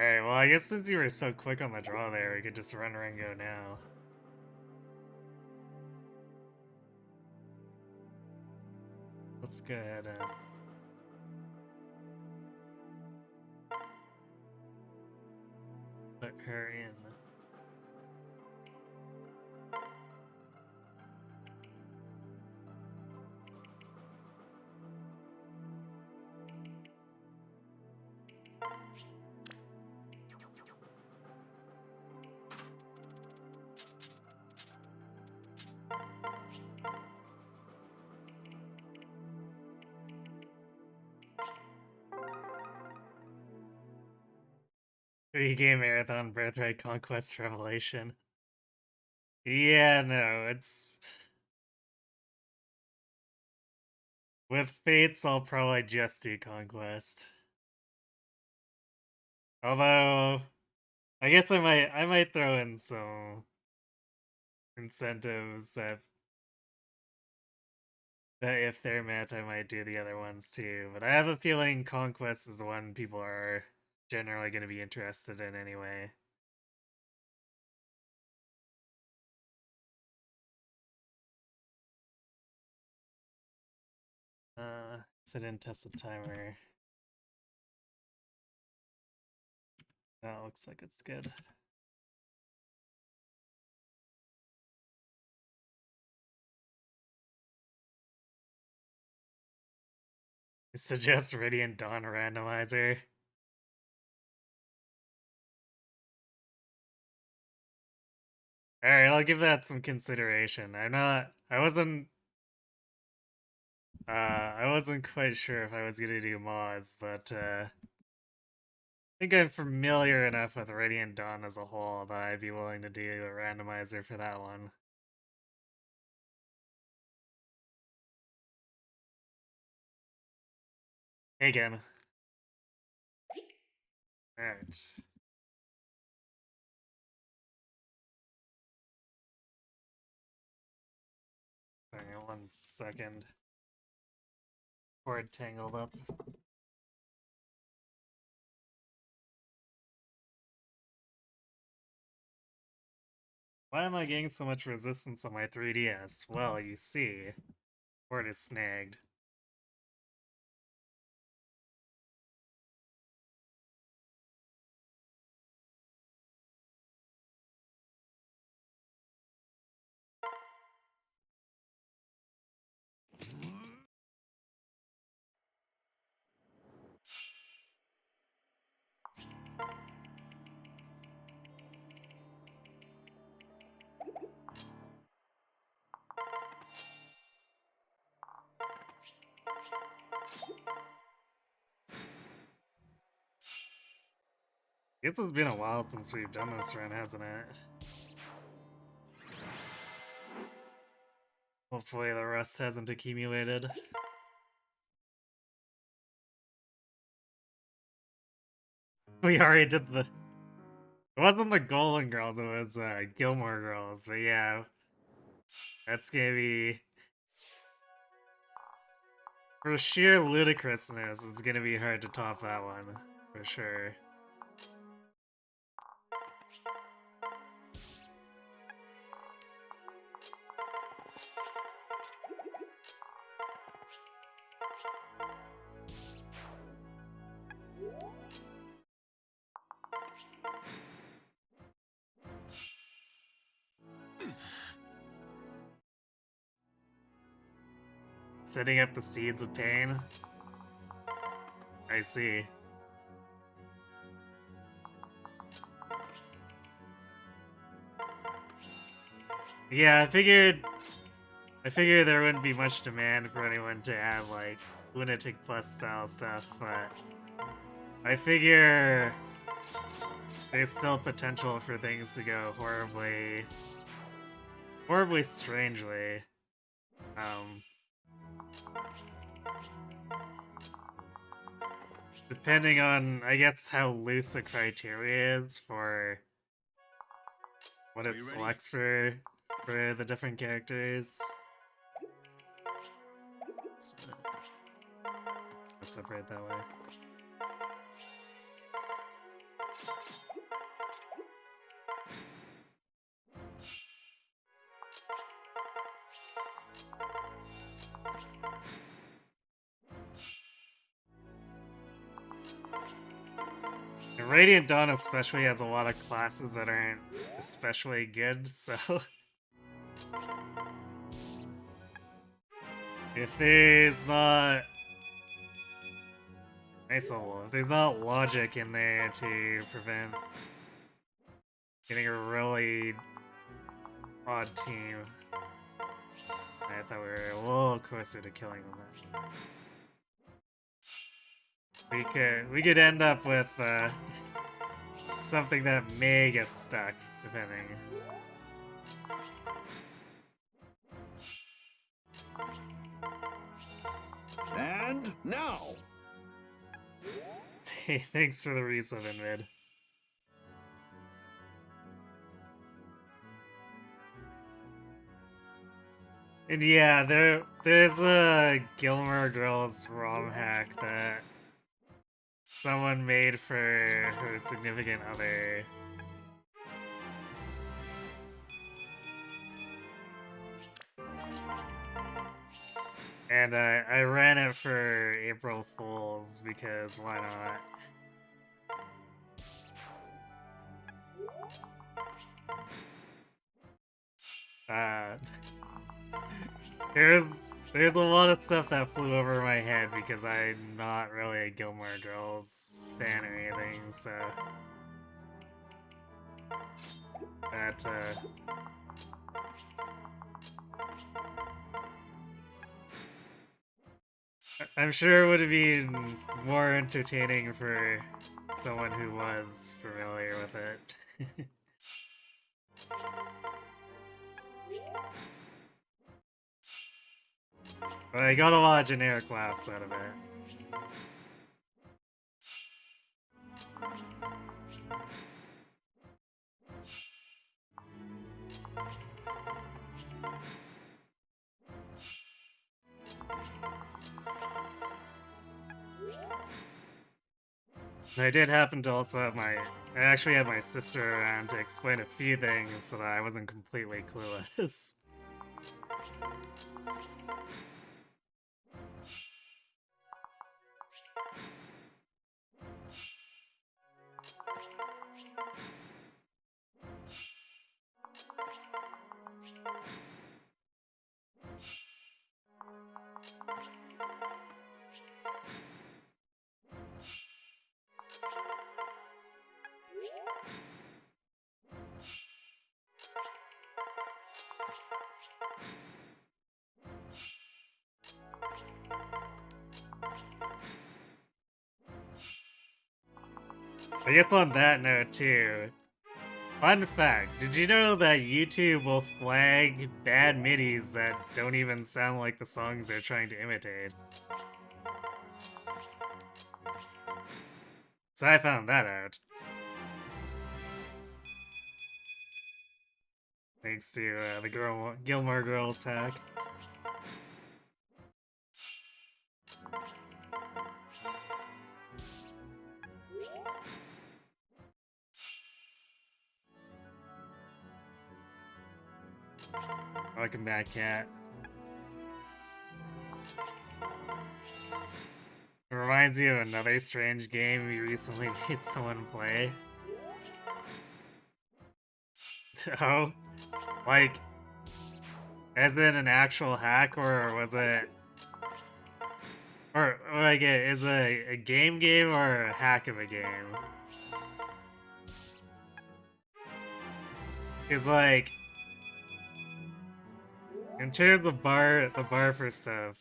Alright, well I guess since you were so quick on the draw there, we could just run Rengo now. Let's go ahead and... put her in. Three-game marathon, Birthright, Conquest, Revelation. Yeah, no, it's... With Fates, I'll probably just do Conquest. Although, I guess I might throw in some incentives that if they're met, I might do the other ones too. But I have a feeling Conquest is the one people are generally going to be interested in anyway. Sit in, test the timer. That looks like it's good. I suggest Radiant Dawn randomizer. Alright, I'll give that some consideration. I wasn't quite sure if I was gonna do mods, but I think I'm familiar enough with Radiant Dawn as a whole that I'd be willing to do a randomizer for that one. Again. Alright. Sorry, 1 second. Cord tangled up. Why am I getting so much resistance on my 3DS? Well, you see, cord is snagged. I guess it's been a while since we've done this run, hasn't it? Hopefully the rust hasn't accumulated. We already did the... It wasn't the Golden Girls, it was Gilmore Girls, but yeah. That's gonna be... For sheer ludicrousness, it's gonna be hard to top that one, for sure. Setting up the seeds of pain? I see. Yeah, I figured there wouldn't be much demand for anyone to have, like, Lunatic Plus style stuff, but I figure there's still potential for things to go horribly strangely. Depending on, I guess, how loose the criteria is for what it selects for the different characters. Let's separate that way. And Radiant Dawn especially has a lot of classes that aren't especially good, so... if there's not... Nice level. If there's not logic in there to prevent getting a really odd team, I thought we were a little closer to killing them. We could end up with something that may get stuck, depending. And now! Hey, thanks for the resub in mid. And yeah, there's a Gilmore Girls ROM hack that someone made for her significant other. And I ran it for April Fools because why not? There's a lot of stuff that flew over my head because I'm not really a Gilmore Girls fan or anything, so that I'm sure it would have been more entertaining for someone who was familiar with it. But I got a lot of generic laughs out of it. I did happen to also have I actually had my sister around to explain a few things so that I wasn't completely clueless. I guess on that note too, fun fact, did you know that YouTube will flag bad midis that don't even sound like the songs they're trying to imitate? So I found that out. Thanks to the Gilmore Girls hack. Welcome back, Cat. It reminds me of another strange game we recently made someone play. Oh? Like, as in an actual hack, or was it... Or like, is it a game or a hack of a game? It's like... In terms of the bar for stuff,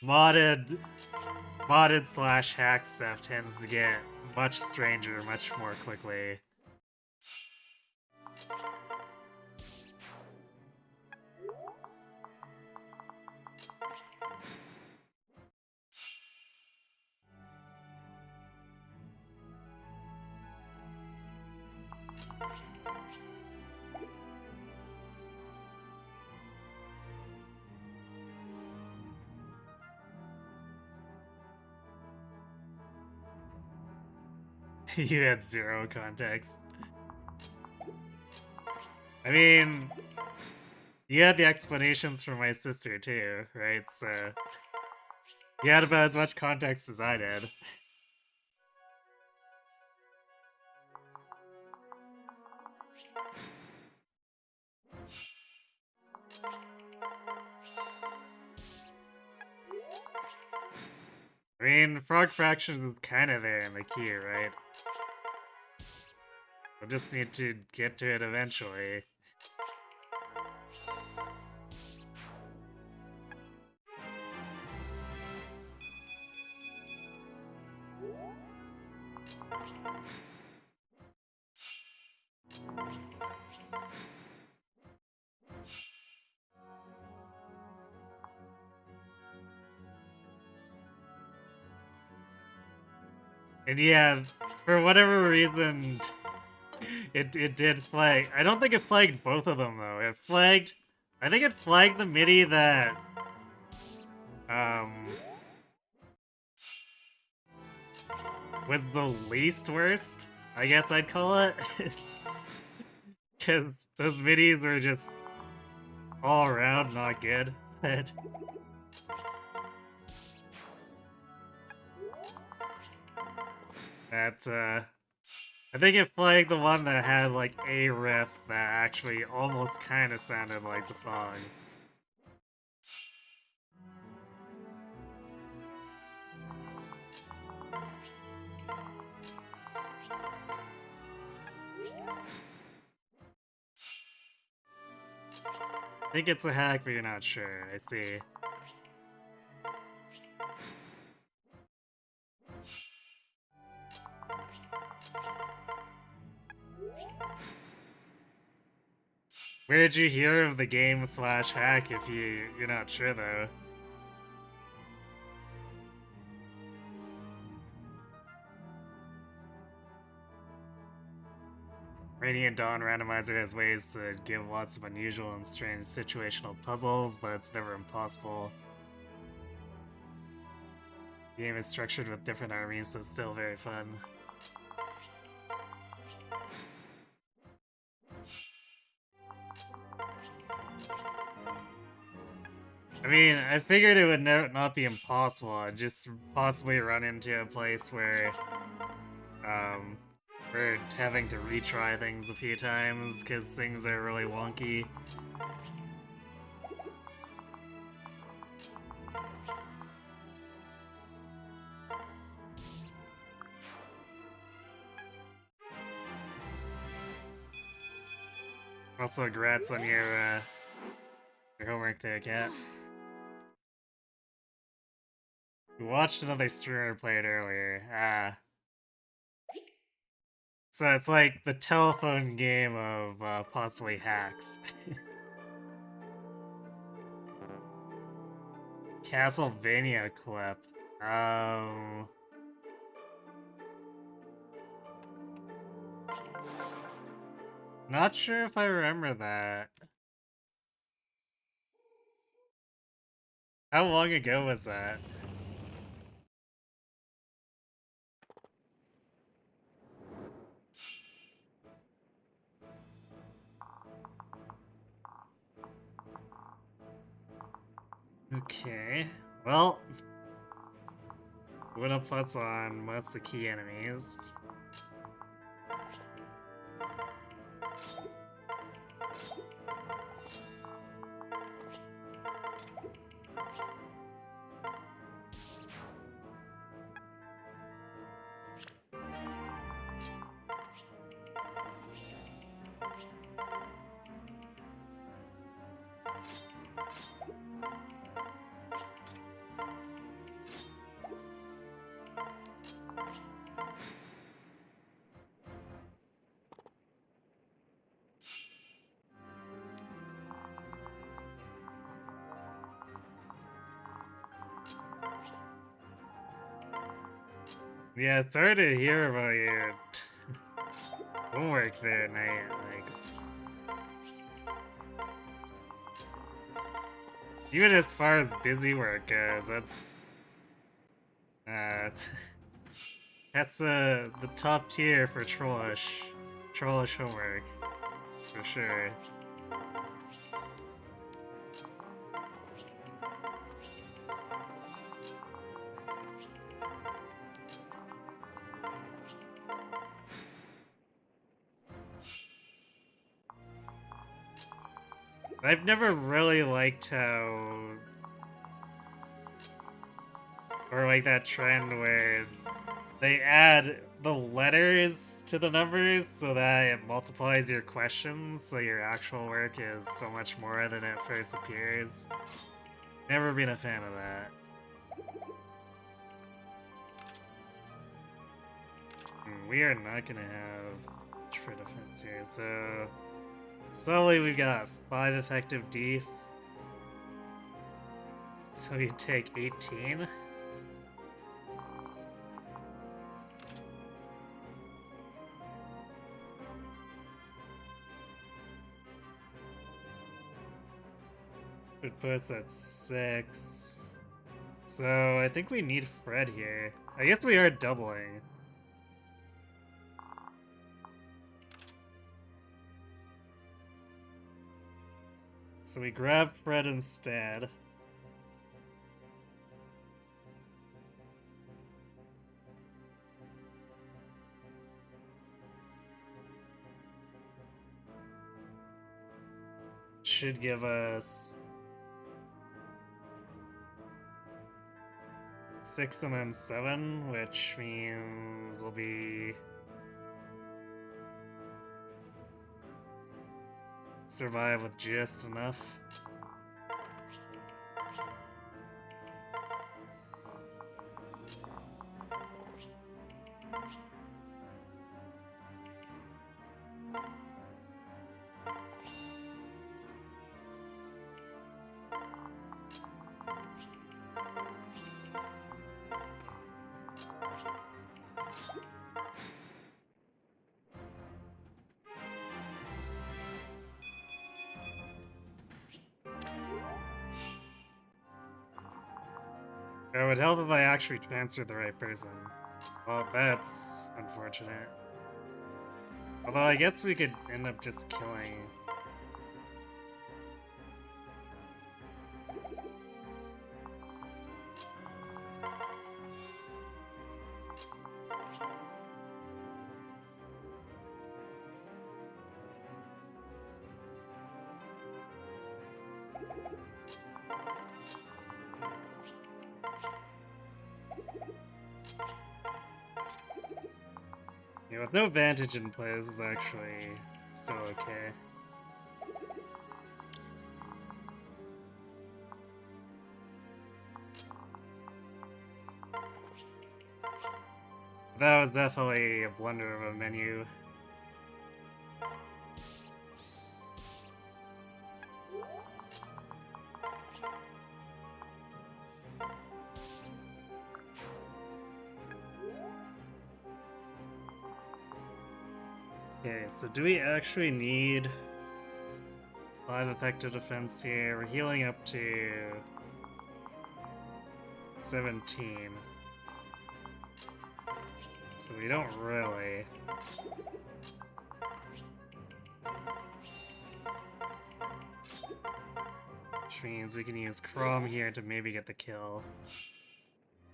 modded slash hack stuff tends to get much stranger much more quickly. You had zero context. I mean, you had the explanations from my sister too, right? So you had about as much context as I did. I mean, Frog Fractions is kind of there in the key, right? We'll just need to get to it eventually. And yeah, for whatever reason, it did flag. I don't think it flagged both of them though. It flagged, I think it flagged the MIDI that was the least worst, I guess I'd call it. Because those MIDIs were just all around not good. But that, I think it flagged the one that had like a riff that actually almost kind of sounded like the song. I think it's a hack, but you're not sure. I see. Where did you hear of the game / hack if you're not sure though? Radiant Dawn Randomizer has ways to give lots of unusual and strange situational puzzles, but it's never impossible. The game is structured with different armies, so it's still very fun. I mean, I figured it would not be impossible. I'd just possibly run into a place where, we're having to retry things a few times because things are really wonky. Also, congrats on your homework there, Kat. We watched another streamer play it earlier. So it's like the telephone game of possibly hacks. Castlevania clip. Not sure if I remember that. How long ago was that? Okay, well, what up plus on what's the key enemies? Yeah, sorry to hear about your homework there, Knight. Like, even as far as busy work goes, uh, that's the top tier for trollish homework, for sure. I've never really liked how... Or like that trend where they add the letters to the numbers so that it multiplies your questions, so your actual work is so much more than it first appears. Never been a fan of that. We are not gonna have much for defense here, so... Slowly we've got 5 effective def. So you take 18. It puts at 6. So I think we need Fred here. I guess we are doubling. So we grab Fred instead. Should give us 6 and then 7, which means we'll be survive with just enough. It would help if I actually transferred the right person. Well, that's unfortunate. Although I guess we could end up just killing... Yeah, with no vantage in play, this is actually still okay. That was definitely a blunder of a menu. Okay, so do we actually need 5 effective defense here? We're healing up to 17. So we don't really. Which means we can use Chrome here to maybe get the kill.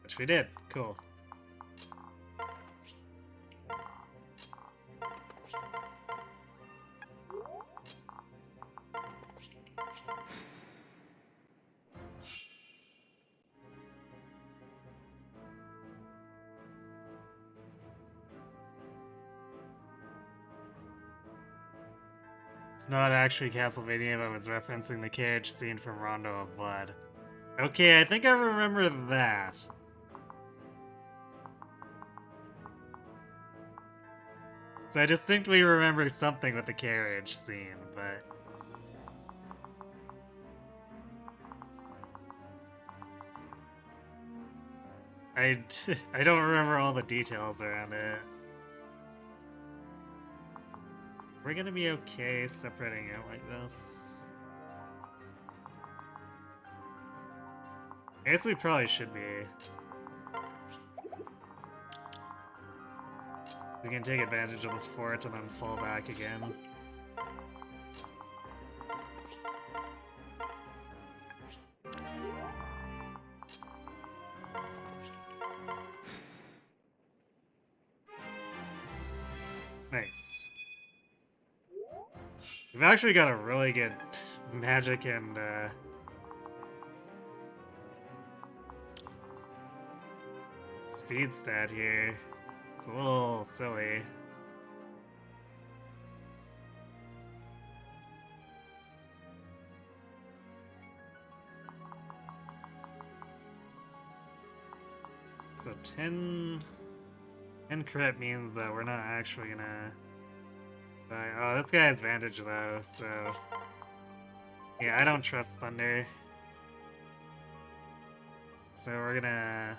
Which we did. Cool. It's not actually Castlevania, but was referencing the carriage scene from Rondo of Blood. Okay, I think I remember that. So I distinctly remember something with the carriage scene, but... I don't remember all the details around it. We're gonna be okay separating out like this. I guess we probably should be. We can take advantage of the fort and then fall back again. Nice. We've actually got a really good magic and speed stat here. It's a little silly. So 10 crit means that we're not actually gonna die. Oh, this guy has advantage though, so yeah, I don't trust Thunder. So we're gonna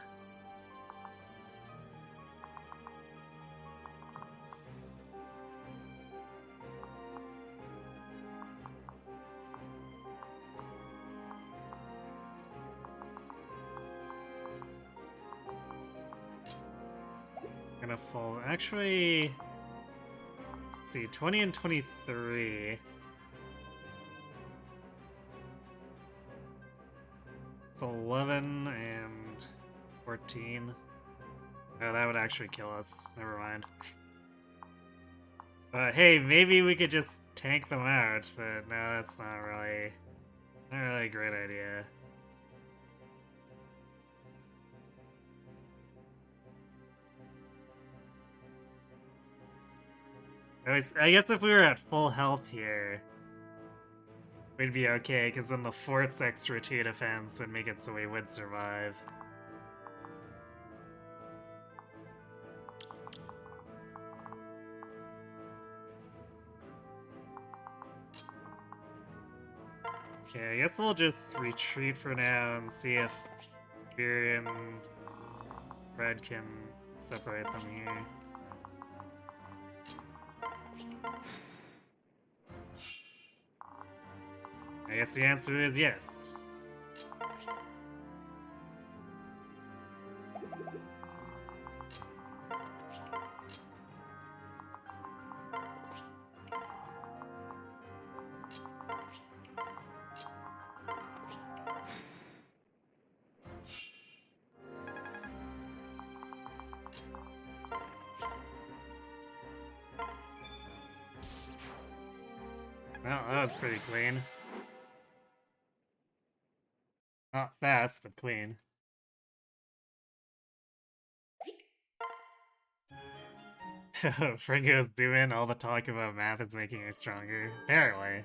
fall. Actually, let's see, 20 and 23. It's 11 and 14. Oh, that would actually kill us. Never mind. But hey, maybe we could just tank them out, but no, that's not really a great idea. I guess if we were at full health here, we'd be okay, because then the fort's extra 2 defense would make it so we would survive. Okay, I guess we'll just retreat for now and see if Fury and Red can separate them here. I guess the answer is yes. Well, that was pretty clean. Not fast, but clean. Fringo's doing all the talk about math is making her stronger. Apparently.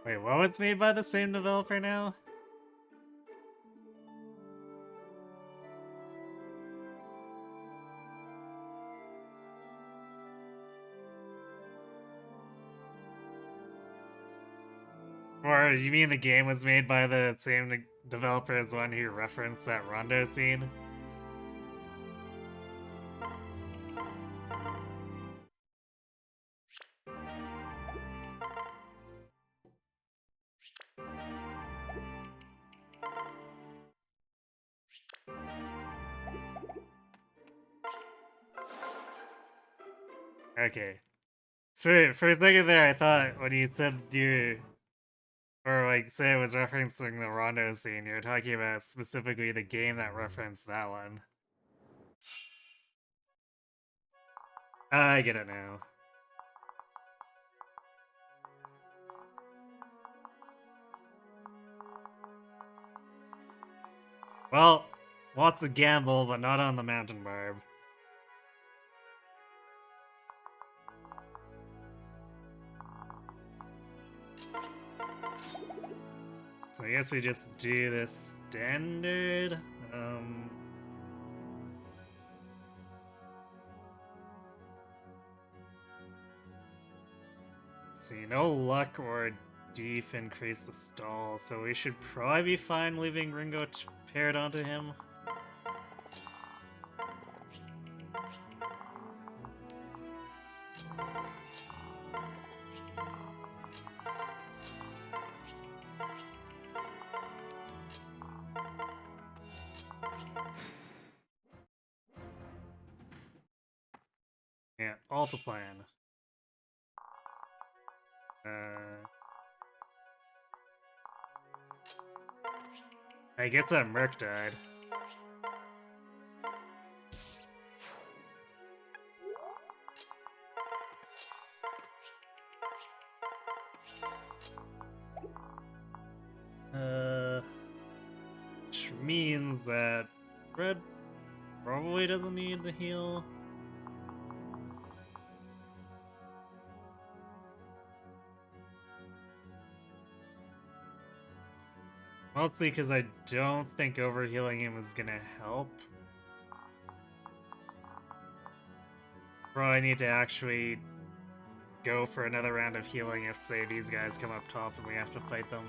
Wait, what was made by the same developer now? Or you mean the game was made by the same developer as one who referenced that Rondo scene? Okay. So for a second there, I thought when you said you, or like say it was referencing the Rondo scene, you were talking about specifically the game that referenced that one. I get it now. Well, lots of gamble, but not on the mountain barb. So I guess we just do this standard. See, no luck or deef increase the stall, so we should probably be fine leaving Ringo paired onto him. Yeah, Altaplan. I guess that Merc died. Which means that Fred probably doesn't need the heal. Mostly because I don't think overhealing him is gonna help. Probably need to actually go for another round of healing if, say, these guys come up top and we have to fight them.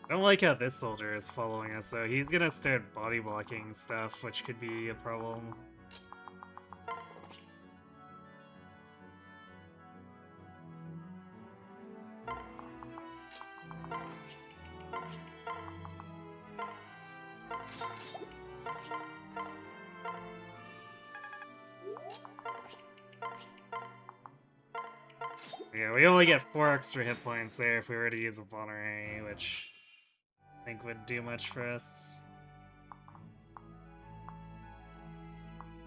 I don't like how this soldier is following us, so he's gonna start body blocking stuff, which could be a problem. Yeah, we only get 4 extra hit points there if we were to use a vulnerary, which I think would do much for us.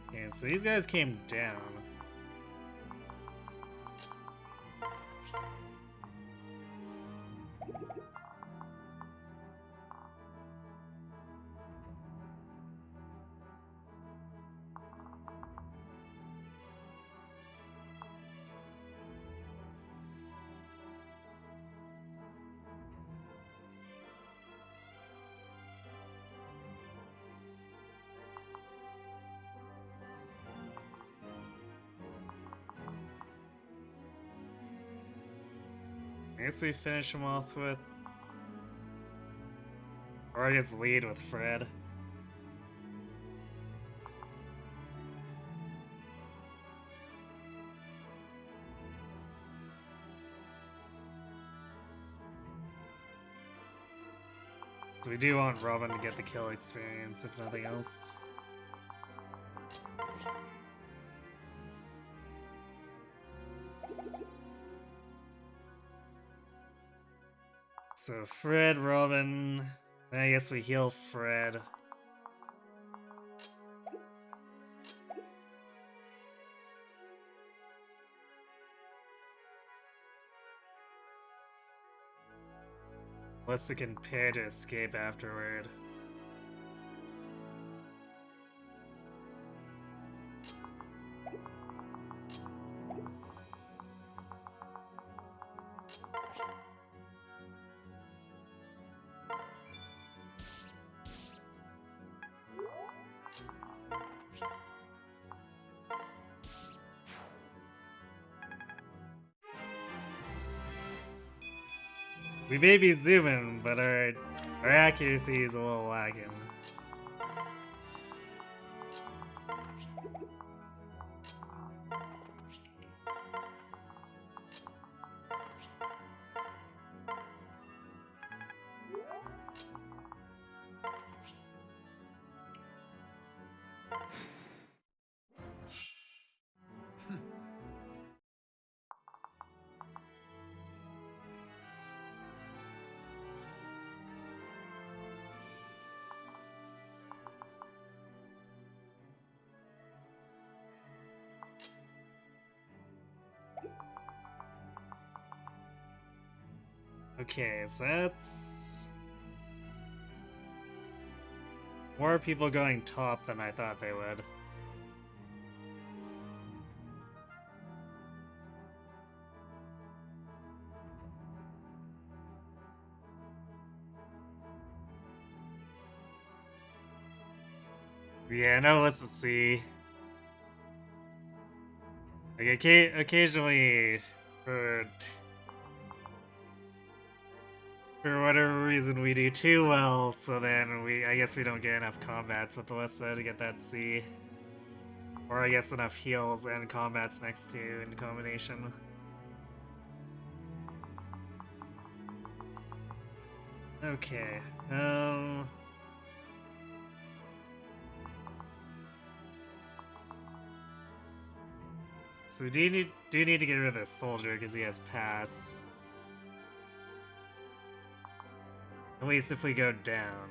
Okay, so these guys came down. I guess we finish him off with... Or I guess lead with Fred. So we do want Robin to get the kill experience, if nothing else. So Fred, Robin... I guess we heal Fred. Unless it can pair to escape afterward. We may be zooming, but our accuracy is a little lagging. Okay, so that's... more people going top than I thought they would. Yeah, no, let's see. Like, occasionally, for whatever reason, we do too well, so then I guess we don't get enough combats with Alyssa to get that C. Or I guess enough heals and combats next to in combination. Okay, So we do need to get rid of this soldier because he has pass. At least if we go down.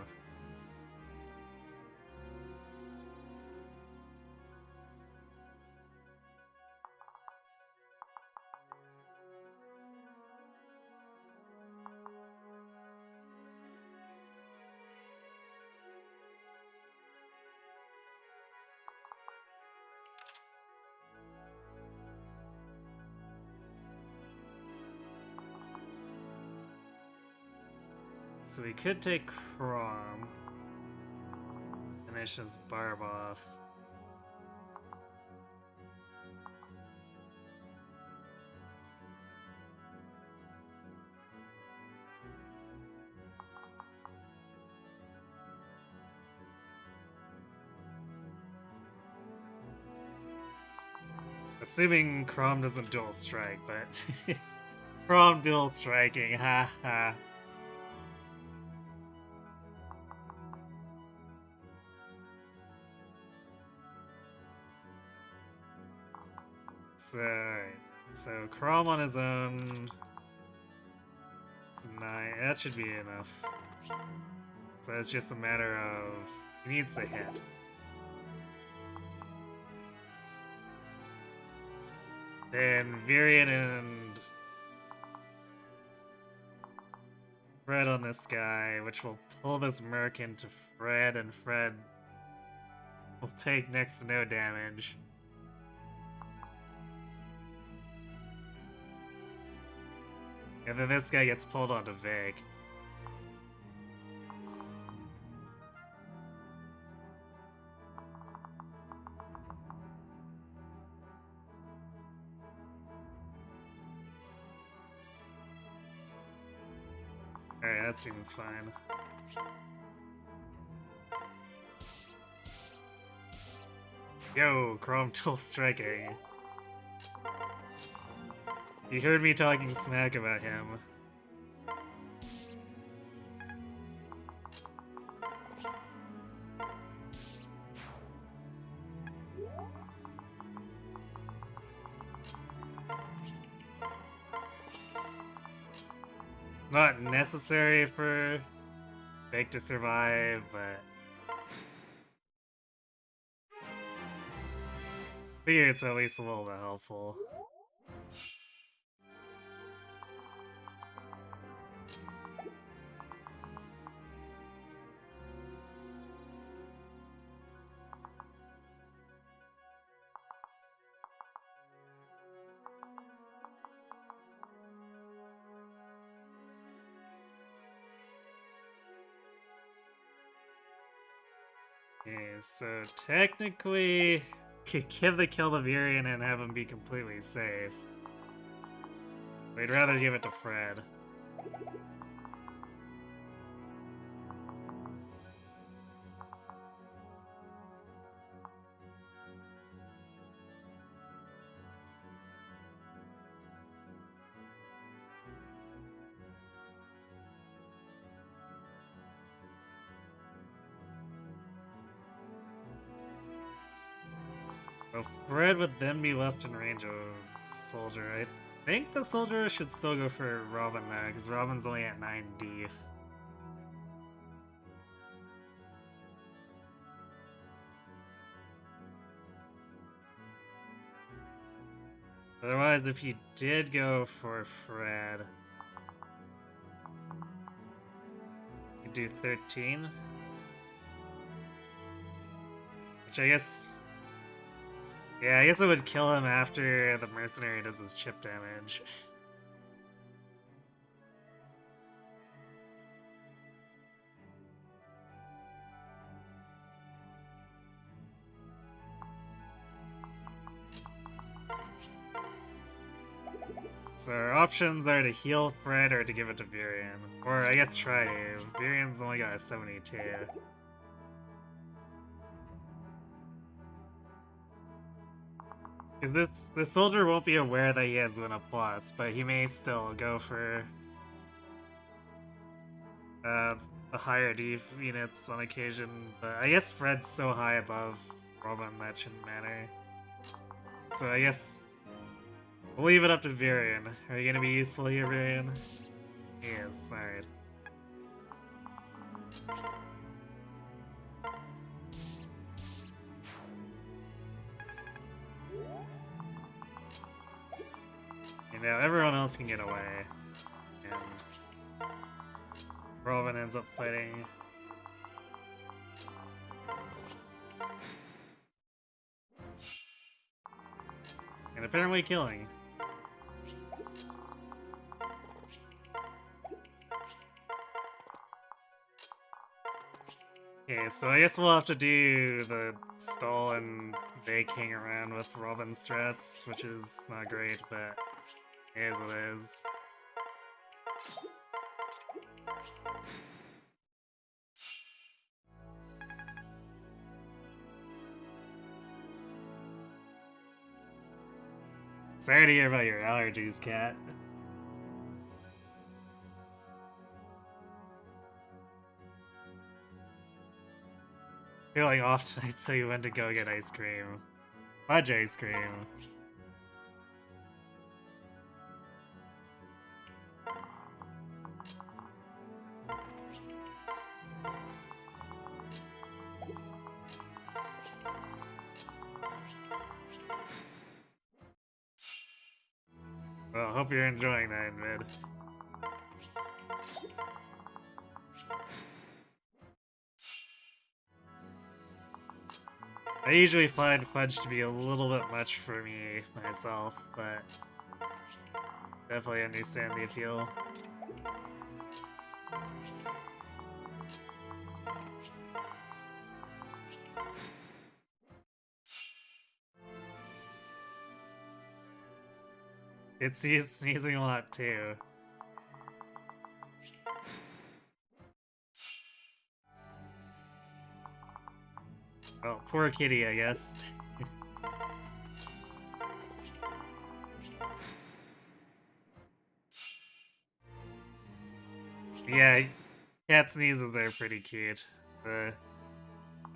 So we could take Crom. Finish his barb off. Assuming Crom doesn't dual strike, but Crom dual striking, ha ha. So Crom on his own. It's 9. That should be enough. So it's just a matter of he needs the hit. Then Virion and Fred on this guy, which will pull this Merc into Fred, and Fred will take next to no damage. And then this guy gets pulled onto Vig. Alright, that seems fine. Yo, Chrome Tool striking. You heard me talking smack about him. It's not necessary for Fake to survive, but I figure it's at least a little bit helpful. Okay, so technically, could kill the Virion and have him be completely safe. We'd rather give it to Fred. So Fred would then be left in range of Soldier. I think the Soldier should still go for Robin though, because Robin's only at 9D. Otherwise, if he did go for Fred, he'd do 13. Which I guess... Yeah, I guess it would kill him after the mercenary does his chip damage. So our options are to heal Fred or to give it to Virion. Or I guess try to. Virion's only got a 72. Because this soldier won't be aware that he has Luna Plus, but he may still go for the higher def units on occasion. But I guess Fred's so high above Robin that shouldn't matter. So I guess We'll leave it up to Varian. Are you gonna be useful here, Varian? Yes, alright. You know, everyone else can get away. And Robin ends up fighting. And apparently killing. Okay, so I guess we'll have to do the stall and baking around with Robin strats, which is not great, but it is what it is. Sorry to hear about your allergies, Cat. Feeling off tonight, so you went to go get ice cream. Fudge ice cream. Well, hope you're enjoying that, Mid. I usually find fudge to be a little bit much for me myself, but definitely understand the appeal. It's he's sneezing a lot too. Well, poor kitty, I guess. Yeah, cat sneezes are pretty cute.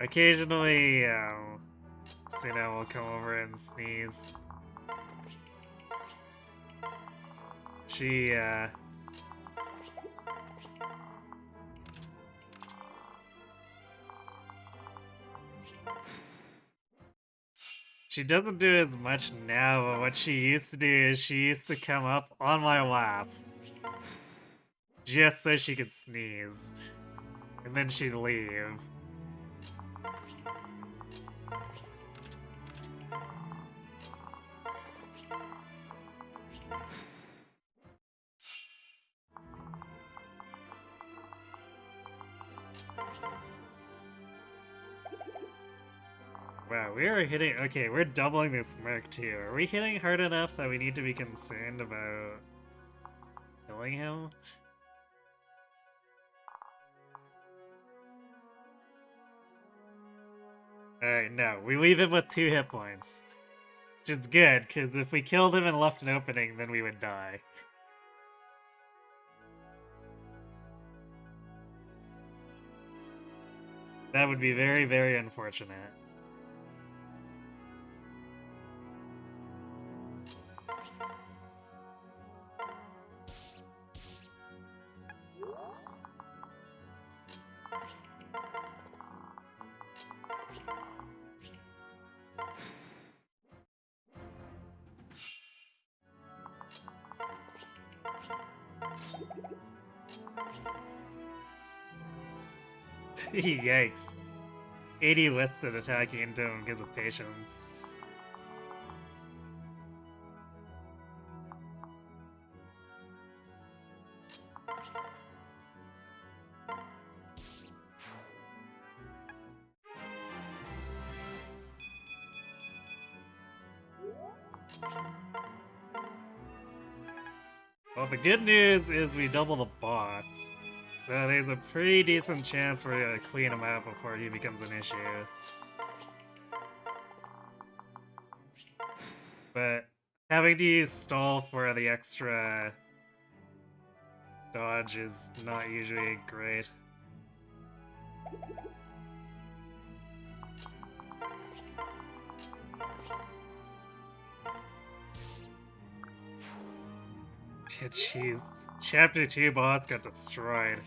Occasionally, Sina will come over and sneeze. She, she doesn't do as much now, but what she used to do is she used to come up on my lap just so she could sneeze. And then she'd leave. Wow, we are hitting. Okay, we're doubling this merc too. Are we hitting hard enough that we need to be concerned about killing him? Alright, no. We leave him with 2 hit points. Which is good, because if we killed him and left an opening, then we would die. That would be very, very unfortunate. Yikes. 80 listed attacking into him because of patience. Well, the good news is we double the boss. So there's a pretty decent chance we're gonna clean him out before he becomes an issue. But having to use stall for the extra dodge is not usually great. Jeez. Chapter 2 boss got destroyed.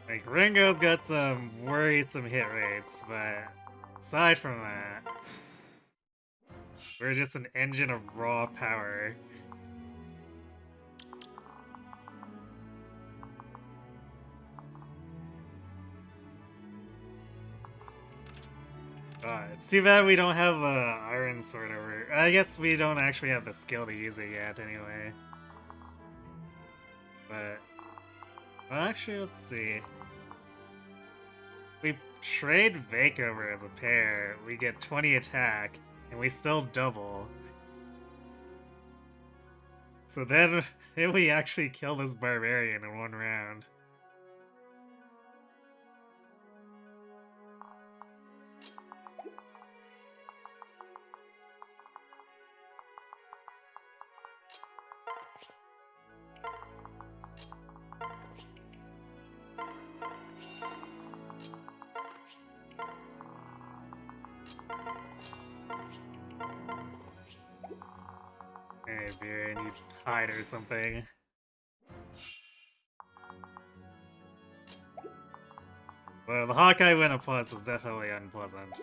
Like, Ringo's got some worrisome hit rates, but aside from that, we're just an engine of raw power. It's too bad we don't have the Iron Sword over. I guess we don't actually have the skill to use it yet, anyway. But, well, actually, let's see. We trade Vake over as a pair, we get 20 attack, and we still double. So then we actually kill this barbarian in one round. Alright, Beer, I need hide or something. Well, the Hawkeye win a plus was definitely unpleasant.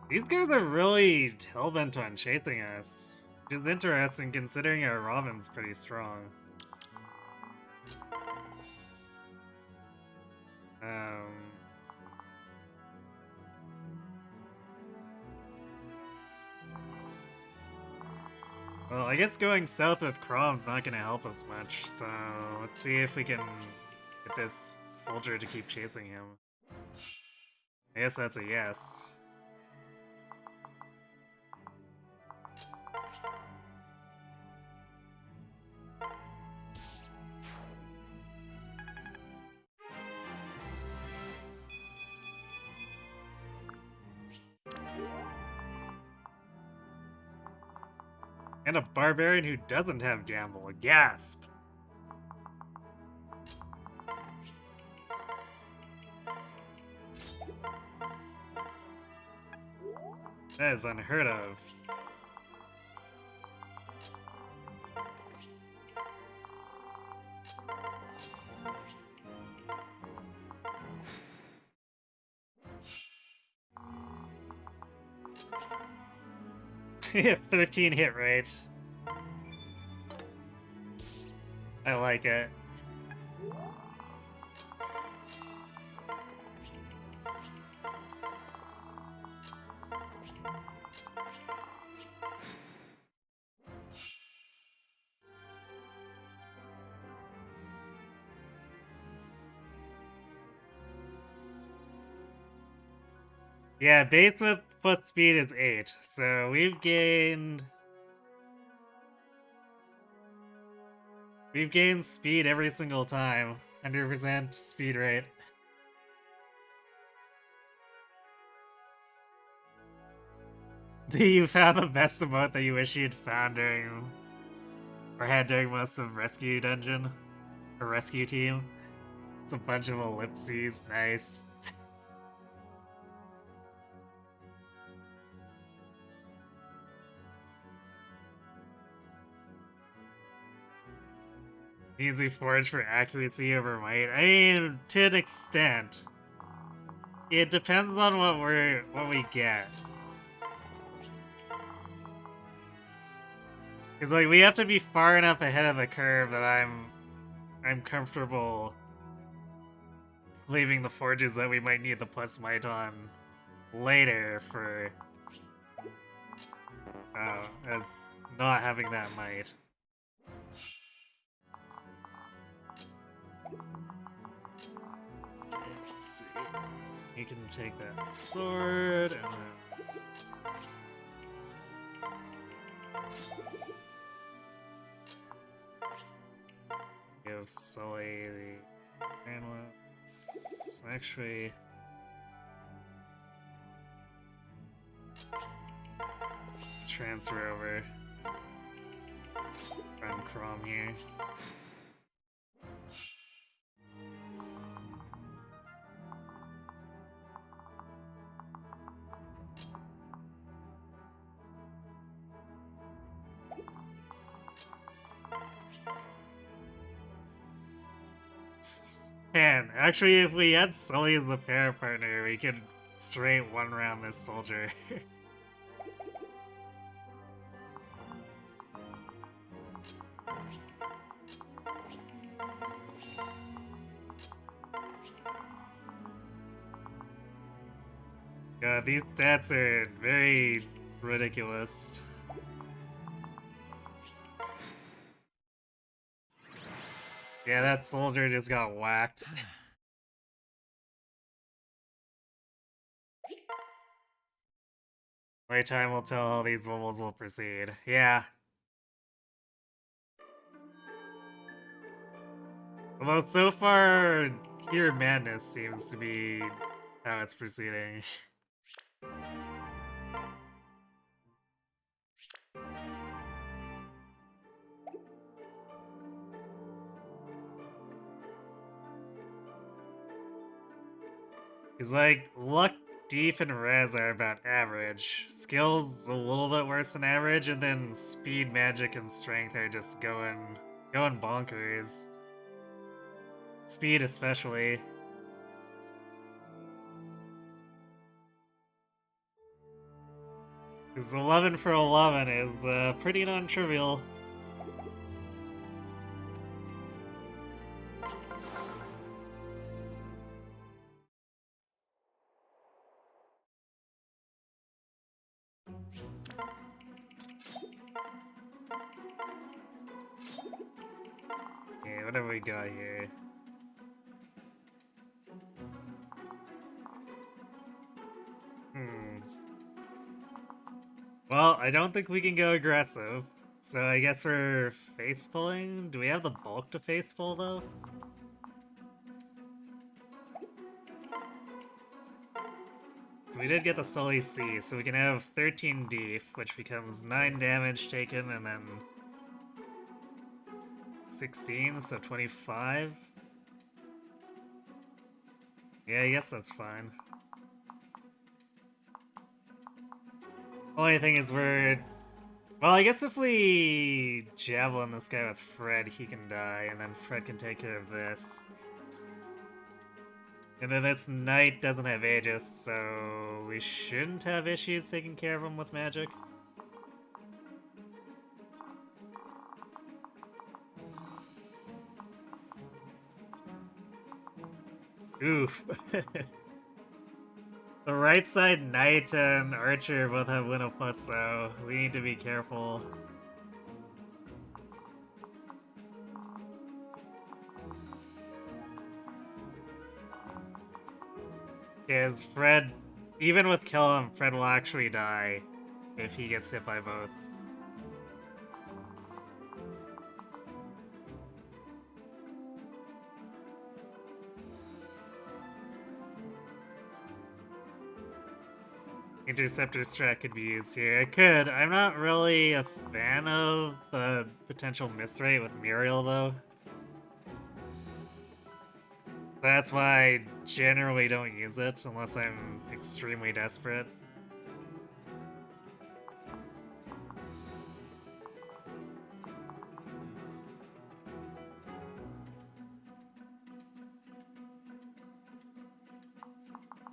These guys are really hellbent on chasing us, which is interesting considering our Robin's pretty strong. Well, I guess going south with Crom's not gonna help us much, so let's see if we can get this soldier to keep chasing him. I guess that's a yes. And a barbarian who doesn't have gamble. Gasp! That is unheard of. Yeah, 13 hit rate. I like it. Yeah, base with plus speed is 8, so we've gained speed every single time. 100% speed rate. You found the best emote that you wish you'd found during or had during most of Rescue Dungeon or Rescue Team. It's a bunch of ellipses, nice. Means we forge for accuracy over might. I mean, to an extent. It depends on what we get. Cause like we have to be far enough ahead of the curve that I'm comfortable leaving the forges that we might need the plus might on later for it's not having that might. Let's see. You can take that sword and then of Sully, the Grand ones. Actually, let's transfer over from Chrome here. Man, actually, if we had Sully as the pair partner, we could straight one round this soldier. God, these stats are very ridiculous. Yeah, that soldier just got whacked. Only time will tell how these levels will proceed. Yeah. Although so far, Pure Madness seems to be how it's proceeding. Because, like, luck, deep, and res are about average. Skills a little bit worse than average, and then speed, magic, and strength are just going bonkers. Speed especially. Because 11 for 11 is pretty non-trivial. Okay, what have we got here? Well, I don't think we can go aggressive. So I guess we're face pulling? Do we have the bulk to face pull though? So we did get the Sully C, so we can have 13 deep, which becomes 9 damage taken, and then 16, so 25. Yeah, I guess that's fine. Only thing is we're... Well, I guess if we javelin this guy with Fred, he can die, and then Fred can take care of this. And then this knight doesn't have Aegis, so we shouldn't have issues taking care of him with magic. Oof. The right side knight and archer both have Win of Plus, so we need to be careful. Because Fred, even with kill him, Fred will actually die if he gets hit by both. Interceptor strat could be used here. It could. I'm not really a fan of the potential miss rate with Muriel, though. That's why I generally don't use it unless I'm extremely desperate.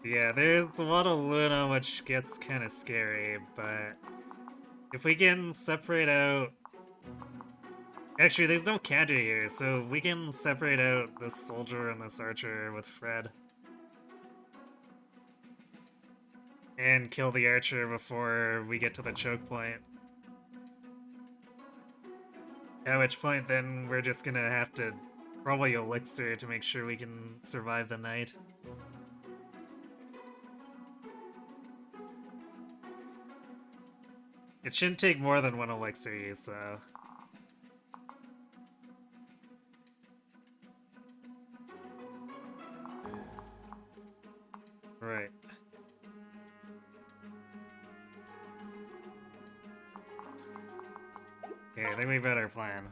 Yeah, there's a lot of Luna which gets kind of scary, but if we can separate out... Actually, there's no counter here, so we can separate out this soldier and this archer with Fred. And kill the archer before we get to the choke point. At which point, then we're just gonna have to probably elixir to make sure we can survive the night. It shouldn't take more than one elixir use, though. Right. Okay, I think we better plan.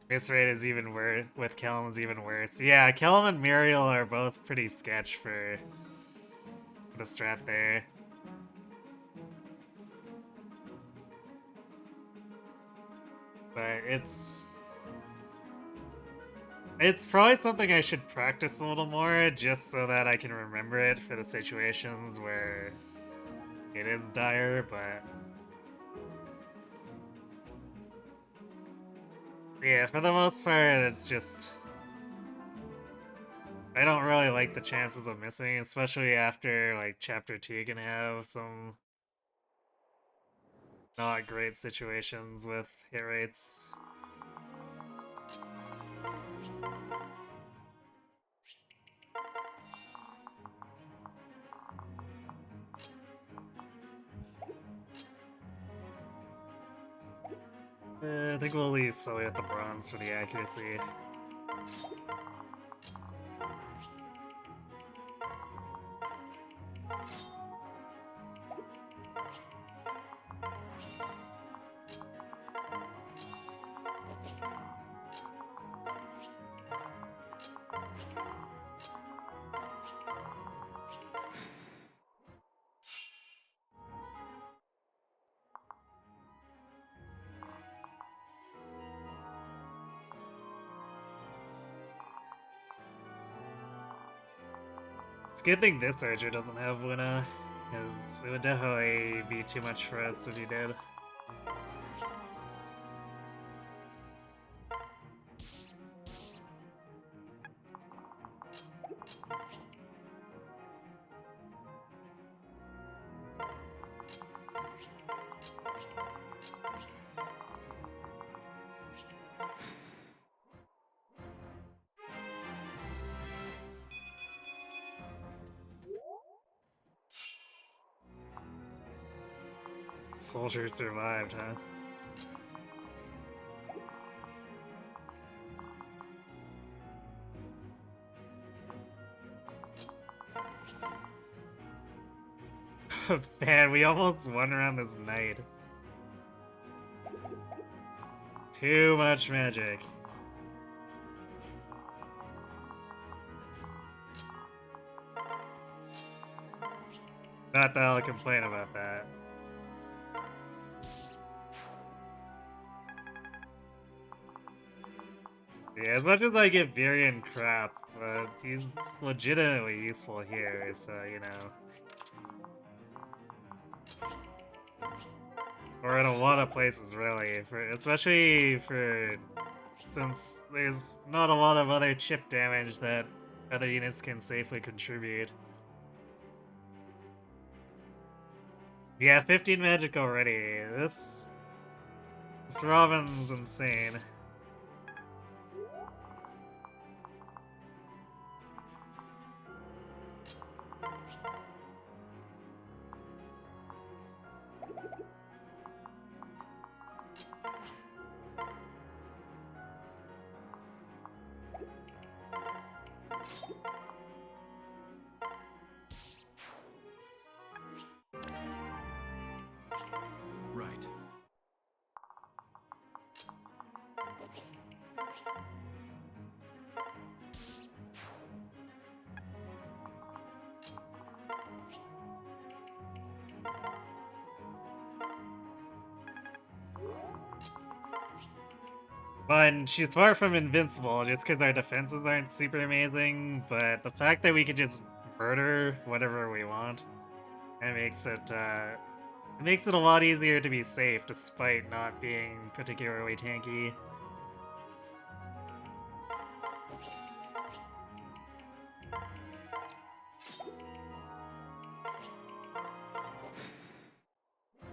Miss rate is even worse. With Kellum is even worse. Yeah, Kellum and Muriel are both pretty sketch for the strat there. But it's probably something I should practice a little more just so that I can remember it for the situations where it is dire, but yeah, for the most part, it's just I don't really like the chances of missing, especially after like chapter 2 can have some not great situations with hit rates. I think we'll leave Sully at the bronze for the accuracy. It's a good thing this archer doesn't have Luna, because it would definitely be too much for us if he did. Soldier survived, huh? Man, we almost won around this night. Too much magic. Not that I'll complain about that. Yeah, as much as I get Virion crap, but he's legitimately useful here, so, you know. Or in a lot of places, really. Especially for... Since there's not a lot of other chip damage that other units can safely contribute. Yeah, 15 magic already. This Robin's insane. Right. But she's far from invincible just because our defenses aren't super amazing, but the fact that we could just murder whatever we want, it makes it a lot easier to be safe despite not being particularly tanky.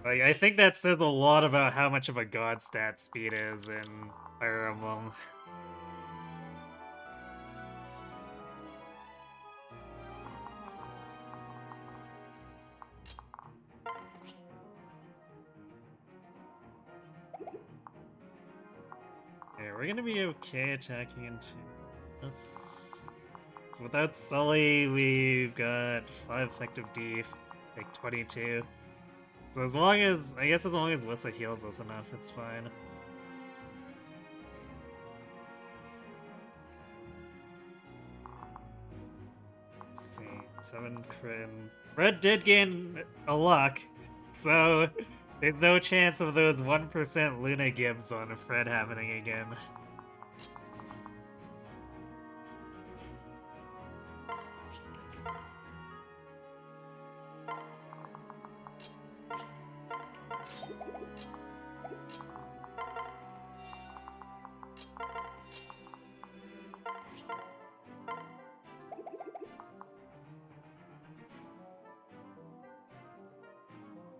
Like, I think that says a lot about how much of a god stat speed is in Fire Emblem. Yeah, we're gonna be okay attacking into this. So without Sully, we've got 5 effective def, like 22. So as long as, I guess as long as Wissa heals us enough, it's fine. Let's see, 7 crit. Red did gain a luck, so there's no chance of those 1% Luna Gibbs on Fred happening again.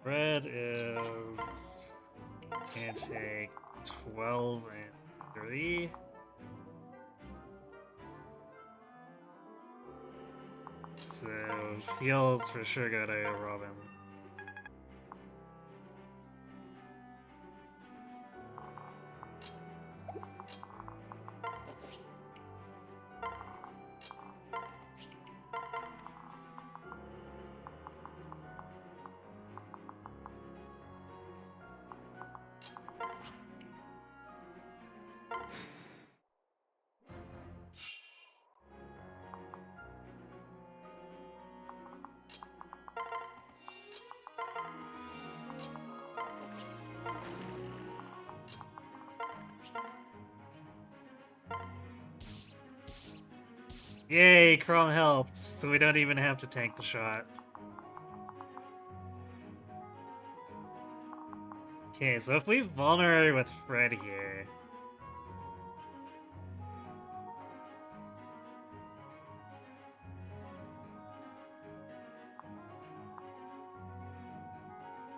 Red is gonna take 12 and 3. So heals for sure go to Robin. Yay, Chrome helped, so we don't even have to tank the shot. Okay, so if we vulnerate with Fred here...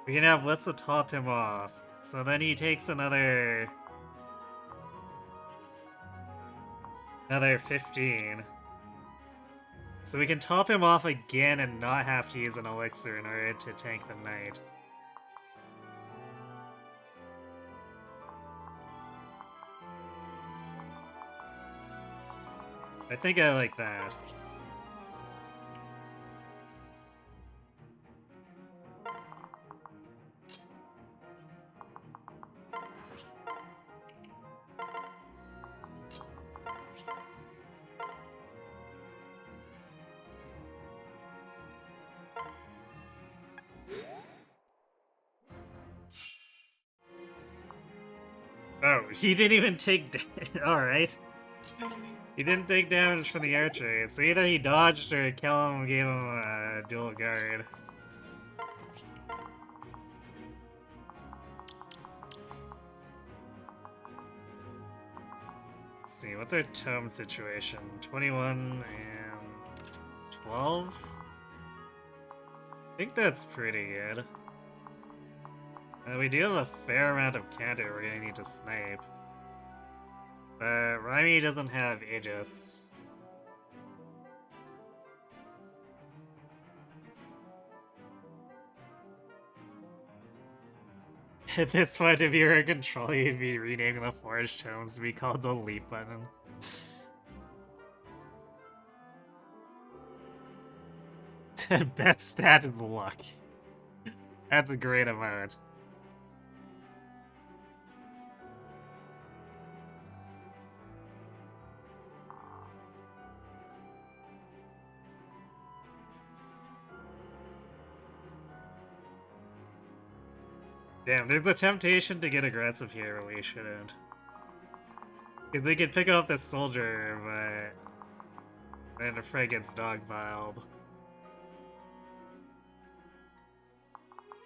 we can have Lissa top him off, so then he takes another 15. So we can top him off again and not have to use an elixir in order to tank the knight. I think I like that. Oh, he didn't even take alright. He didn't take damage from the archery, so either he dodged or Kellum gave him a dual guard. Let's see, what's our tome situation? 21 and 12? I think that's pretty good. We do have a fair amount of counter we're gonna need to snipe. But Raimi doesn't have Aegis. At this point, if you were in control, you'd be renaming the Forged Tomes to be called the Leap Button. Best stat is luck. That's a great amount. Damn, there's the temptation to get aggressive here, but we shouldn't. Because they could pick up this soldier, but then the Fred gets dogpiled.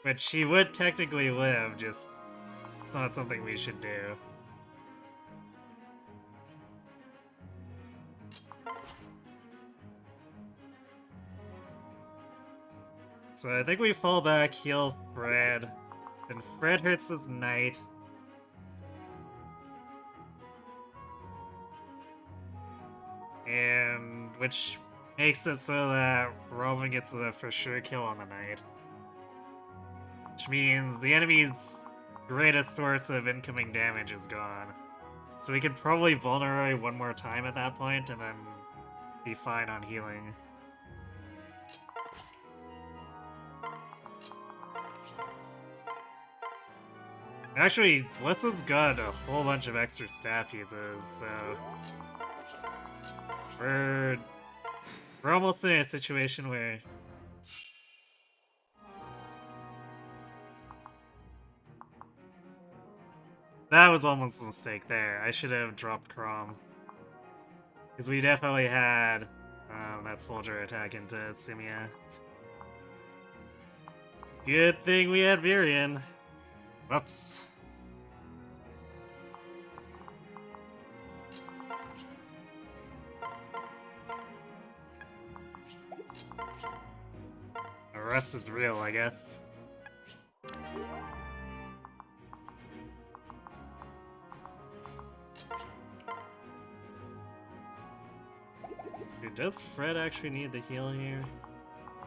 Which he would technically live, just it's not something we should do. So I think we fall back, heal Fred. And Fred hurts his knight. And which makes it so that Robin gets a for sure kill on the knight. Which means the enemy's greatest source of incoming damage is gone. So we could probably vulnerate one more time at that point and then be fine on healing. Actually, Blisson's got a whole bunch of extra staff uses, so we're almost in a situation where that was almost a mistake there. I should have dropped Crom. Because we definitely had that soldier attack into Simia. Good thing we had Virion. Whoops. The rest is real, I guess. Dude, does Fred actually need the heal here?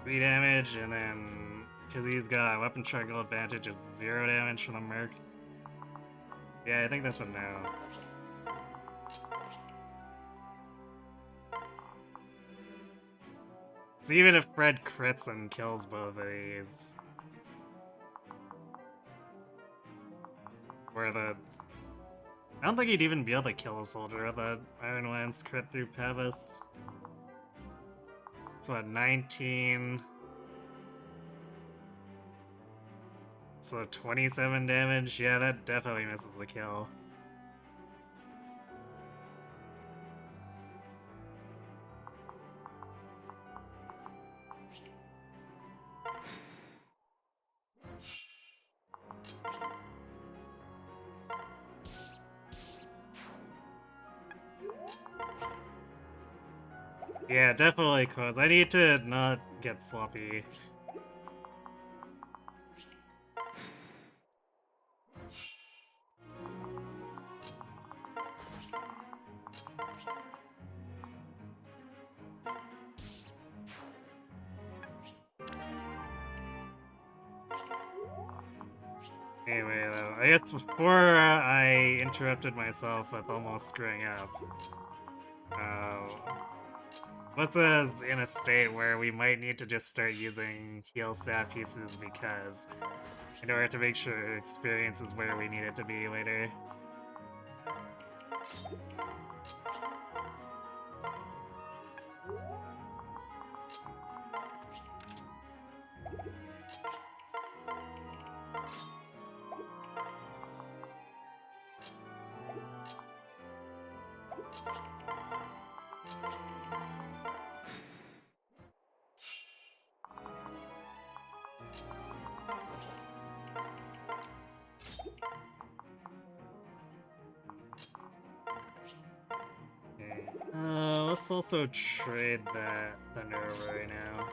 3 damage, and then because he's got weapon triangle advantage, it's 0 damage from the Merc. Yeah, I think that's a no. So even if Fred crits and kills both of these, where the... I don't think he'd even be able to kill a soldier with the Iron Lance crit through Pavis. It's what, 19? So 27 damage? Yeah, that definitely misses the kill. Yeah, definitely close. I need to not get sloppy. Anyway, though, I guess before I interrupted myself with almost screwing up, let's in a state where we might need to just start using heal staff uses because in order to make sure experience is where we need it to be later. Let's also trade that Thunder over right now.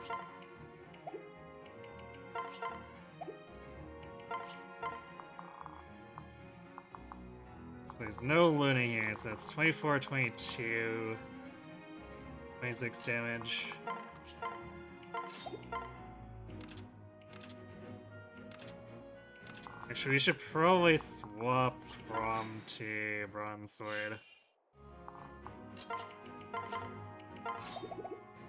So there's no Luna here, so it's 24, 22, 26 damage. Actually, we should probably swap Crom to Bronze Sword.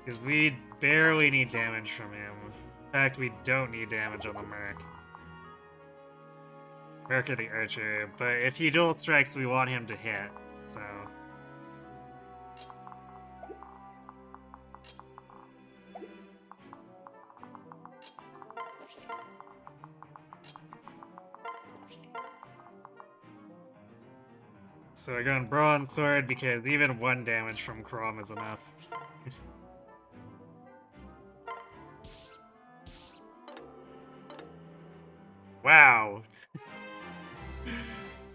Because we barely need damage from him. In fact, we don't need damage on the Merc. Merc or the Archer, but if he dual strikes, we want him to hit, so... So we're going Bronze Sword because even 1 damage from Crom is enough. Wow!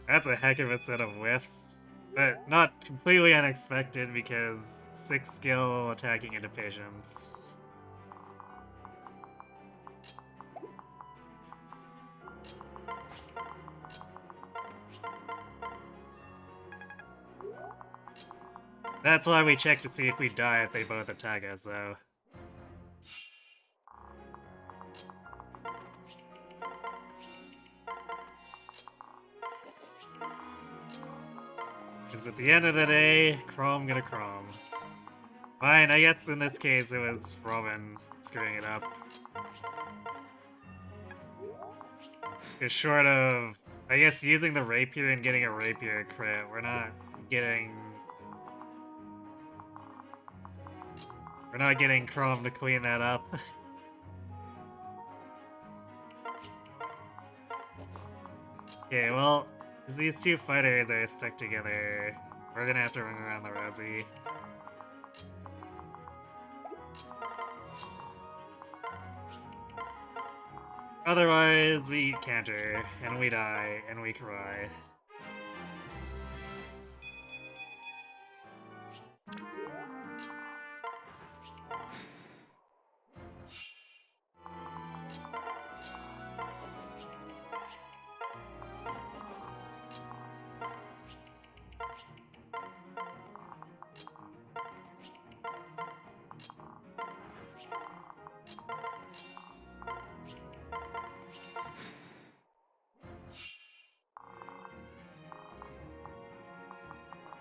That's a heck of a set of whiffs. But not completely unexpected because 6 skill attacking into patience. That's why we check to see if we die if they both attack us, though. Because at the end of the day, Crom gonna Crom. Fine, I guess in this case it was Robin screwing it up. It's short of, I guess, using the rapier and getting a rapier crit. We're not getting Chrome to clean that up. Okay, well, as these two fighters are stuck together, we're gonna have to run around the Rosie. Otherwise, we counter, and we die, and we cry.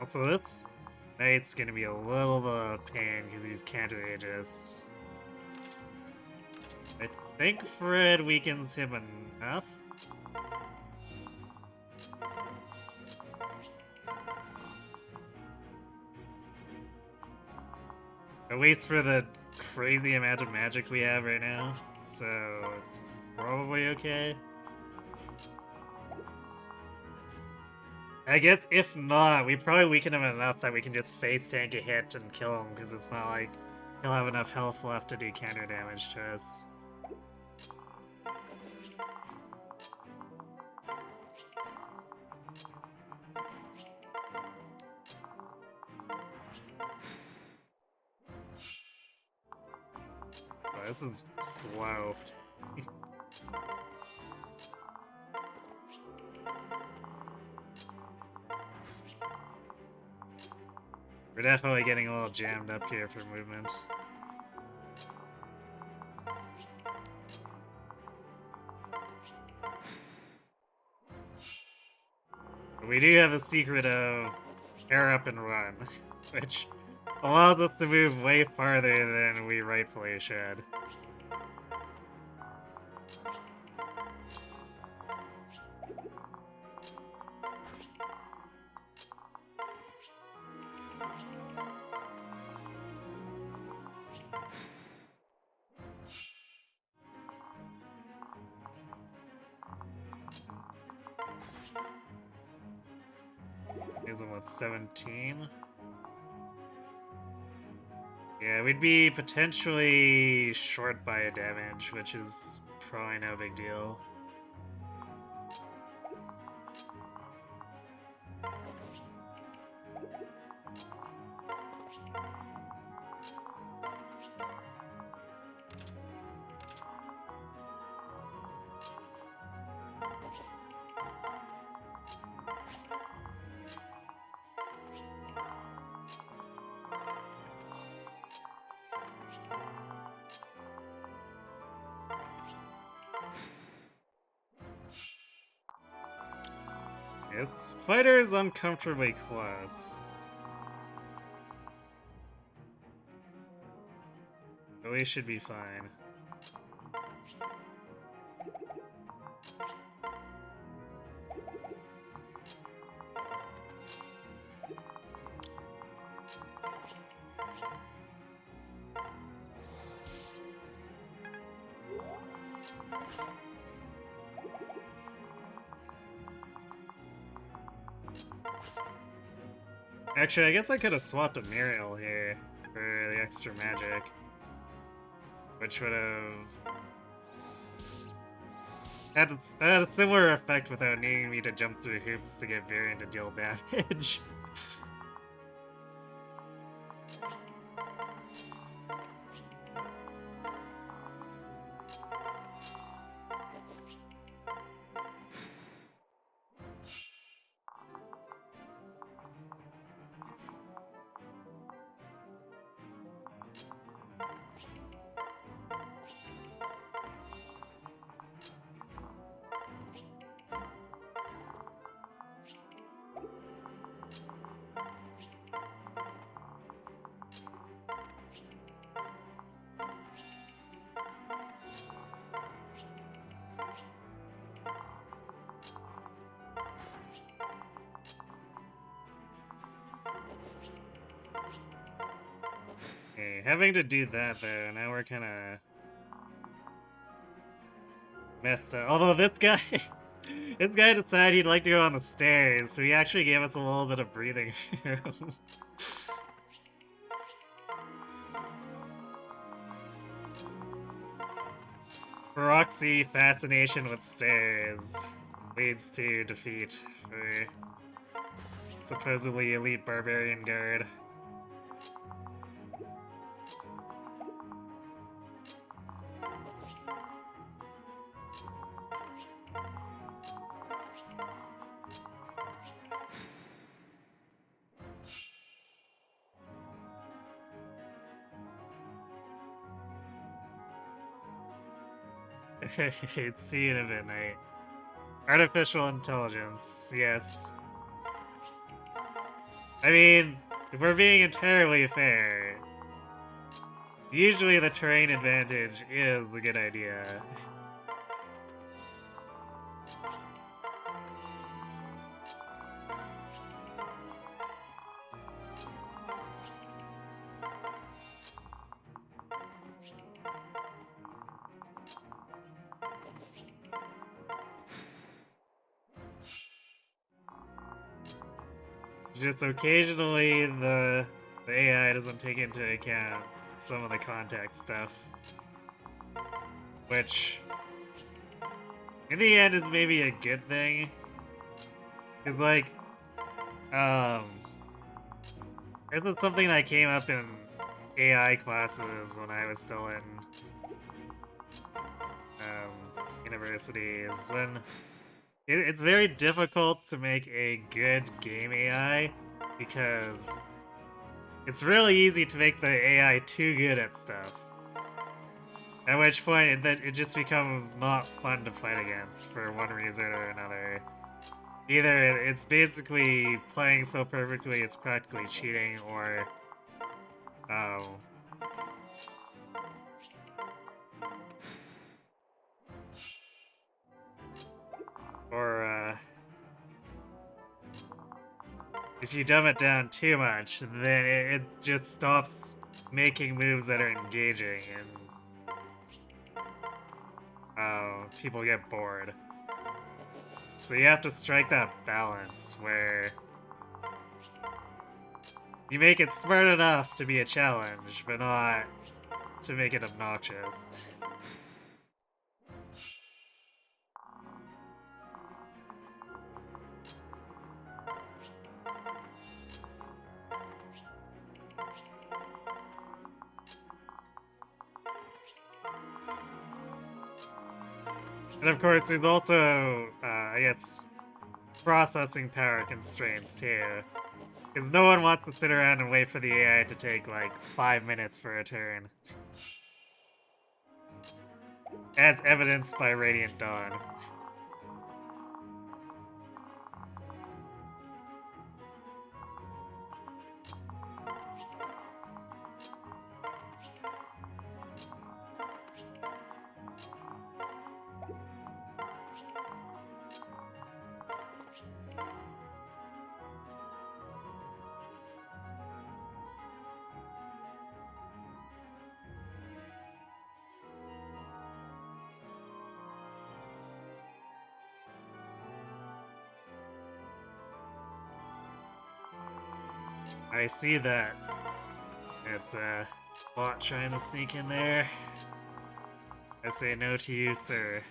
Also, this knight's gonna be a little bit of pain because he's counter Aegis. I think Fred weakens him enough. At least for the crazy amount of magic we have right now, so it's probably okay. I guess if not, we probably weaken him enough that we can just face tank a hit and kill him, because it's not like he'll have enough health left to do counter damage to us. Oh, this is slow. We're definitely getting a little jammed up here for movement. But we do have the secret of pair up and run, which allows us to move way farther than we rightfully should. Is him with 17. Yeah, we'd be potentially short by a damage, which is probably no big deal. This fighter is uncomfortably close. But we should be fine. Actually, I guess I could have swapped a Muriel here for the extra magic, which would have had a similar effect without needing me to jump through hoops to get Varian to deal damage. Okay, having to do that though, now we're kind of messed up. Although this guy, this guy decided he'd like to go on the stairs, so he actually gave us a little bit of breathing room. Roxy fascination with stairs leads to defeat for supposedly elite barbarian guard. It's seen at midnight. Artificial intelligence, yes. I mean, if we're being entirely fair, usually the terrain advantage is a good idea. Just occasionally the AI doesn't take into account some of the context stuff. Which, in the end, is maybe a good thing. Because, like, this is something that came up in AI classes when I was still in university, is when it's very difficult to make a good game AI because it's really easy to make the AI too good at stuff. At which point it just becomes not fun to fight against for one reason or another. Either it's basically playing so perfectly it's practically cheating, or if you dumb it down too much, then it just stops making moves that are engaging, and people get bored. So you have to strike that balance where you make it smart enough to be a challenge, but not to make it obnoxious. And of course, there's also, I guess, processing power constraints too. Because no one wants to sit around and wait for the AI to take like 5 minutes for a turn. As evidenced by Radiant Dawn. I see that. It's a bot trying to sneak in there. I say no to you, sir.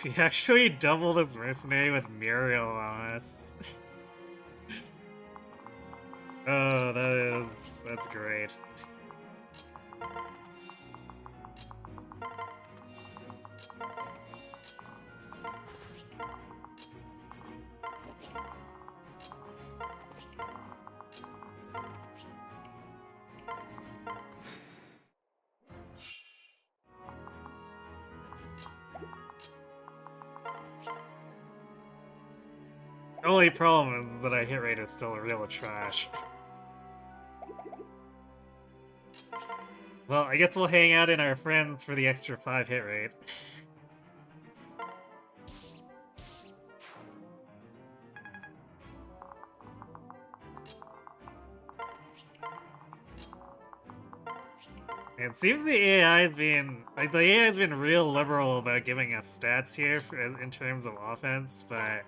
We actually double this mercenary with Muriel on us. Oh, that's great. The only problem is that our hit rate is still real trash. Well, I guess we'll hang out in our friends for the extra 5 hit rate. It seems the AI's been the AI's been real liberal about giving us stats here in terms of offense, but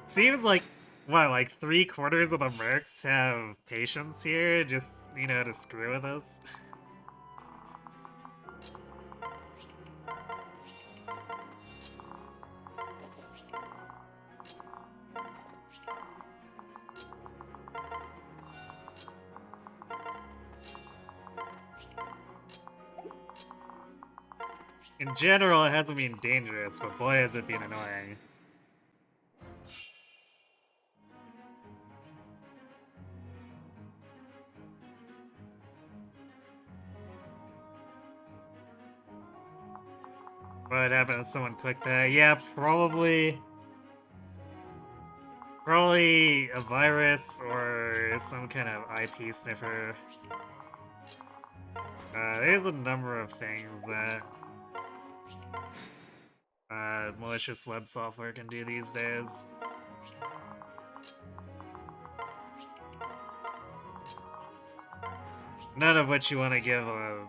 seems like what, like 3/4 of the mercs have patience here, just to screw with us. In general, it hasn't been dangerous, but boy has it been annoying. What happened if someone clicked that? Yeah, probably a virus or some kind of IP sniffer. There's a number of things that malicious web software can do these days. None of which you want to give a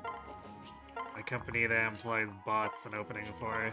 company that employs bots an opening for.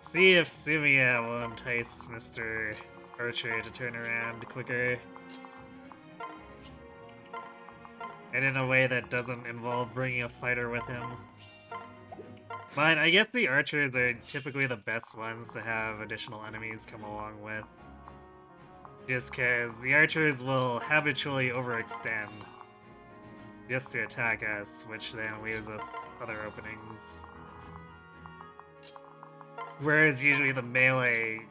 See if Sumia will entice Mr. Archer to turn around quicker. And in a way that doesn't involve bringing a fighter with him. But I guess the archers are typically the best ones to have additional enemies come along with. Just because the archers will habitually overextend just to attack us, which then leaves us other openings. Whereas usually the melee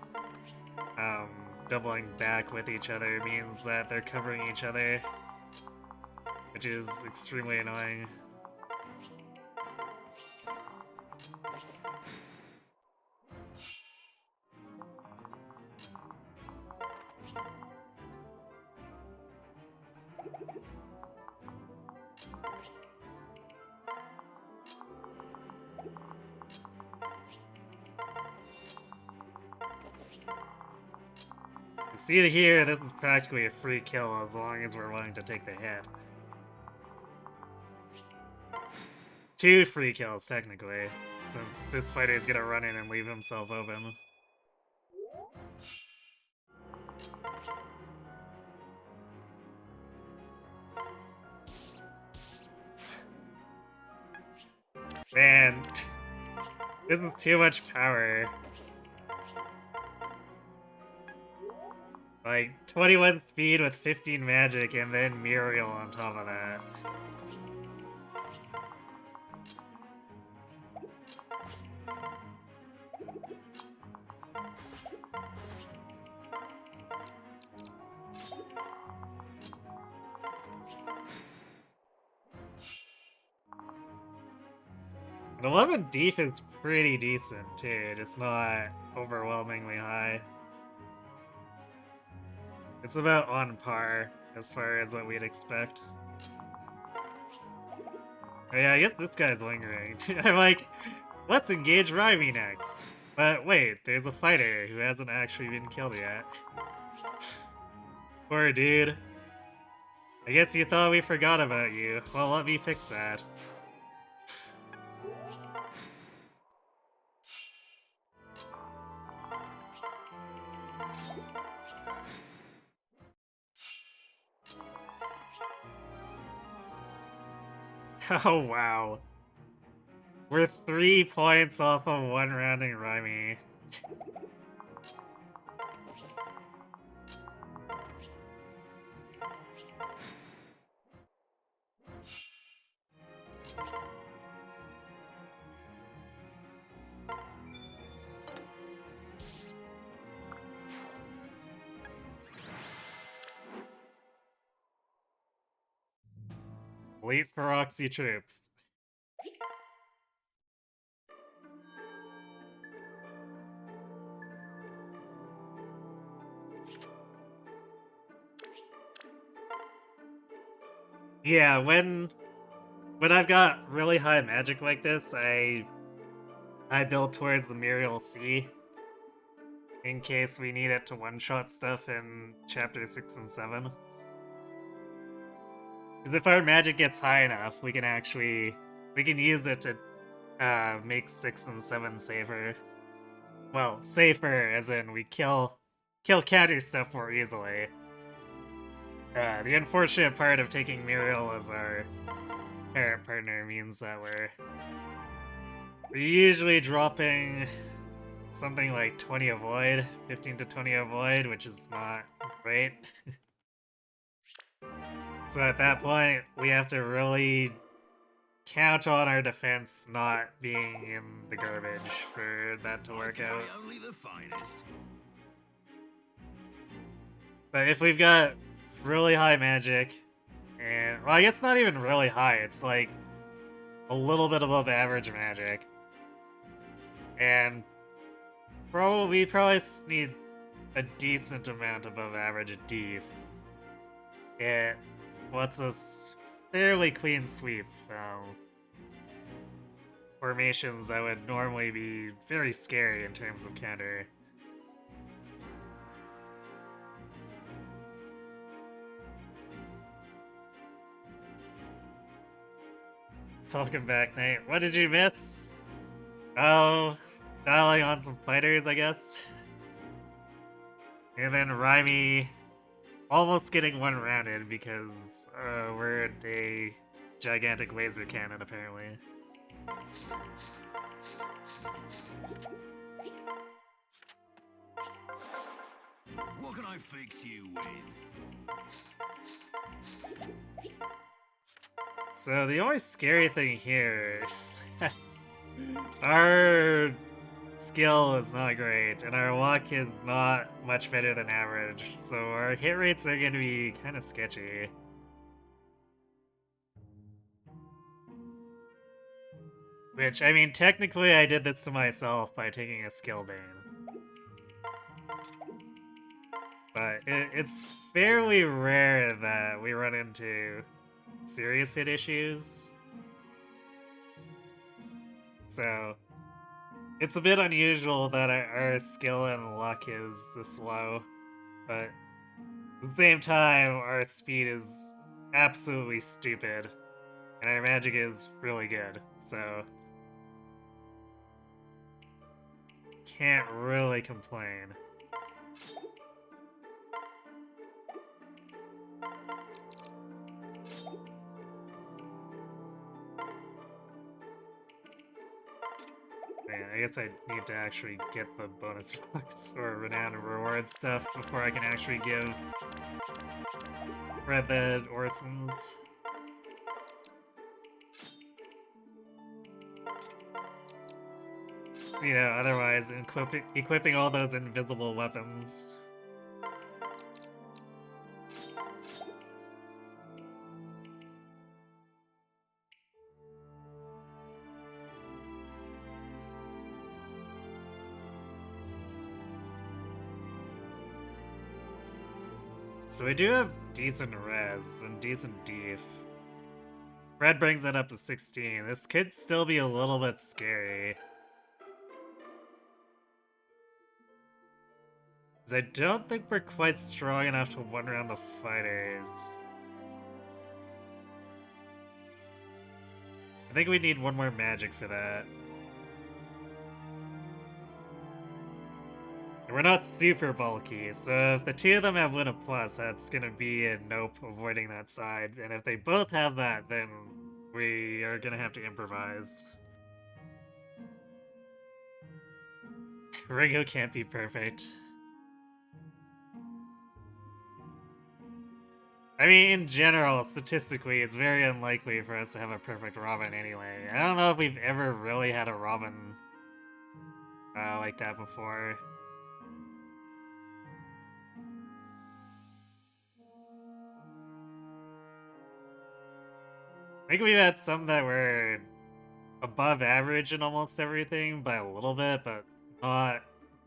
doubling back with each other means that they're covering each other, which is extremely annoying. See here, this is practically a free kill as long as we're willing to take the hit. 2 free kills, technically, since this fighter is gonna run in and leave himself open. Man, this is too much power. Like, 21 speed with 15 magic and then Muriel on top of that. And 11 deep is pretty decent too, it's not overwhelmingly high. It's about on par as far as what we'd expect. Oh yeah, I guess this guy's lingering. I'm like, let's engage Raimi next. But wait, there's a fighter who hasn't actually been killed yet. Poor dude. I guess you thought we forgot about you. Well, let me fix that. Oh wow. We're 3 points off of one rounding Raimi. Elite Feroxy troops. Yeah, when I've got really high magic like this, I build towards the Muriel Sea in case we need it to one-shot stuff in chapter 6 and 7. Because if our magic gets high enough, we can use it to make 6 and 7 safer. Well, safer as in we kill counter stuff more easily. The unfortunate part of taking Muriel as our parent partner means that we're usually dropping something like 20 avoid, 15 to 20 avoid, which is not great. So at that point, we have to really count on our defense not being in the garbage for that to work out. Only the finest. But if we've got really high magic, and well, I guess not even really high, it's like a little bit above average magic. And we probably need a decent amount above average def. It lets us fairly clean sweep formations that would normally be very scary in terms of counter. Welcome back, Knight. What did you miss? Oh, styling on some fighters, I guess. And then Raimi almost getting one-rounded because we're in a gigantic laser cannon, apparently. What can I fix you with? So the only scary thing here is our skill is not great, and our luck is not much better than average, so our hit rates are going to be kind of sketchy. Which, I mean, technically I did this to myself by taking a skill bane. But it's fairly rare that we run into serious hit issues. So, it's a bit unusual that our skill and luck is this low, but at the same time, our speed is absolutely stupid, and our magic is really good, so can't really complain. Man, I guess I need to actually get the bonus box or renown and reward stuff before I can actually give Red the Orsons. So, you know, otherwise equipping all those invisible weapons. So we do have decent res and decent def. Red brings it up to 16. This could still be a little bit scary. Because I don't think we're quite strong enough to one round the fighters. I think we need one more magic for that. And we're not super bulky, so if the two of them have Luna Plus, that's gonna be a nope avoiding that side. And if they both have that, then we are gonna have to improvise. Ringo can't be perfect. I mean, in general, statistically, it's very unlikely for us to have a perfect Robin anyway. I don't know if we've ever really had a Robin like that before. I think we've had some that were above average in almost everything by a little bit, but not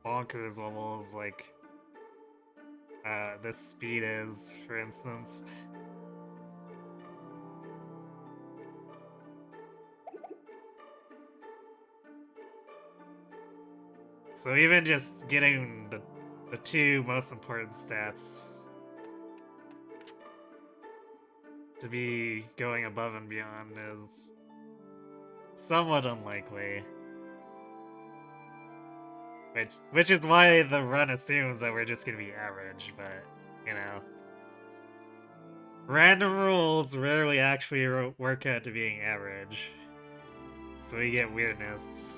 bonkers levels like this speed is, for instance. So even just getting the two most important stats to be going above and beyond is somewhat unlikely. Which is why the run assumes that we're just gonna be average, but, you know. Random rules rarely actually work out to being average. So we get weirdness.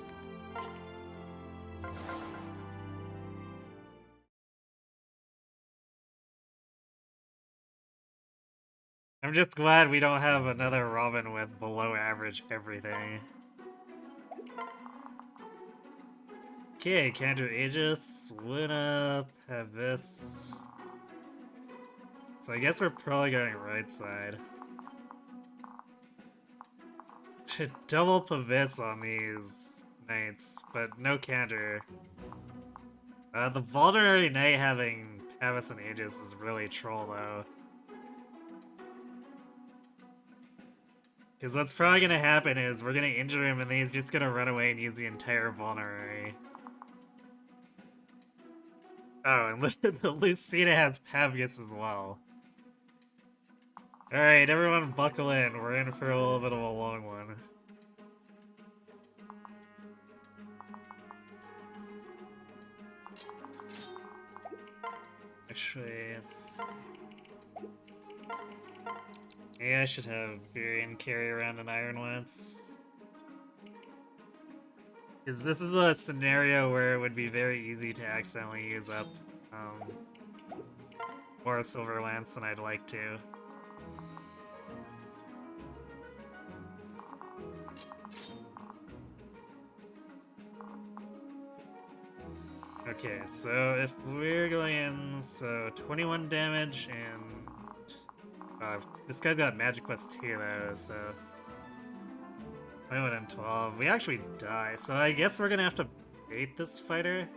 I'm just glad we don't have another Robin with below average everything. Okay, can't do Aegis, Luna, have this. So I guess we're probably going right side. To double Pavis on these knights, but no counter. The Vulnerary Knight having Pavis and Aegis is really troll though. Because what's probably gonna happen is we're gonna injure him and then he's just gonna run away and use the entire Vulnerary. Oh, and the Lucina has Pavius as well. Alright, everyone buckle in. We're in for a little bit of a long one. Actually, it's... Yeah, I should have Varian carry around an Iron Lance. Because this is a scenario where it would be very easy to accidentally use up more Silver Lance than I'd like to. Okay, so if we're going in, so 21 damage and... this guy's got Magic Quest 2 though, so... 21 and 12. We actually die, so I guess we're gonna have to bait this fighter.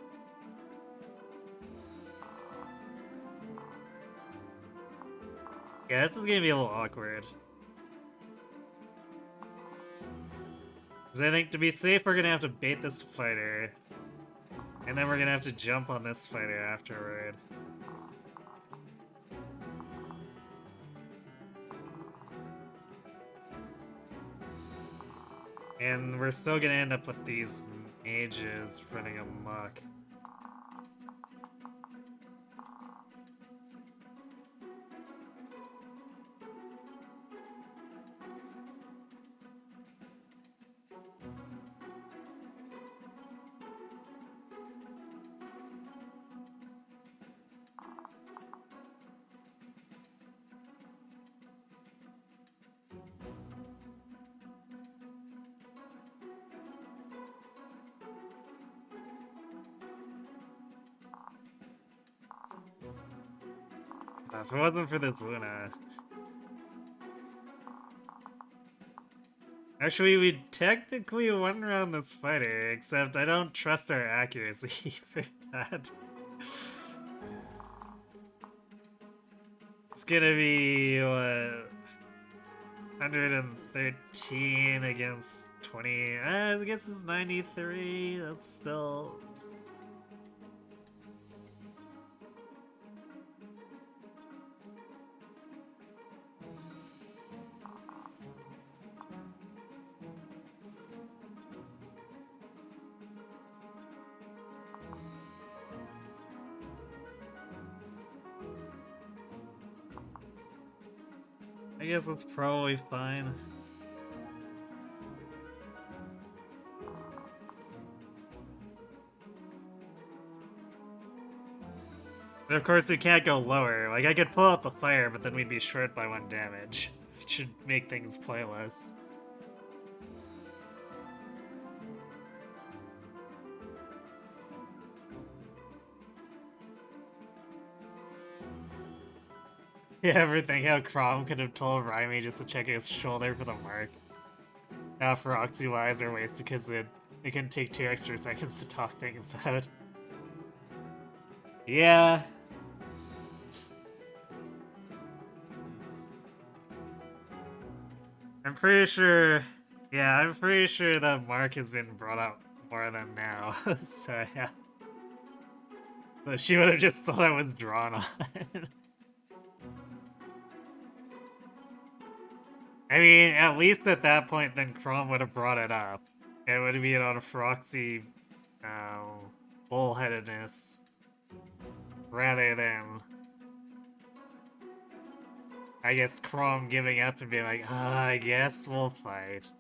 Yeah, this is gonna be a little awkward. Because I think to be safe, we're gonna have to bait this fighter. And then we're gonna have to jump on this fighter afterward. And we're still gonna end up with these mages running amok. If it wasn't for this Luna... Actually, we technically won around this fighter, except I don't trust our accuracy for that. It's gonna be, what... 113 against 20. I guess it's 93. That's still... I guess it's probably fine. But of course we can't go lower. Like, I could pull out the fire, but then we'd be short by 1 damage. It should make things playless. Everything how Crom could have told Raimi just to check his shoulder for the mark. Now for Oxywise are wasted because it can take 2 extra seconds to talk things out. Yeah. I'm pretty sure the mark has been brought up more than now. So yeah. So she would have just thought I was drawn on. I mean, at least at that point, then Crom would have brought it up. It would be on a Froxy bullheadedness rather than, I guess, Crom giving up and being like, I guess we'll fight.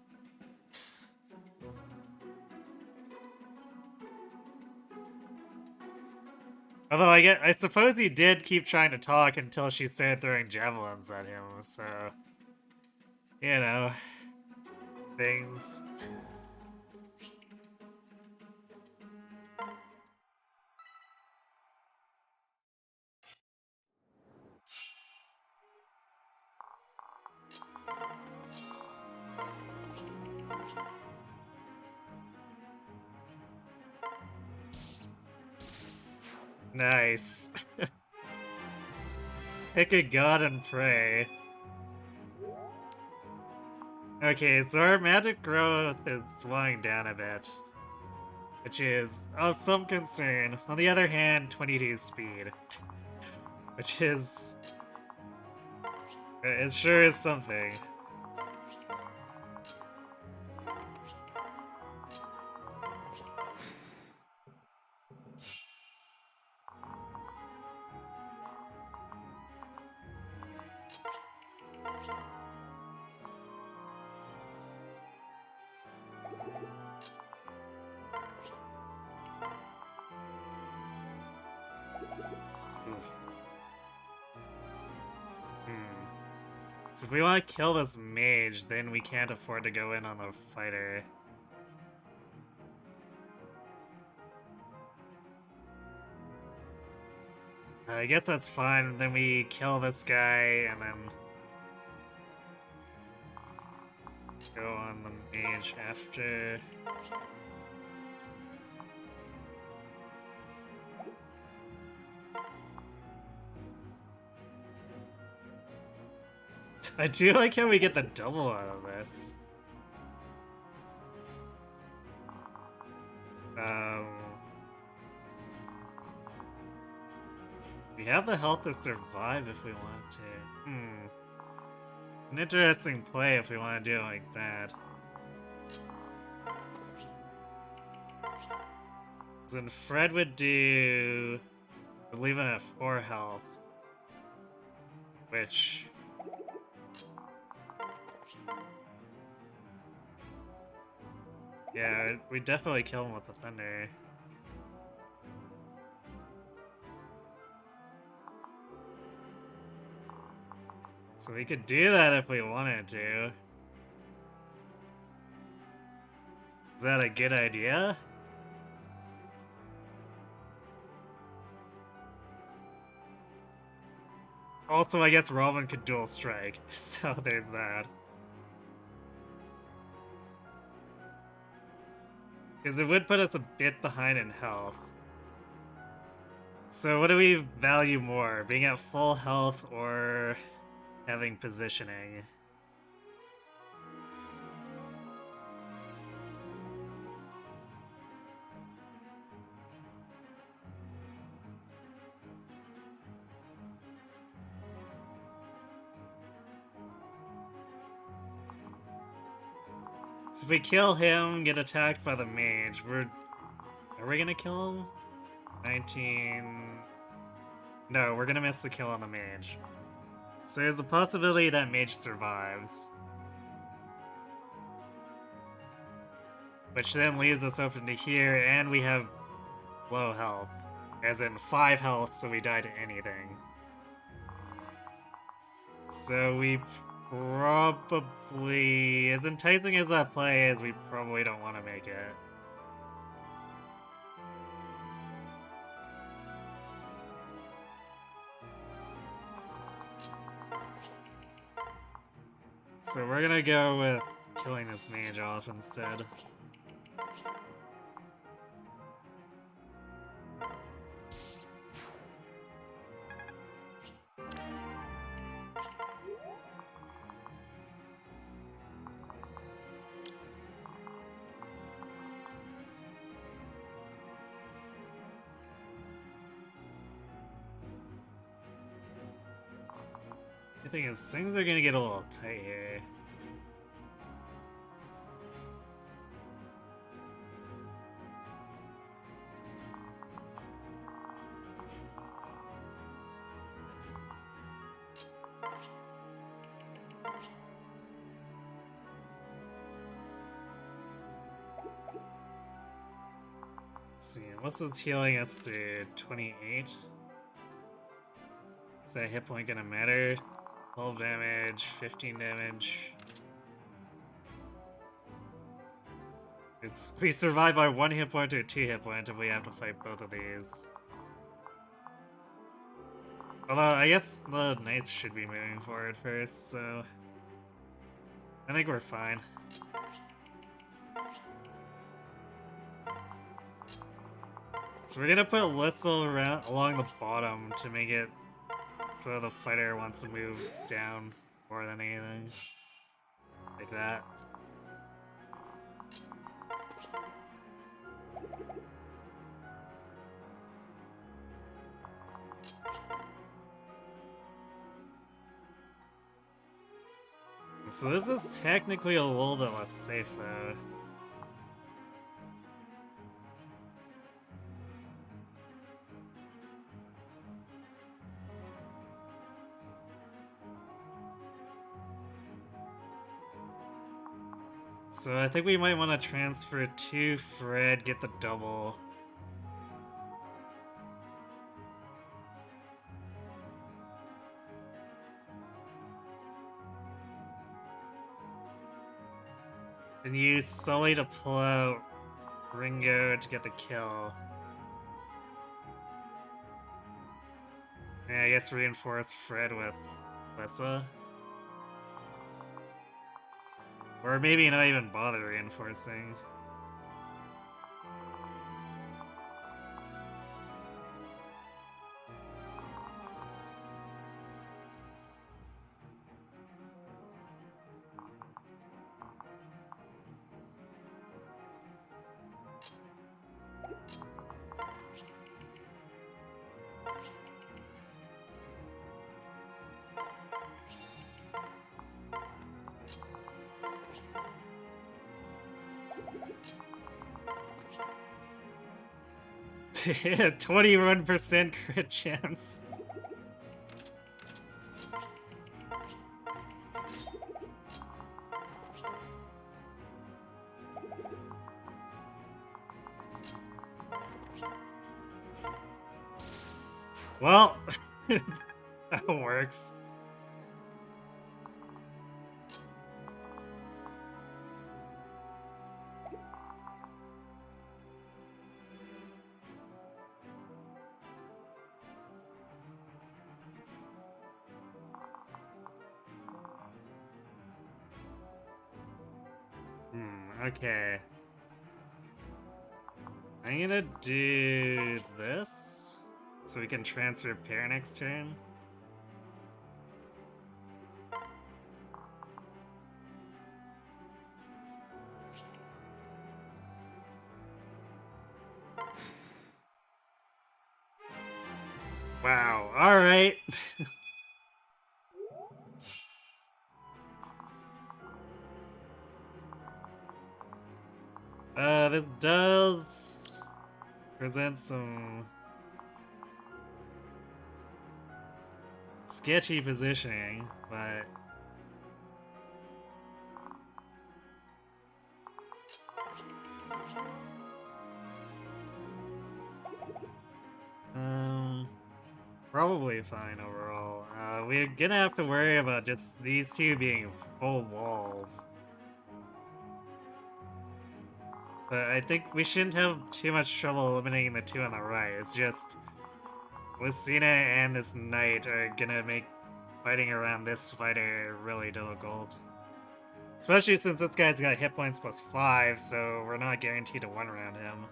Although I suppose he did keep trying to talk until she started throwing javelins at him, so you know, things. Nice. Pick a god and pray. Okay, so our magic growth is slowing down a bit, which is of some concern. On the other hand, 22 speed, which is... it sure is something. Oof. So if we want to kill this mage, then we can't afford to go in on the fighter. I guess that's fine. Then we kill this guy and then go on the mage after. I do like how we get the double out of this. We have the health to survive if we want to. An interesting play if we want to do it like that. Then Fred would leave him at 4 health. Which... yeah, we definitely kill him with the thunder. So we could do that if we wanted to. Is that a good idea? Also, I guess Robin could dual strike, so there's that. Because it would put us a bit behind in health. So what do we value more? Being at full health or having positioning? So if we kill him, get attacked by the mage, are we gonna kill him? 19... No, we're gonna miss the kill on the mage. So there's a possibility that mage survives. Which then leaves us open to here, and we have low health. As in 5 health, so we die to anything. So we probably... as enticing as that play is, we probably don't want to make it. So we're gonna go with killing this mage off instead. The thing is, things are gonna get a little tight here. Let's see, what's this healing us to 28? Is that hit point gonna matter? 12 damage, 15 damage. We survive by 1 hit point or 2 hit point if we have to fight both of these. Although, I guess the knights should be moving forward first, so... I think we're fine. So we're gonna put Lissel around along the bottom to make it so the fighter wants to move down more than anything. Like that. So this is technically a little bit less safe though. So I think we might want to transfer to Fred, get the double. And use Sully to pull out Ringo to get the kill. And I guess reinforce Fred with Lissa. Or maybe not even bother reinforcing. Yeah, 21% crit chance. Well, that works. Okay. I'm gonna do this, so we can transfer pair next turn. Wow, alright. This does present some sketchy positioning, but probably fine overall. We're gonna have to worry about just these two being full walls. But I think we shouldn't have too much trouble eliminating the two on the right. It's just Lucina and this knight are gonna make fighting around this fighter really difficult. Especially since this guy's got hit points plus 5, so we're not guaranteed to one-round him.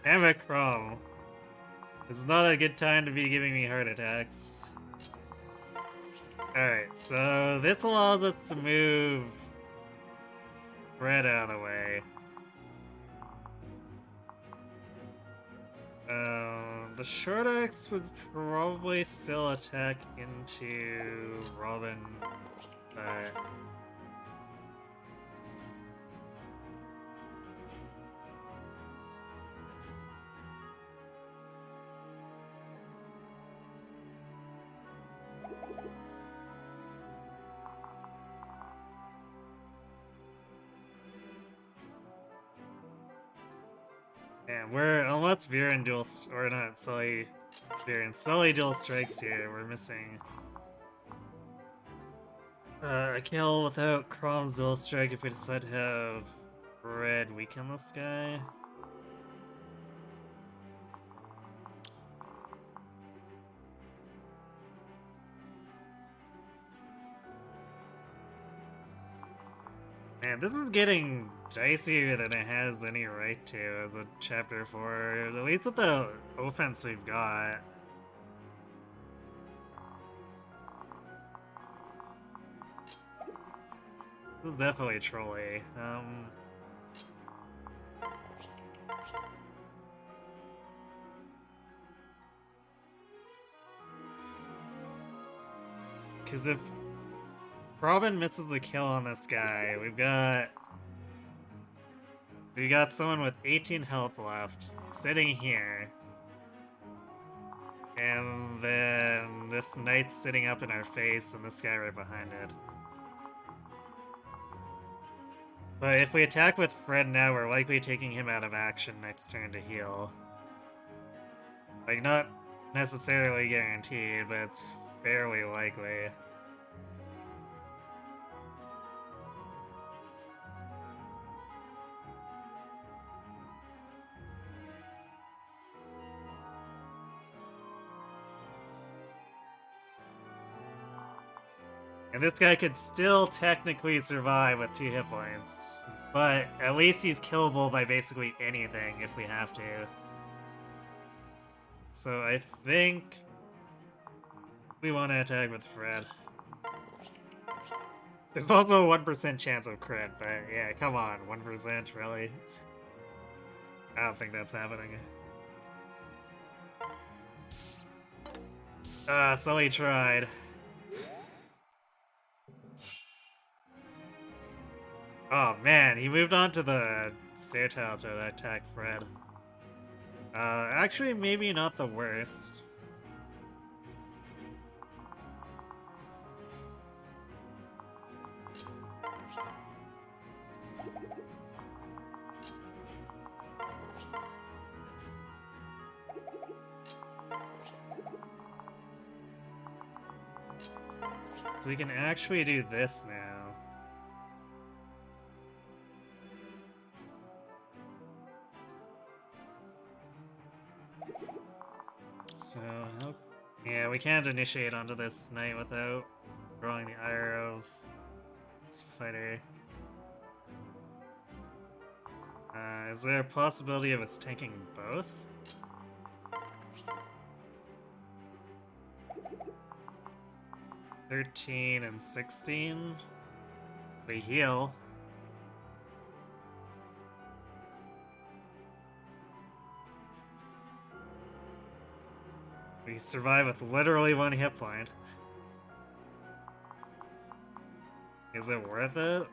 Damn it, Chrome. It's not a good time to be giving me heart attacks. Alright, so this allows us to move Fred out of the way. The short axe was probably still attack into Robin, but... Man, unless Viren dual, or not, Sully dual strikes here, we're missing a kill without Chrome's dual strike if we decide to have Red weaken this guy. Man, this is getting dicier than it has any right to as a chapter 4, at least with the offense we've got. This is definitely trolly. Because if Robin misses a kill on this guy, we got someone with 18 health left sitting here, and then this knight's sitting up in our face and this guy right behind it. But if we attack with Fred now, we're likely taking him out of action next turn to heal. Like, not necessarily guaranteed, but it's fairly likely. And this guy could still technically survive with 2 hit points, but at least he's killable by basically anything if we have to. So I think we want to attack with Fred. There's also a 1% chance of crit, but yeah, come on, 1%, really? I don't think that's happening. Sully tried. Oh man, he moved on to the stair tile to attack Fred. Actually, maybe not the worst. So we can actually do this now. So, yeah, we can't initiate onto this knight without drawing the ire of this fighter. Is there a possibility of us taking both? $13 and $16. We heal. We survive with literally 1 hit point. Is it worth it?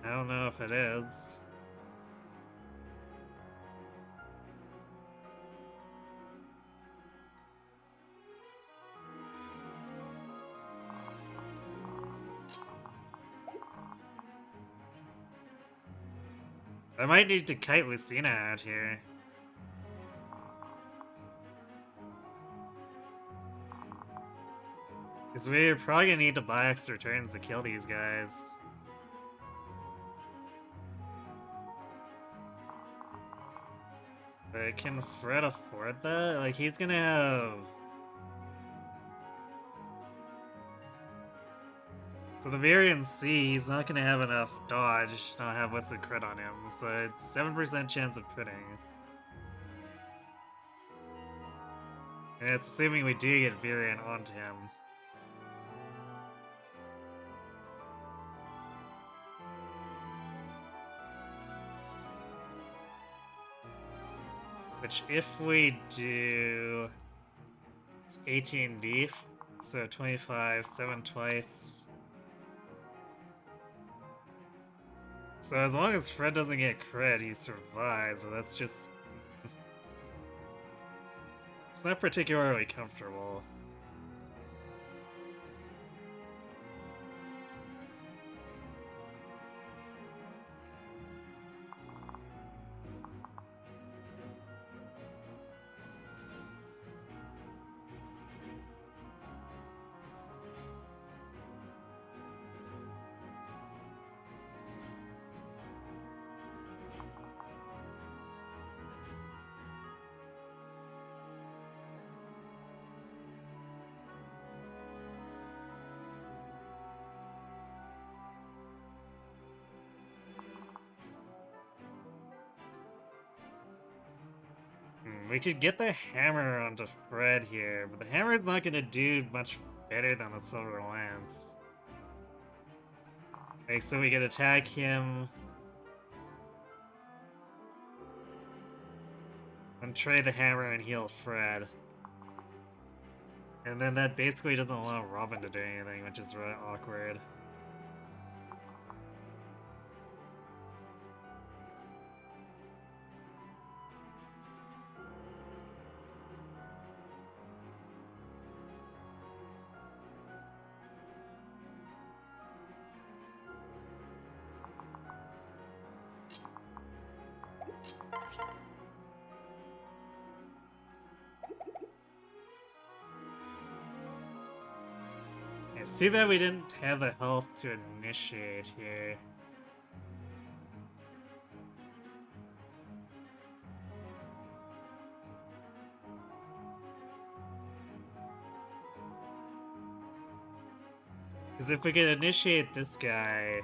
I don't know if it is. I might need to kite Lucina out here. Because we're probably gonna need to buy extra turns to kill these guys. But can Fred afford that? Like, he's gonna have... So the Varian C, he's not gonna have enough dodge to not have Whistle crit on him, so it's 7% chance of critting. And it's assuming we do get Varian onto him. Which, if we do... It's 18 deep, so 25, 7 twice. So as long as Fred doesn't get crit, he survives, but that's just... It's not particularly comfortable. We could get the hammer onto Fred here, but the hammer's not gonna do much better than the Silver Lance. Okay, so we could attack him and trade the hammer and heal Fred. And then that basically doesn't allow Robin to do anything, which is really awkward. It's too bad we didn't have the health to initiate here. Because if we could initiate this guy...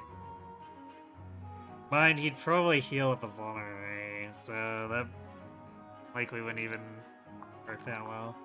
Mind, he'd probably heal with the vulnerary, so that likely wouldn't even work that well.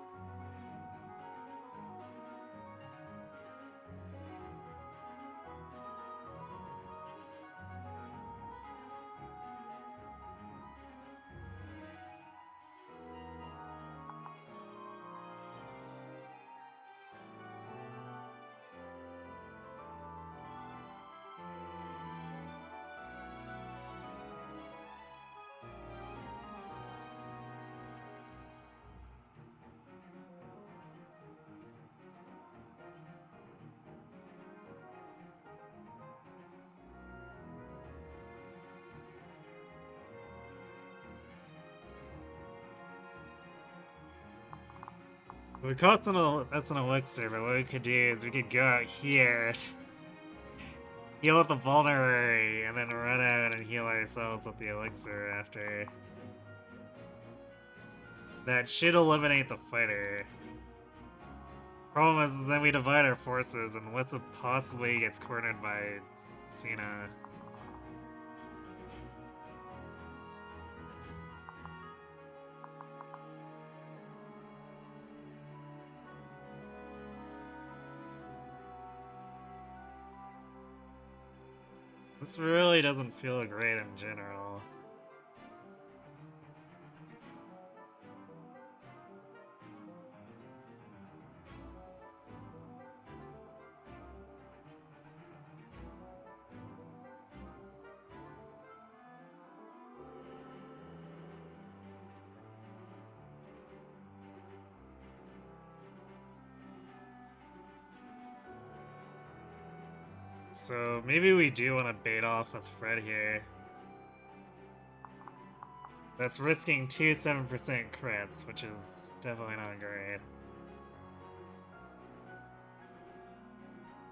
We cost that's an elixir, but what we could do is we could go out here, heal with the vulnerary, and then run out and heal ourselves with the elixir after. That should eliminate the fighter. Problem is then we divide our forces, and Wissa possibly gets cornered by Cena. This really doesn't feel great in general. So maybe we do want to bait off with Fred here. That's risking two 7% crits, which is definitely not great.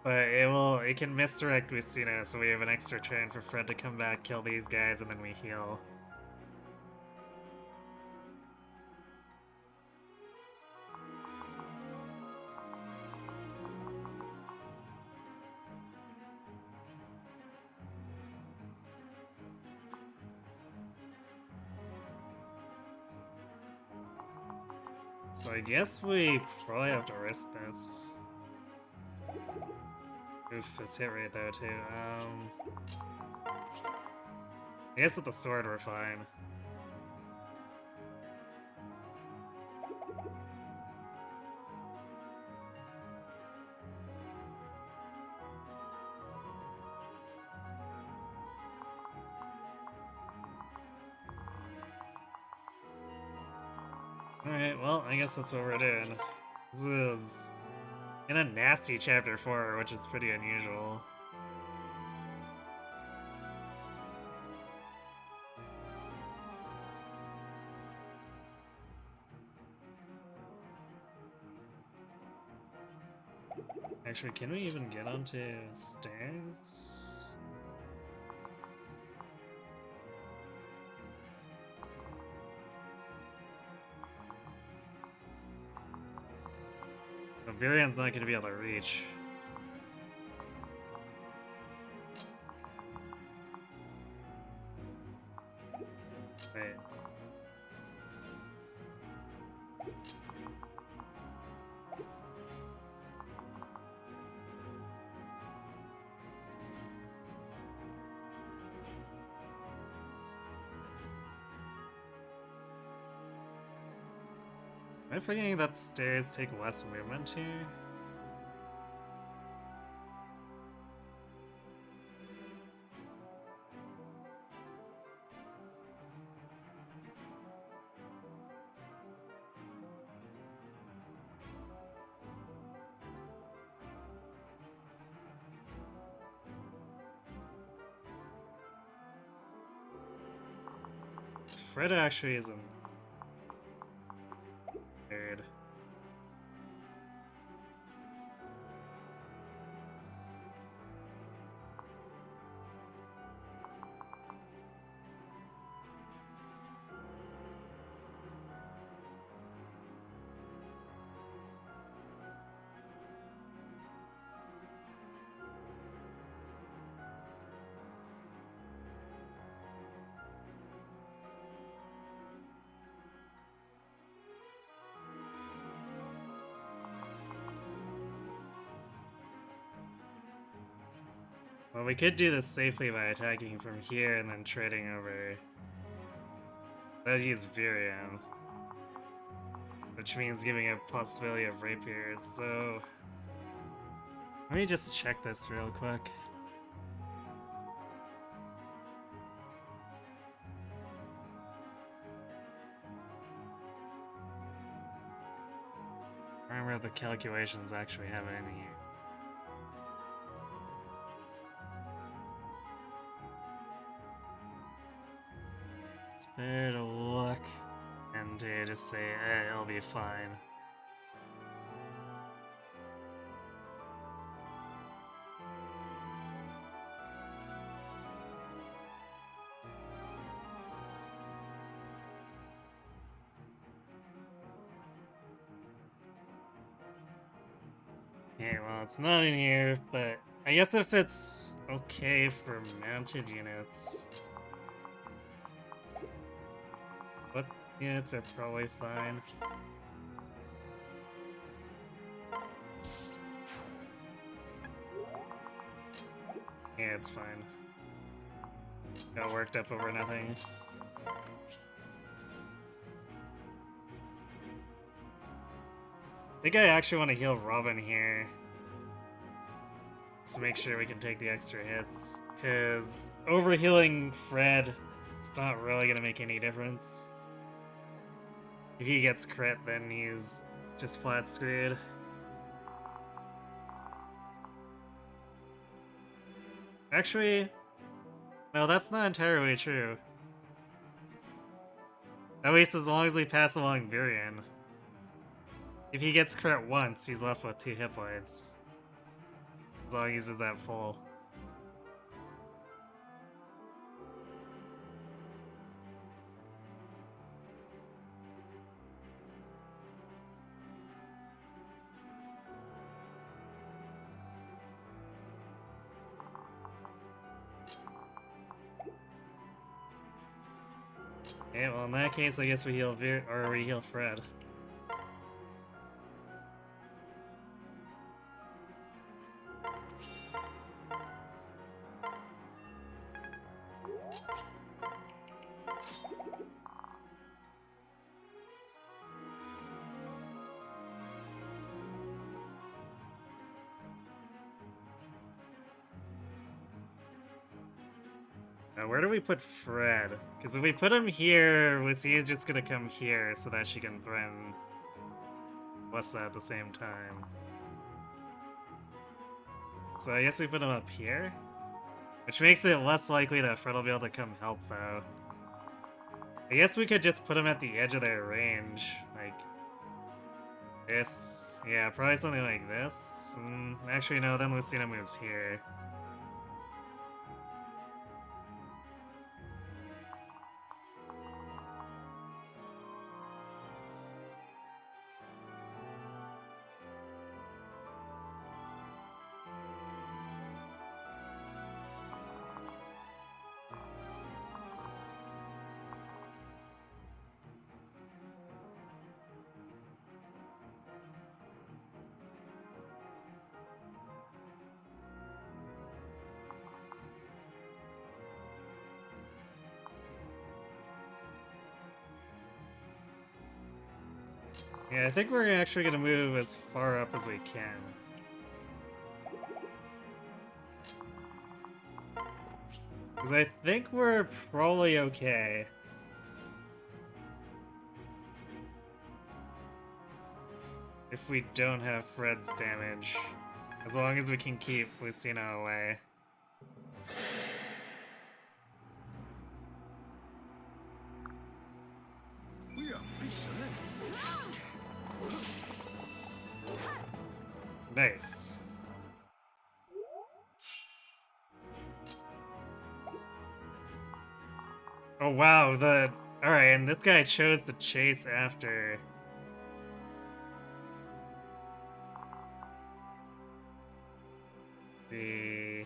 But it can misdirect Lucina, so we have an extra turn for Fred to come back, kill these guys, and then we heal. So I guess we probably have to risk this. Oof, his hit rate though too. I guess with the sword we're fine. Alright, well, I guess that's what we're doing. This is in a nasty chapter 4, which is pretty unusual. Actually, can we even get onto stairs? Varian's not going to be able to reach. Wait. Am I forgetting that stairs take less movement here? Fred actually isn't weird. Well, we could do this safely by attacking from here and then trading over. Let's use Virion. Which means giving a possibility of rapiers, so... Let me just check this real quick. I remember the calculations actually have it in here. It's better to look and to just say, it'll be fine. Okay, well, it's not in here, but I guess if it's okay for mounted units. What units are probably fine? Yeah, it's fine. Got worked up over nothing. I think I actually want to heal Robin here. To make sure we can take the extra hits. Because overhealing Fred, it's not really going to make any difference. If he gets crit, then he's just flat screwed. Actually, no, that's not entirely true. At least as long as we pass along Virion. If he gets crit once, he's left with 2 hit points. As long as he's at full. Okay, well in that case, I guess we heal we heal Fred. Now, where do we put Fred? Because if we put him here, Lucia's just gonna come here so that she can threaten Wessa at the same time. So I guess we put him up here? Which makes it less likely that Fred will be able to come help, though. I guess we could just put him at the edge of their range. Like this. Yeah, probably something like this. Actually, no, then Lucina moves here. Yeah, I think we're actually gonna move as far up as we can. Because I think we're probably okay. If we don't have Fred's damage. As long as we can keep Lucina away. We are Resetless. Nice. Oh wow, alright, and this guy chose to chase after. The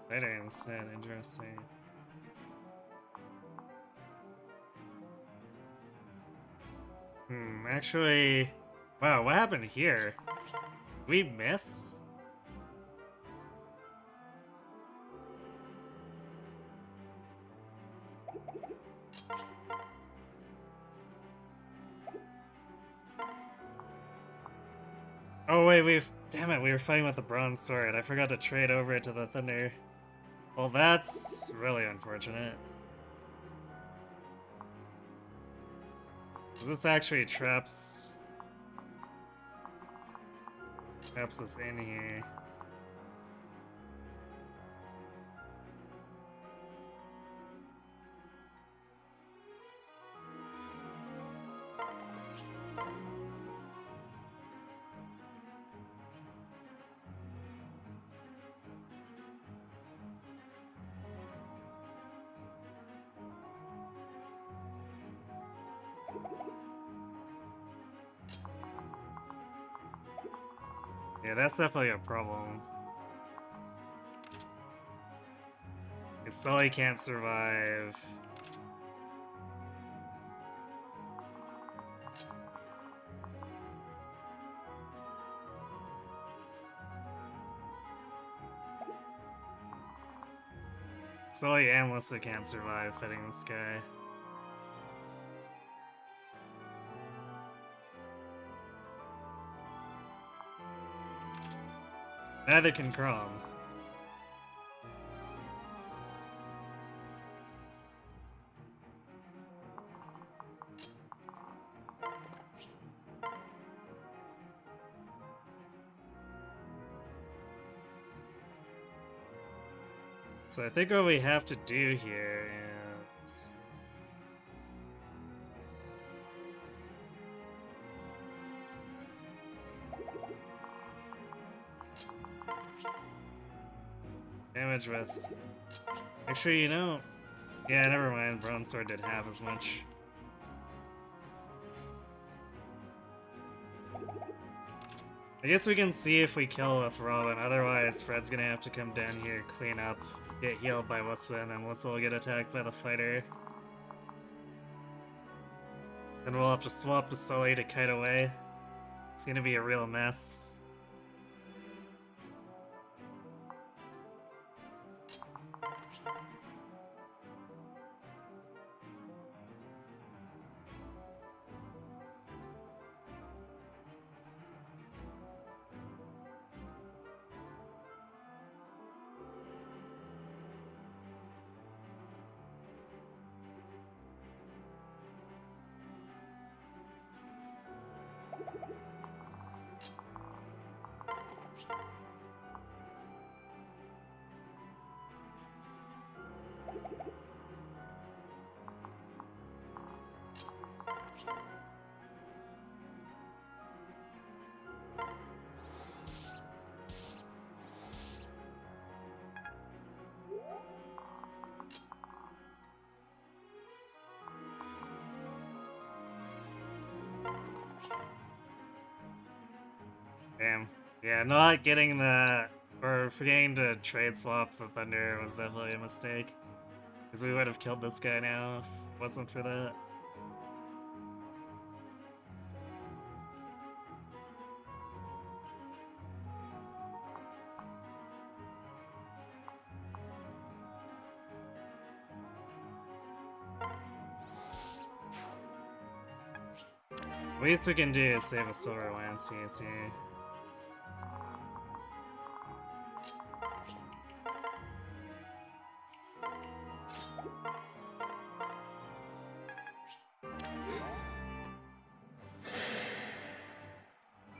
fighter instead, interesting. Actually, wow, what happened here? Did we miss? Oh wait, damn it, we were fighting with the bronze sword. I forgot to trade over it to the thunder. Well, that's really unfortunate. 'Cause this actually traps us in here. Yeah, that's definitely a problem. Because Sully can't survive. Sully and Melissa can't survive fighting this guy. Neither can Chrome. So I think what we have to do here is damage with... Actually, you know... Yeah, never mind. Bronze Sword did half as much. I guess we can see if we kill with Robin, otherwise Fred's gonna have to come down here, clean up, get healed by Wissa, and then Wissa will get attacked by the fighter. Then we'll have to swap to Sully to kite away. It's gonna be a real mess. Damn. Yeah, not getting the... or forgetting to trade swap the Thunder was definitely a mistake. Because we would have killed this guy now if it wasn't for that. The least we can do is save a Silver Lance here.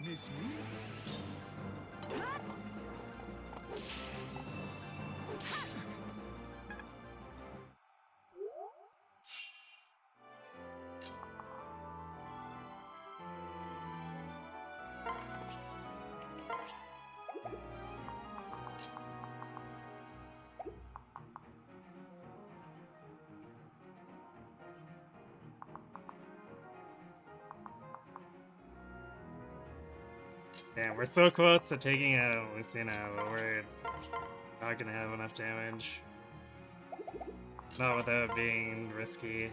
Miss me? Damn, we're so close to taking out Lucina, but we're not gonna have enough damage. Not without being risky.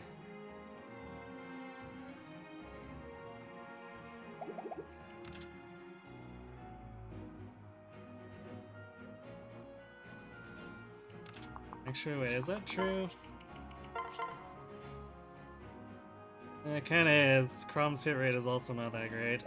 Actually, wait, is that true? It kinda is. Chrom's hit rate is also not that great.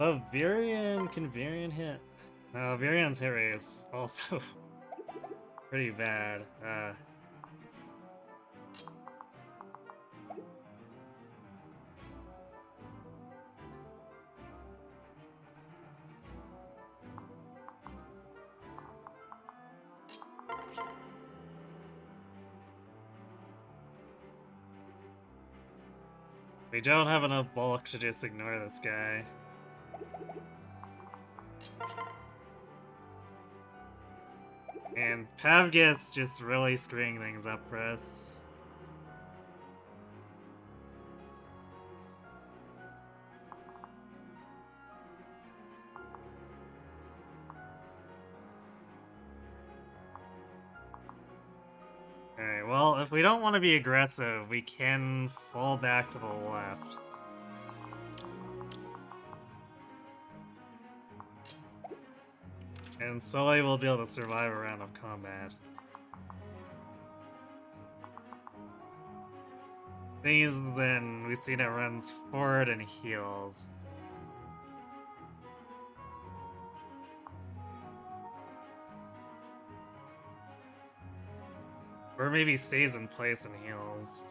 Oh, Virion, can Virion hit? No, Virion's hit rate is also pretty bad. We don't have enough bulk to just ignore this guy. And Pavgis just really screwing things up for us. Alright, well, if we don't want to be aggressive, we can fall back to the left. And Sully will be able to survive a round of combat. Thing is, then we see that runs forward and heals. Or maybe stays in place and heals.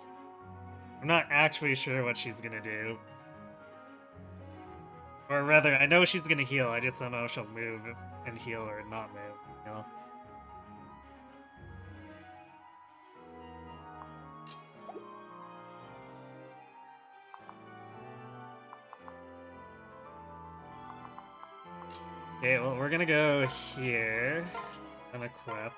I'm not actually sure what she's gonna do. Or rather, I know she's gonna heal, I just don't know if she'll move and heal or not move, you know? Okay, well, we're gonna go here. Unequip.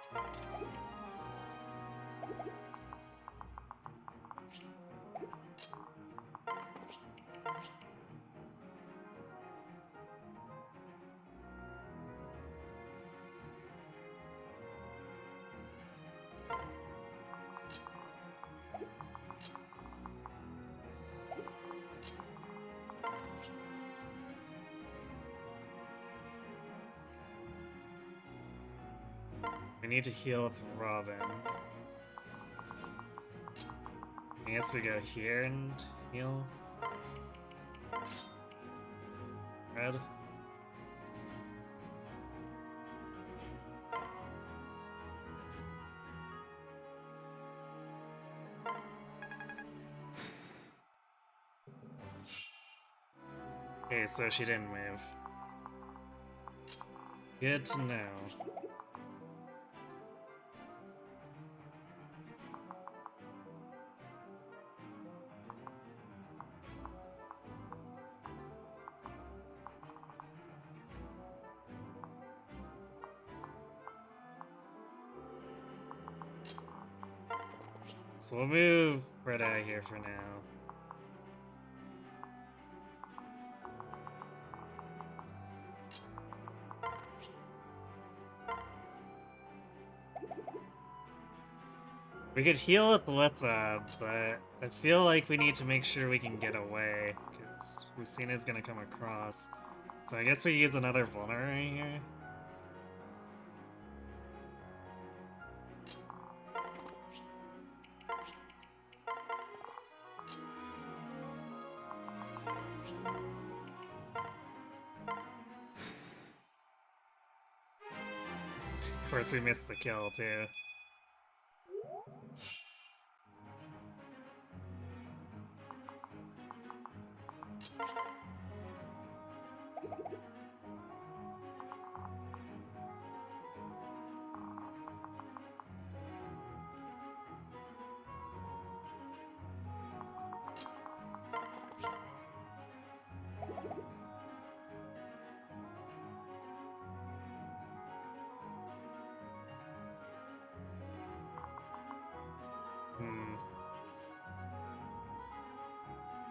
We need to heal with Robin. I guess we go here and heal. Red. Okay, so she didn't move. Good to know. So we'll move Red out of here for now. We could heal with Lissa, but I feel like we need to make sure we can get away, because Lucina's gonna come across. So I guess we use another vulnerary here. Of course we missed the kill too.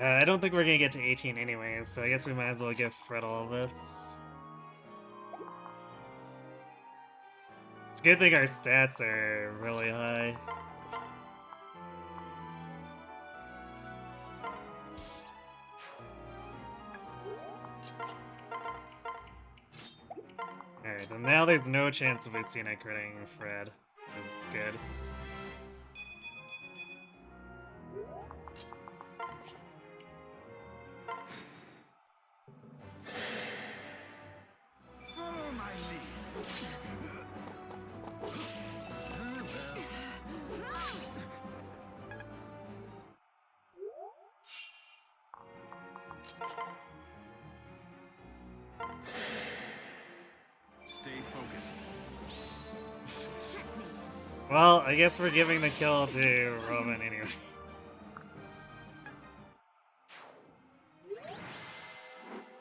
I don't think we're gonna get to 18 anyways, so I guess we might as well give Fred all of this. It's a good thing our stats are really high. Alright, then now there's no chance of Lucina critting Fred. Is good. Follow my lead. Stay focused. Well, I guess we're giving the kill to Roman anyway.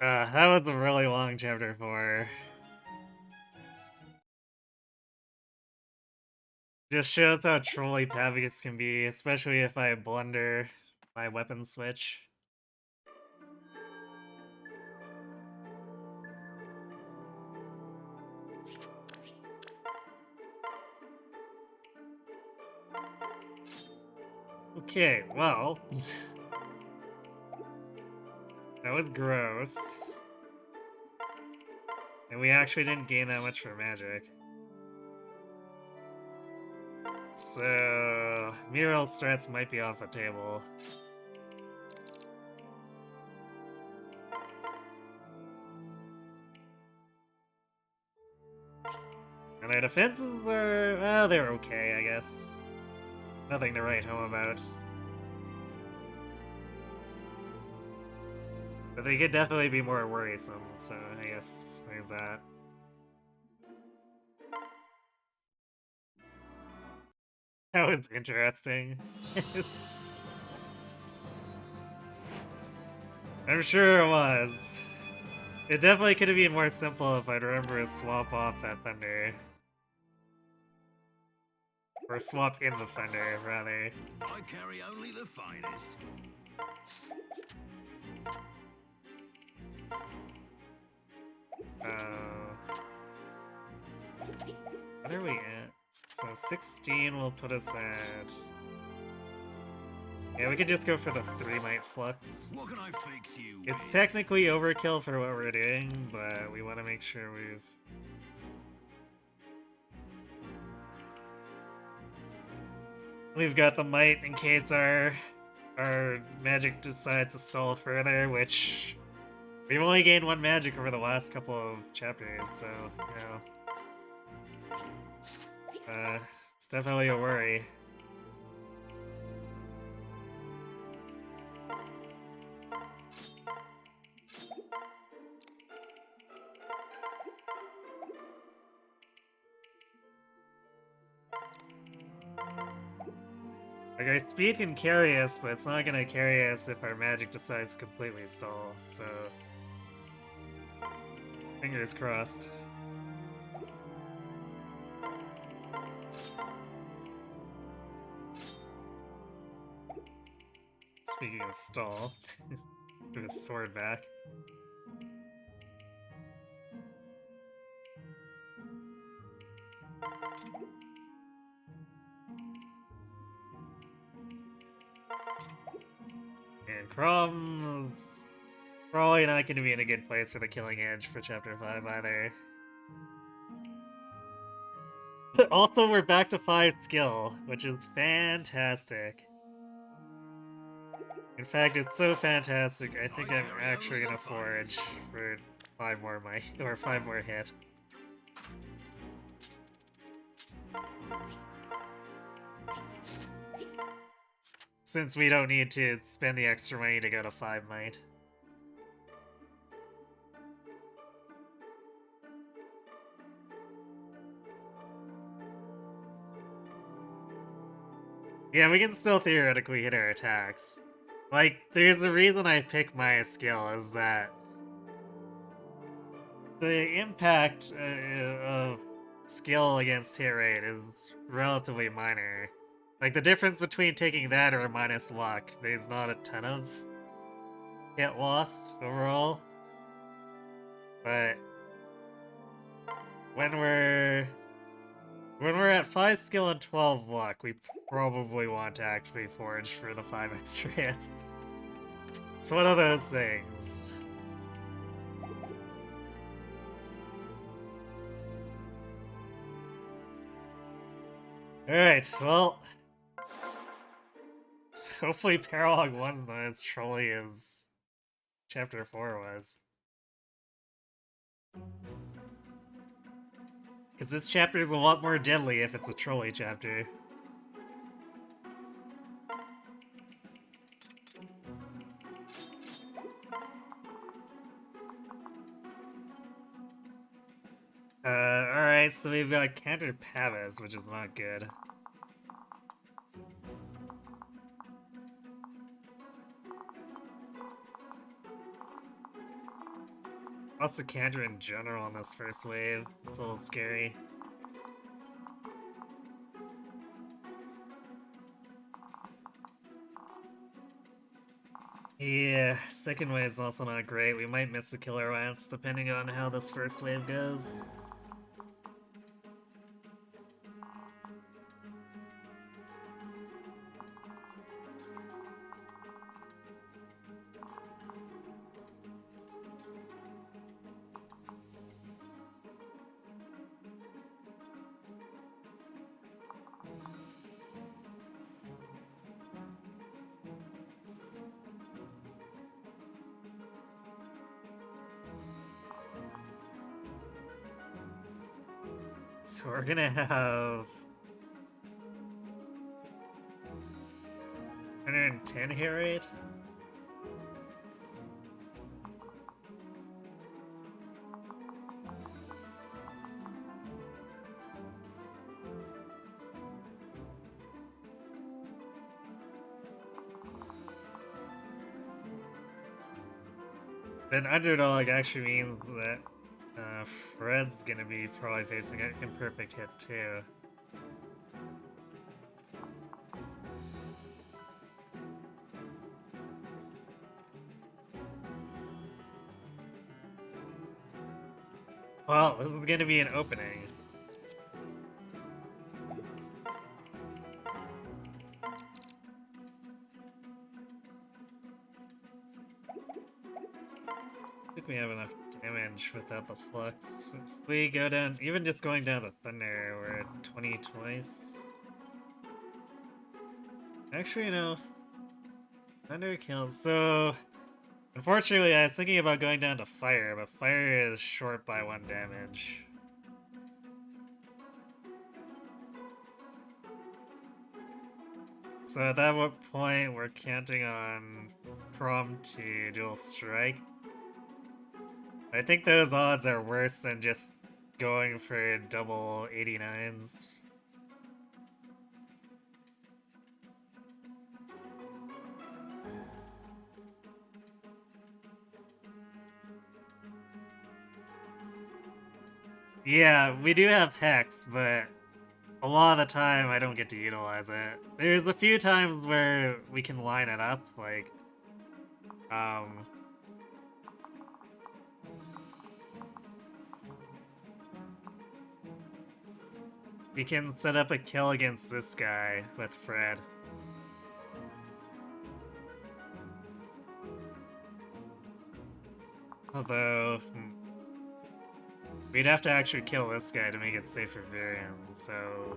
That was a really long chapter 4. Just shows how trolly Pavius can be, especially if I blunder my weapon switch. Okay, well... that was gross. And we actually didn't gain that much for magic. So... Mural strats might be off the table. And our defenses are... well, they're okay, I guess. Nothing to write home about. But they could definitely be more worrisome, so I guess there's that. That was interesting. I'm sure it was. It definitely could have been more simple if I'd remember to swap off that thunder. Or swap in the thunder, rather. I carry only the finest. What are we at? So 16 will put us at... Yeah, we could just go for the 3 Might Flux. What can I fix you It's with? technically overkill for what we're doing, but we want to make sure we've got the might in case our magic decides to stall further, which we've only gained 1 magic over the last couple of chapters, so you know, it's definitely a worry. Like, our speed can carry us, but it's not gonna carry us if our magic decides to completely stall, so... Fingers crossed. Speaking of stall, put his sword back. And Crom's probably not going to be in a good place for the Killing Edge for Chapter 5 either. Also, we're back to 5 skill, which is fantastic. In fact, it's so fantastic, I think I'm actually gonna forage for 5 more might, or 5 more hit. Since we don't need to spend the extra money to go to 5 might. Yeah, we can still theoretically hit our attacks. Like, there's a reason I pick my skill, is that the impact of skill against hit rate is relatively minor. Like, the difference between taking that or a minus luck, there's not a ton of hit lost overall. But when we're at 5 skill and 12 luck, we probably want to actually forage for the 5 extra hits. It's one of those things. Alright, well... hopefully Paralog 1's not as trolly as Chapter 4 was. Because this chapter is a lot more deadly if it's a trolley chapter. Alright, so we've got Counter Pavis, which is not good. Also, Counter in general on this first wave, it's a little scary. Yeah, second wave is also not great. We might miss a Killer Lance depending on how this first wave goes. So we're gonna have 110 hit rate. Then underdog actually means that Fred's gonna be probably facing an imperfect hit too. Well, this is gonna be an opening. I think we have enough damage without the flux. If we go down, even just going down to Thunder, we're at 20 twice. Actually, no. Thunder kills. So, unfortunately, I was thinking about going down to Fire, but Fire is short by 1 damage. So at that point, we're counting on Prom to dual strike. I think those odds are worse than just going for double 89s. Yeah, we do have Hex, but a lot of the time I don't get to utilize it. There's a few times where we can line it up, like, we can set up a kill against this guy with Fred. Although, we'd have to actually kill this guy to make it safe for Varian, so...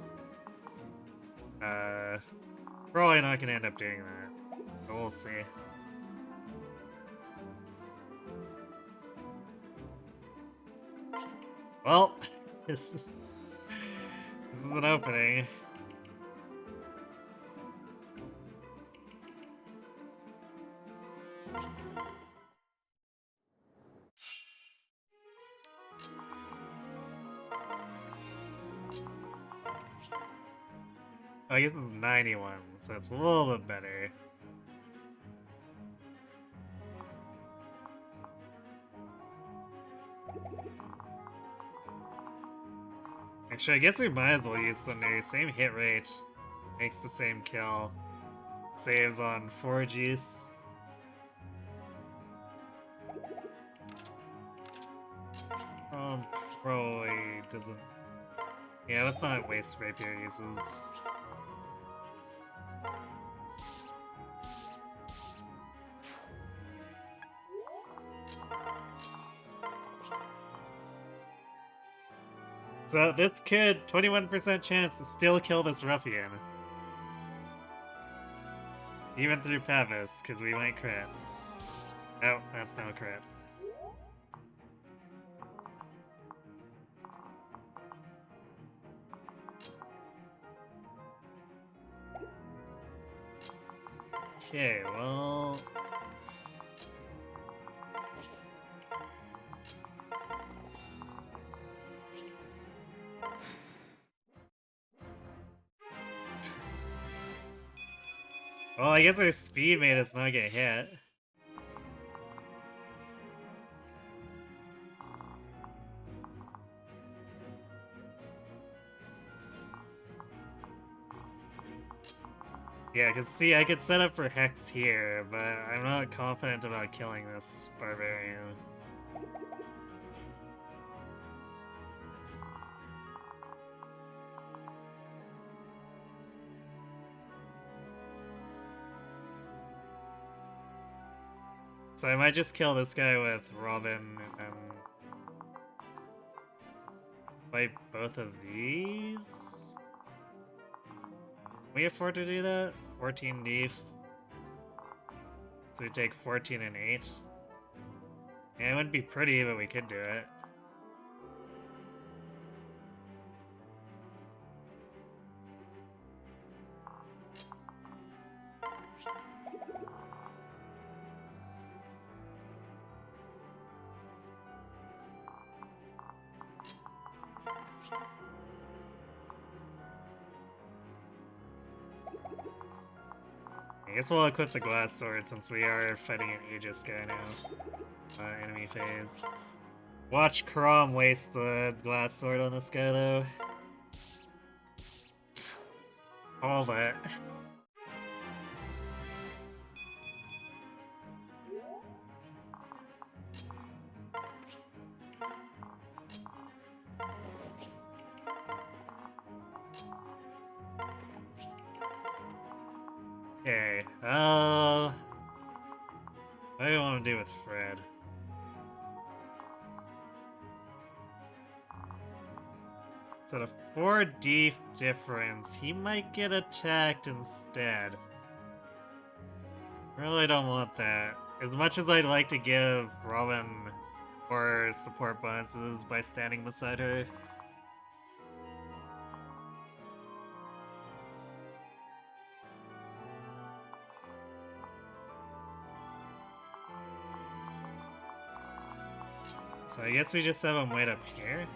probably not gonna end up doing that, but we'll see. Well, this is an opening. I guess it's 91, so it's a little bit better. Actually, I guess we might as well use Thunder. Same hit rate, makes the same kill, saves on 4 juice. Probably doesn't. Yeah, let's not waste rapier uses. So this could 21% chance to still kill this ruffian. Even through Pavis, because we might crit. Oh, that's no crit. Okay, well... Well, I guess our speed made us not get hit. Yeah, because see, I could set up for Hex here, but I'm not confident about killing this Barbarian. So I might just kill this guy with Robin and fight both of these? Can we afford to do that? 14 deef. So we take 14 and 8. Yeah, it wouldn't be pretty, but we could do it. I guess we'll equip the glass sword since we are fighting an Aegis guy now. Enemy phase. Watch Crom waste the glass sword on this guy though. All that. Okay, what do you want to do with Fred? So the 4D difference, he might get attacked instead. Really don't want that. As much as I'd like to give Robin more support bonuses by standing beside her. So I guess we just have him wait up here.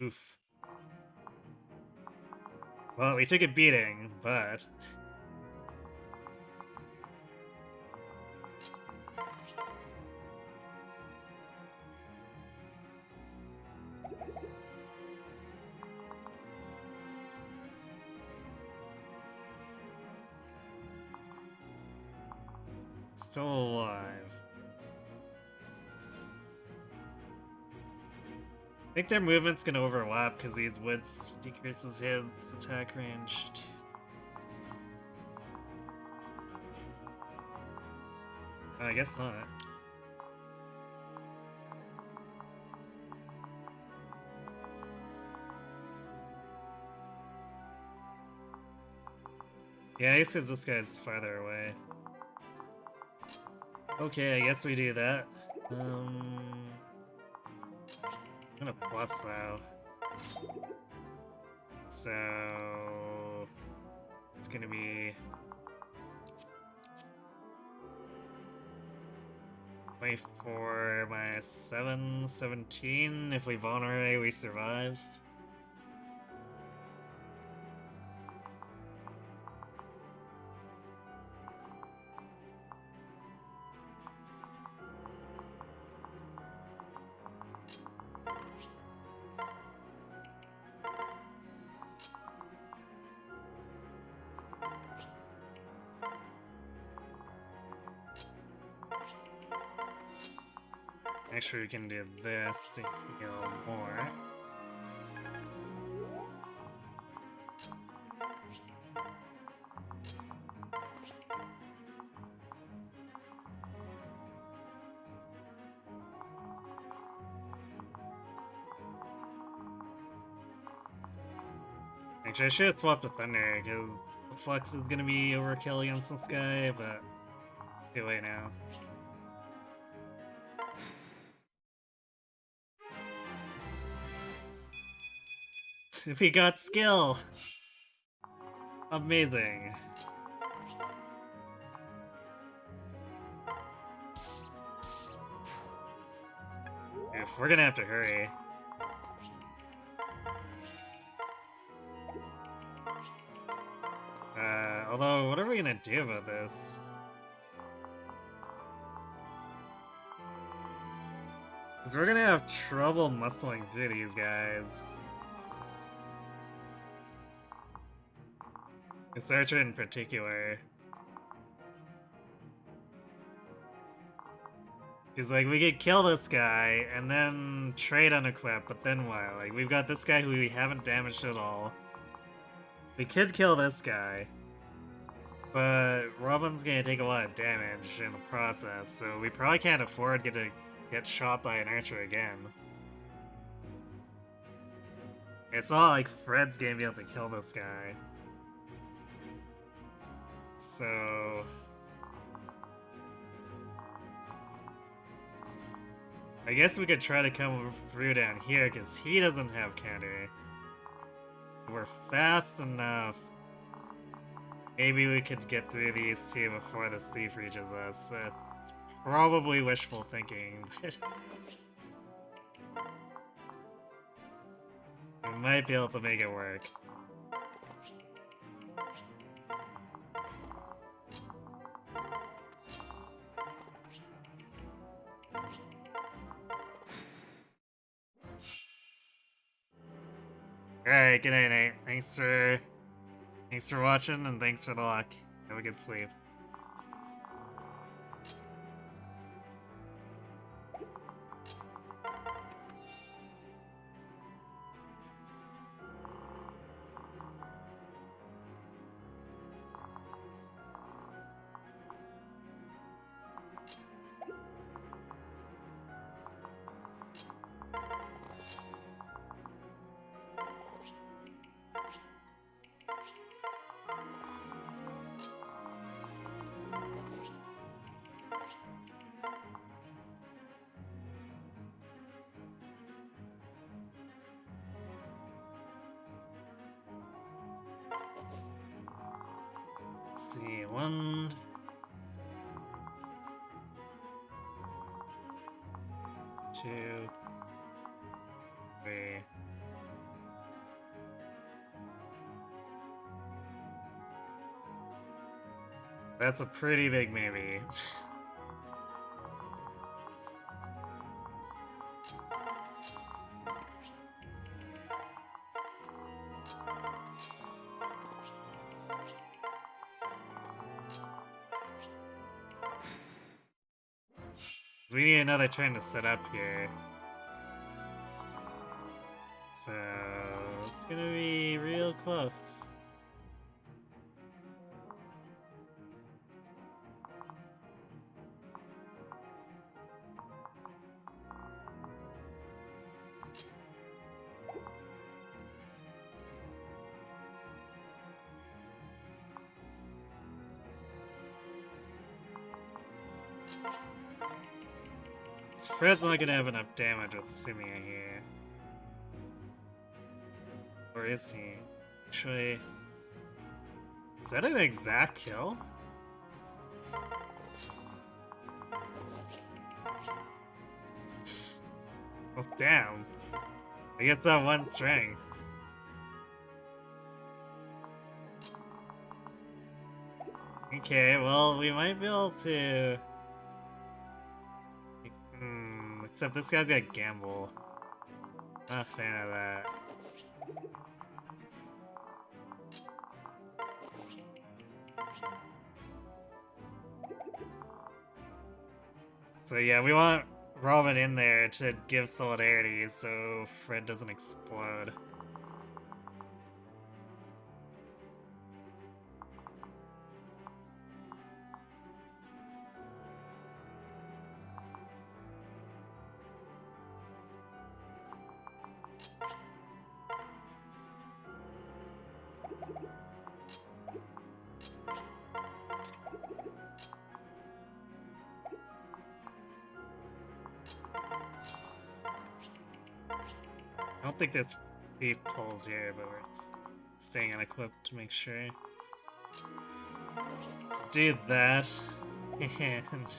Oof. Well, we took a beating, but... Still alive. I think their movement's gonna overlap because these woods decreases his attack range. I guess not. Yeah, I guess because this guy's farther away. Okay, I guess we do that. I'm gonna plus though. So it's gonna be 24 minus 7, 17. If we vulnerate, we survive. Actually, we can do this to heal more. Actually, I should have swapped with Thunder, because the Flux is gonna be overkill against this guy, but too late now. We got skill! Amazing. Oof, we're gonna have to hurry. Although, what are we gonna do about this? Because we're gonna have trouble muscling through these guys. This archer in particular. Because, like, we could kill this guy, and then trade unequip, but then what? Like, we've got this guy who we haven't damaged at all. We could kill this guy. But Robin's gonna take a lot of damage in the process, so we probably can't afford to get shot by an archer again. It's not like Fred's gonna be able to kill this guy. So... I guess we could try to come through down here, because he doesn't have counter. We're fast enough. Maybe we could get through these two before this thief reaches us. It's probably wishful thinking. might be able to make it work. Alright, good night, Nate. Thanks for watching, and thanks for the luck. Have a good sleep. Let's see, 1, 2, 3. That's a pretty big maybe. We need another turn to set up here. So it's gonna be real close. Fred's not gonna have enough damage with Simia here. Or is he? Actually... Is that an exact kill? Well, damn. I guess that one strength. Okay, well, we might be able to... Except this guy's got Gamble. Not a fan of that. So yeah, we want Robin in there to give solidarity so Fred doesn't explode. I don't think there's thief pulls here, but we're staying unequipped to make sure. Let's do that. And...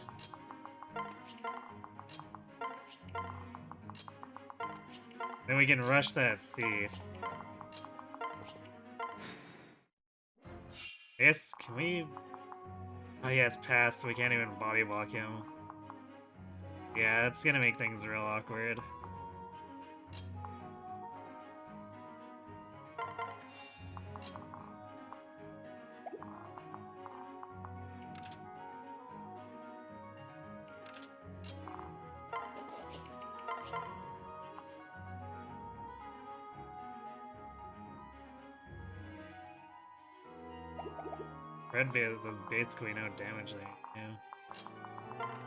then we can rush that thief. I guess, can we... Oh yeah, it's passed, so we can't even body block him. Yeah, that's gonna make things real awkward. Red base does basically no damage there. Yeah.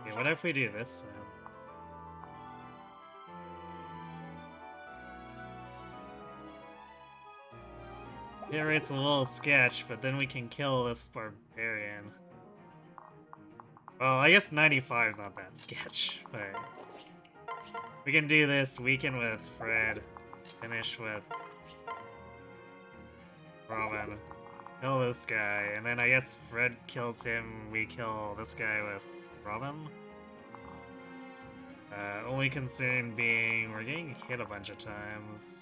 Okay, what if we do this then? Hit rate's a little sketch, but then we can kill this barbarian. Well, I guess 95 is not that sketch, but we can do this, weaken with Fred, finish with Robin. Kill this guy, and then I guess Fred kills him, we kill this guy with Robin? Only concern being we're getting hit a bunch of times.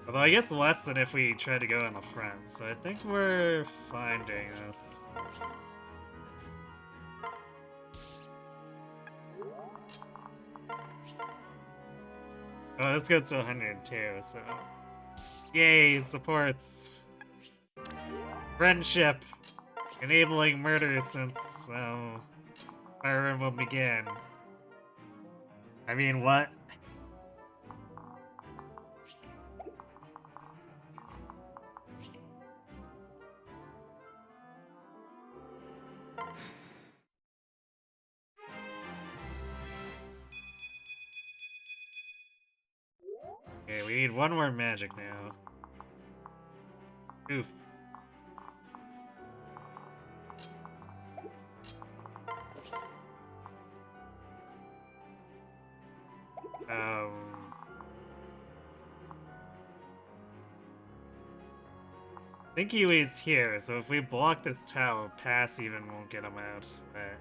Although I guess less than if we tried to go in the front, so I think we're fine doing this. Oh, this goes to 102, so... Yay, supports! Friendship! Enabling murder since, Fire Emblem began. I mean, what? Okay, we need one more magic now. Oof. I think Yui's here, so if we block this tile, pass even won't get him out, but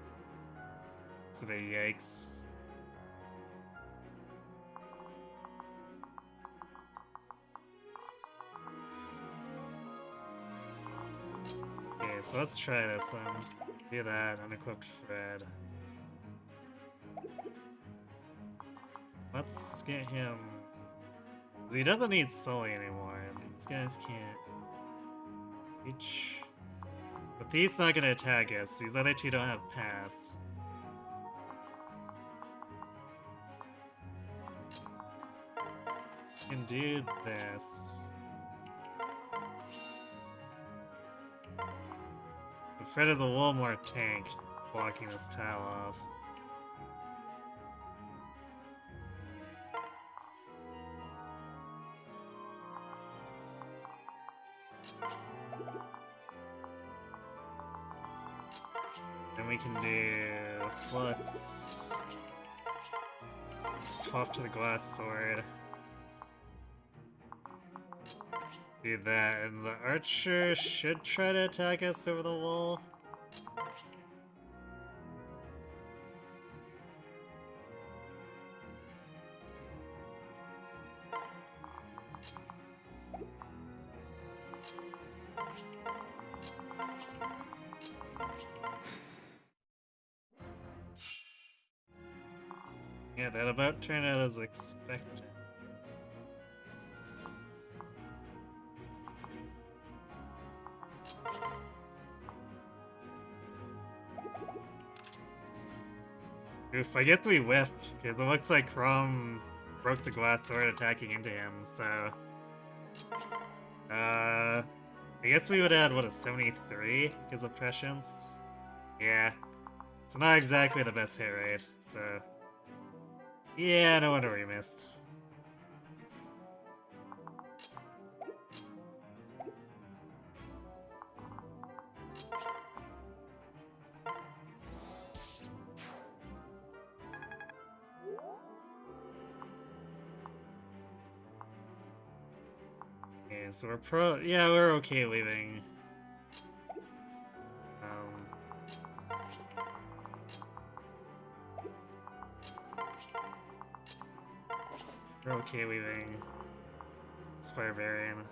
it's a bit yikes. Okay, so let's try this one. Do that, unequipped Fred. Let's get him... 'cause he doesn't need Sully anymore, and these guys can't reach. But these not gonna attack us, these other two don't have pass. We can do this. But Fred is a little more tanked, blocking this tile off. Then we can do Flux. Swap to the glass sword. Do that, and the archer should try to attack us over the wall. Yeah, that about turned out as expected. Oof, I guess we whiffed, because it looks like Crom broke the glass sword attacking into him, so... I guess we would add, what, a 73 because of prescience? Yeah. It's not exactly the best hit rate, so... Yeah, no wonder we missed. Okay, so yeah, we're okay leaving. We're okay leaving this barbarian.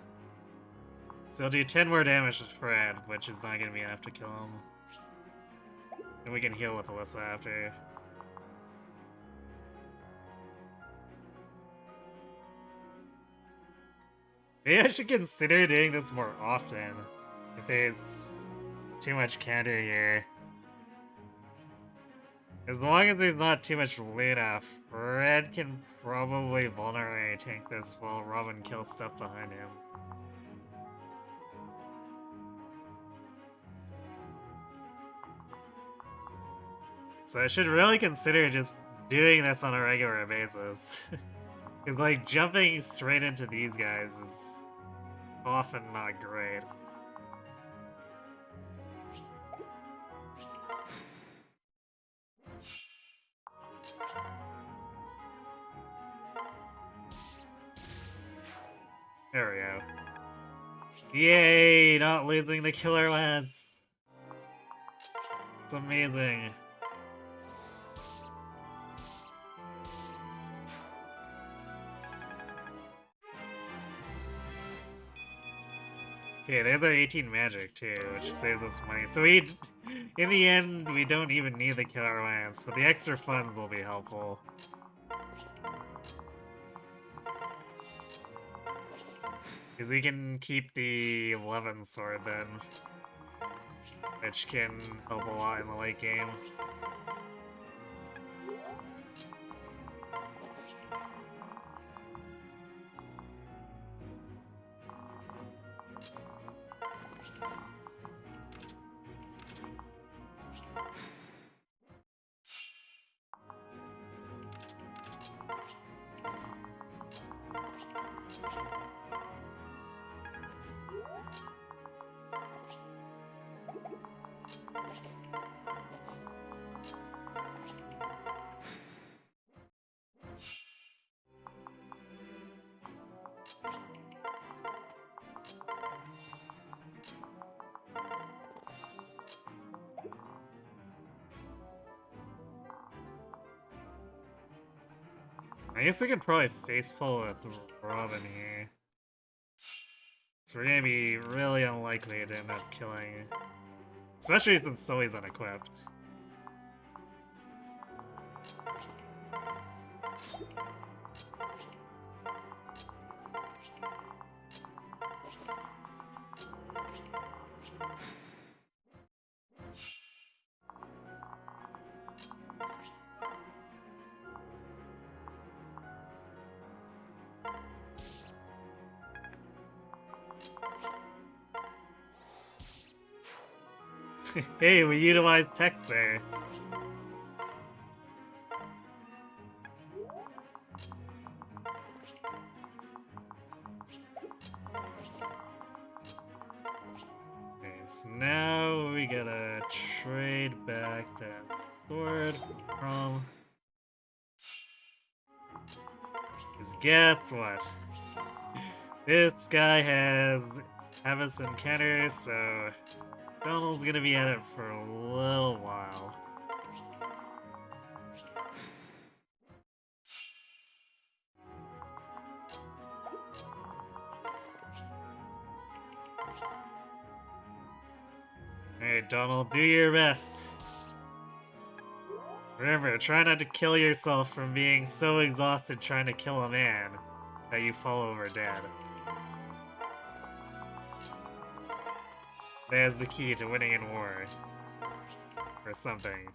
So he'll do 10 more damage to Fred, which is not gonna be enough to kill him. And we can heal with Alyssa after. Maybe I should consider doing this more often. If there's too much counter here. As long as there's not too much Luna, Fred can probably vulnerably tank this while Robin kills stuff behind him. So I should really consider just doing this on a regular basis. Because, like, jumping straight into these guys is often not great. There we go. Yay! Not losing the killer lance! It's amazing. Okay, there's our 18 magic too, which saves us money. So we, in the end, we don't even need the Killer Lance, but the extra funds will be helpful. Because we can keep the 11 sword then, which can help a lot in the late game. I guess we could probably face pull with Robin here. So we're gonna be really unlikely to end up killing. Especially since Sully's unequipped. Hey, we utilized text there. Okay, so now we gotta trade back that sword from. Because guess what? This guy has us encounters, so Donald's gonna be at it for a little while. Alright, Donald, do your best. Remember, try not to kill yourself from being so exhausted trying to kill a man that you fall over dead. There's the key to winning in war. Or something.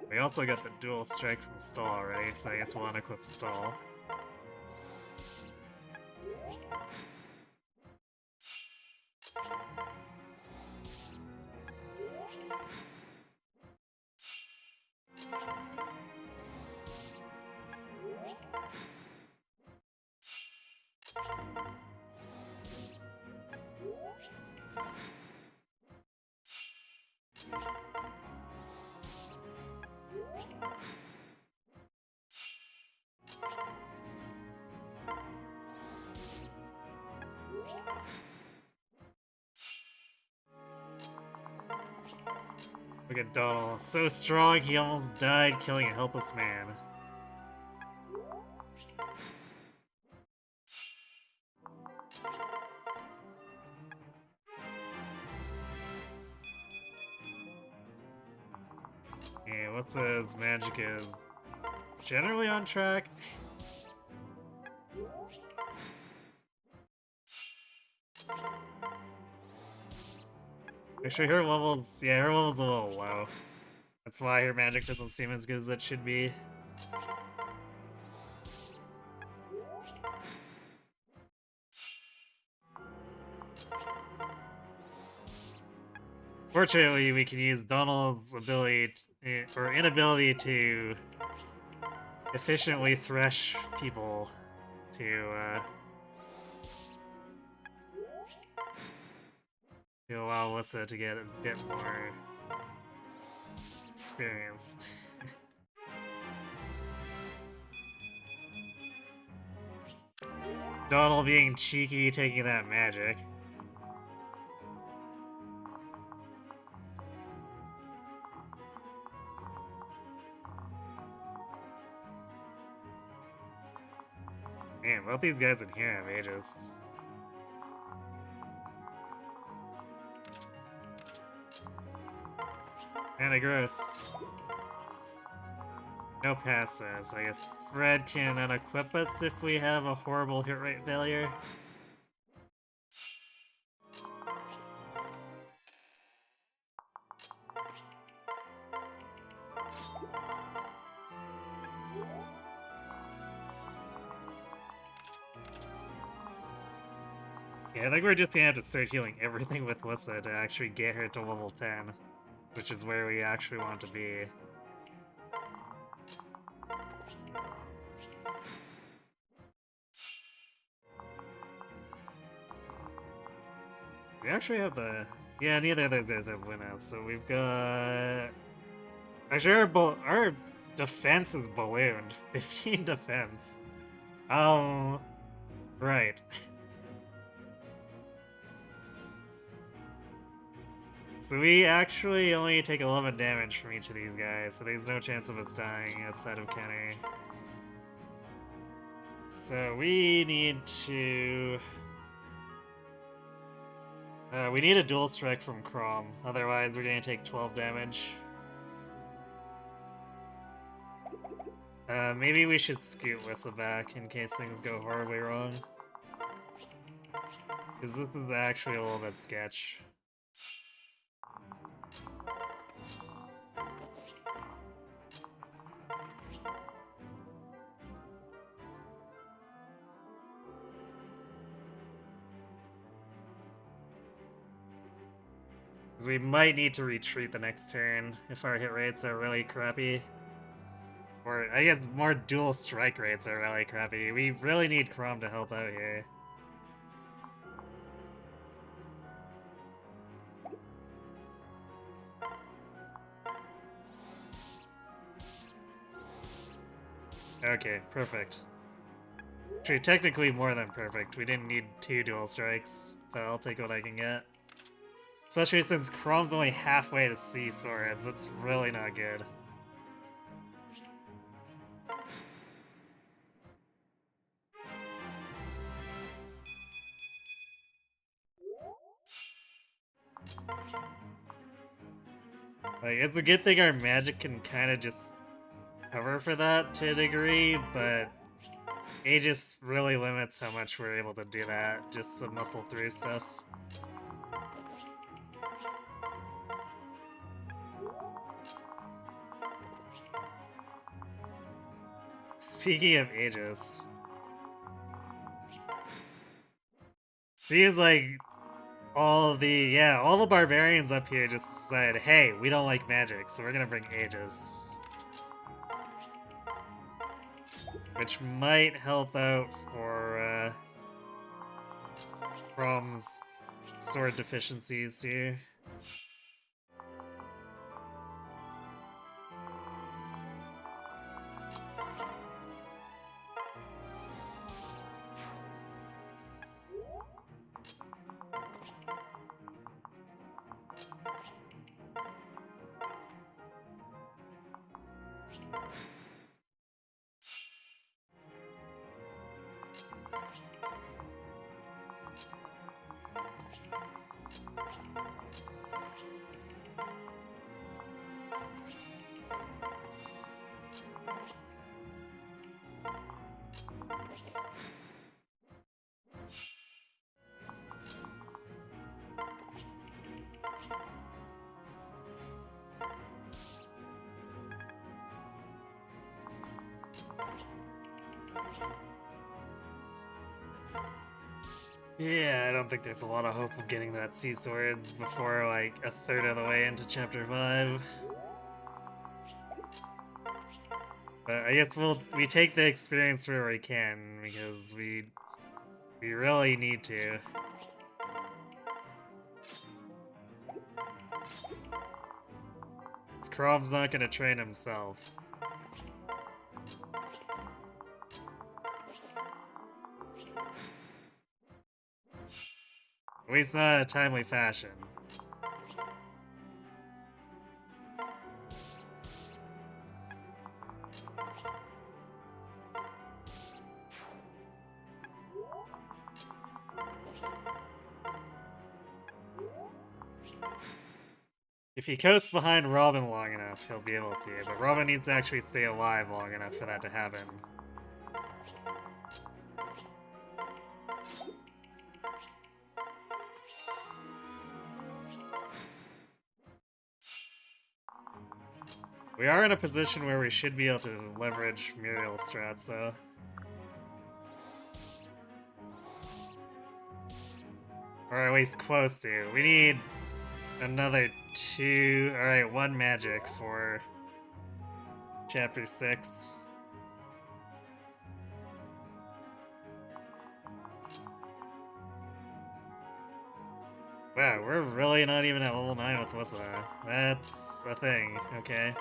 We also got the dual strike from Stall already, so I guess we'll unequip Stall. Look at Donald, so strong he almost died killing a helpless man. Okay, what says magic is generally on track? Actually, her level's, yeah, her level's a little low. That's why her magic doesn't seem as good as it should be. Fortunately, we can use Donald's ability or inability to efficiently thresh people to allow Alyssa to get a bit more experience. Donald being cheeky, taking that magic. Man, both these guys in here have Aegis. Kinda gross. No passes, so I guess Fred can unequip us if we have a horrible hit rate failure. Yeah, I think we're just gonna have to start healing everything with Wissa to actually get her to level 10, which is where we actually want to be. We actually have the... Yeah, neither of those guys have Winnows, so we've got... Actually, our defense is ballooned. 15 defense. Oh... Right. So we actually only take 11 damage from each of these guys, so there's no chance of us dying outside of counter. So we need to... we need a dual strike from Chrom, otherwise we're gonna take 12 damage. Maybe we should scoot Wissa back in case things go horribly wrong. Because this is actually a little bit sketch. Because we might need to retreat the next turn if our hit rates are really crappy. Or, I guess more dual strike rates are really crappy. We really need Chrom to help out here. Okay, perfect. Actually, technically more than perfect. We didn't need 2 dual strikes, but I'll take what I can get. Especially since Chrom's only halfway to Sea Swords, that's really not good. Like, it's a good thing our magic can kind of just cover for that to a degree, but Aegis really limits how much we're able to do that, just to muscle through stuff. Speaking of Aegis, seems like all the barbarians up here just decided, hey, we don't like magic, so we're gonna bring Aegis. Which might help out for, Chrom's sword deficiencies here. Yeah, I don't think there's a lot of hope of getting that Sea Sword before, like, a third of the way into Chapter 5. But I guess we take the experience where we can, because we really need to. Chrom's not gonna train himself. At least not in a timely fashion. If he coasts behind Robin long enough, he'll be able to, but Robin needs to actually stay alive long enough for that to happen. We are in a position where we should be able to leverage Muriel strats, though. Or at least close to. We need another 2... Alright, 1 magic for Chapter 6. Wow, we're really not even at level 9 with Wissa. That's a thing, okay.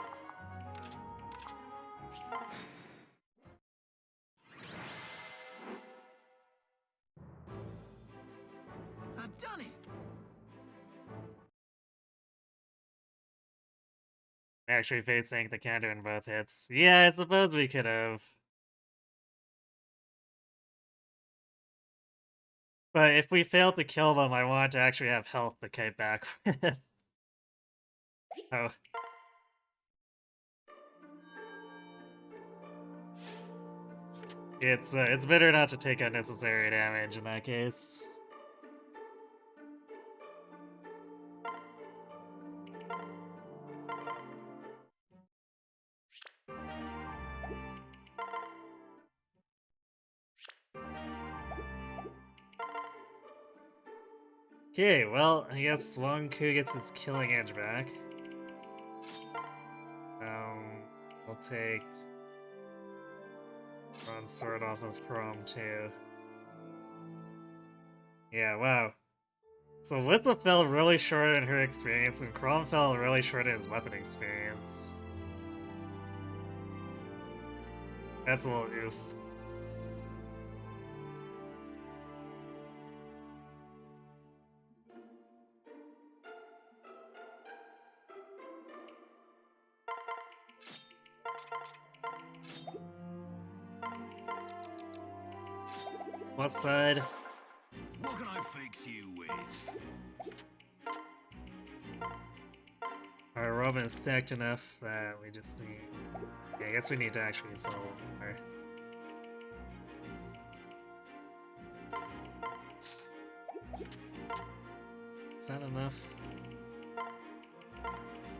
I've done it. Actually facing the counter in both hits. Yeah, I suppose we could have. But if we fail to kill them, I want to actually have health to kite back with. Oh. It's better not to take unnecessary damage in that case. Okay, well, I guess Long Ku gets his killing edge back. We'll take Bronze Sword off of Chrome too. Yeah, wow. So Lissa fell really short in her experience, and Chrome fell really short in his weapon experience. That's a little oof. What side? What can I fix you with? Our Robin is stacked enough that we just need... Yeah, I guess we need to actually sell more. Is that enough?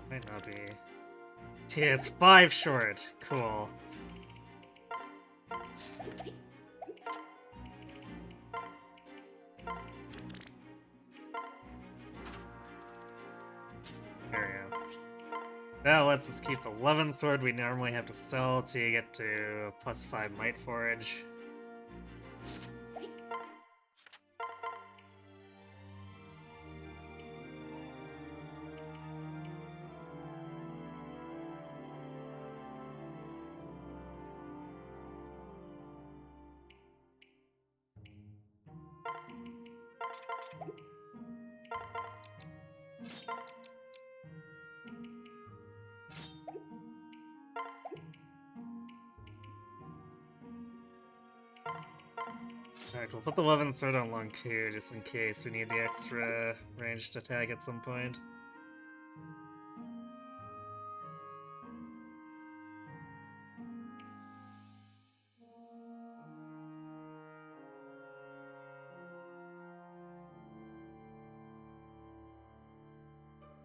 Might not be. Yeah, it's 5 short. Cool. There we go. That lets us keep the 11 sword we normally have to sell to get to +5 Might Forage. Alright, we'll put the 11 sword on Long Ku just in case we need the extra ranged attack at some point.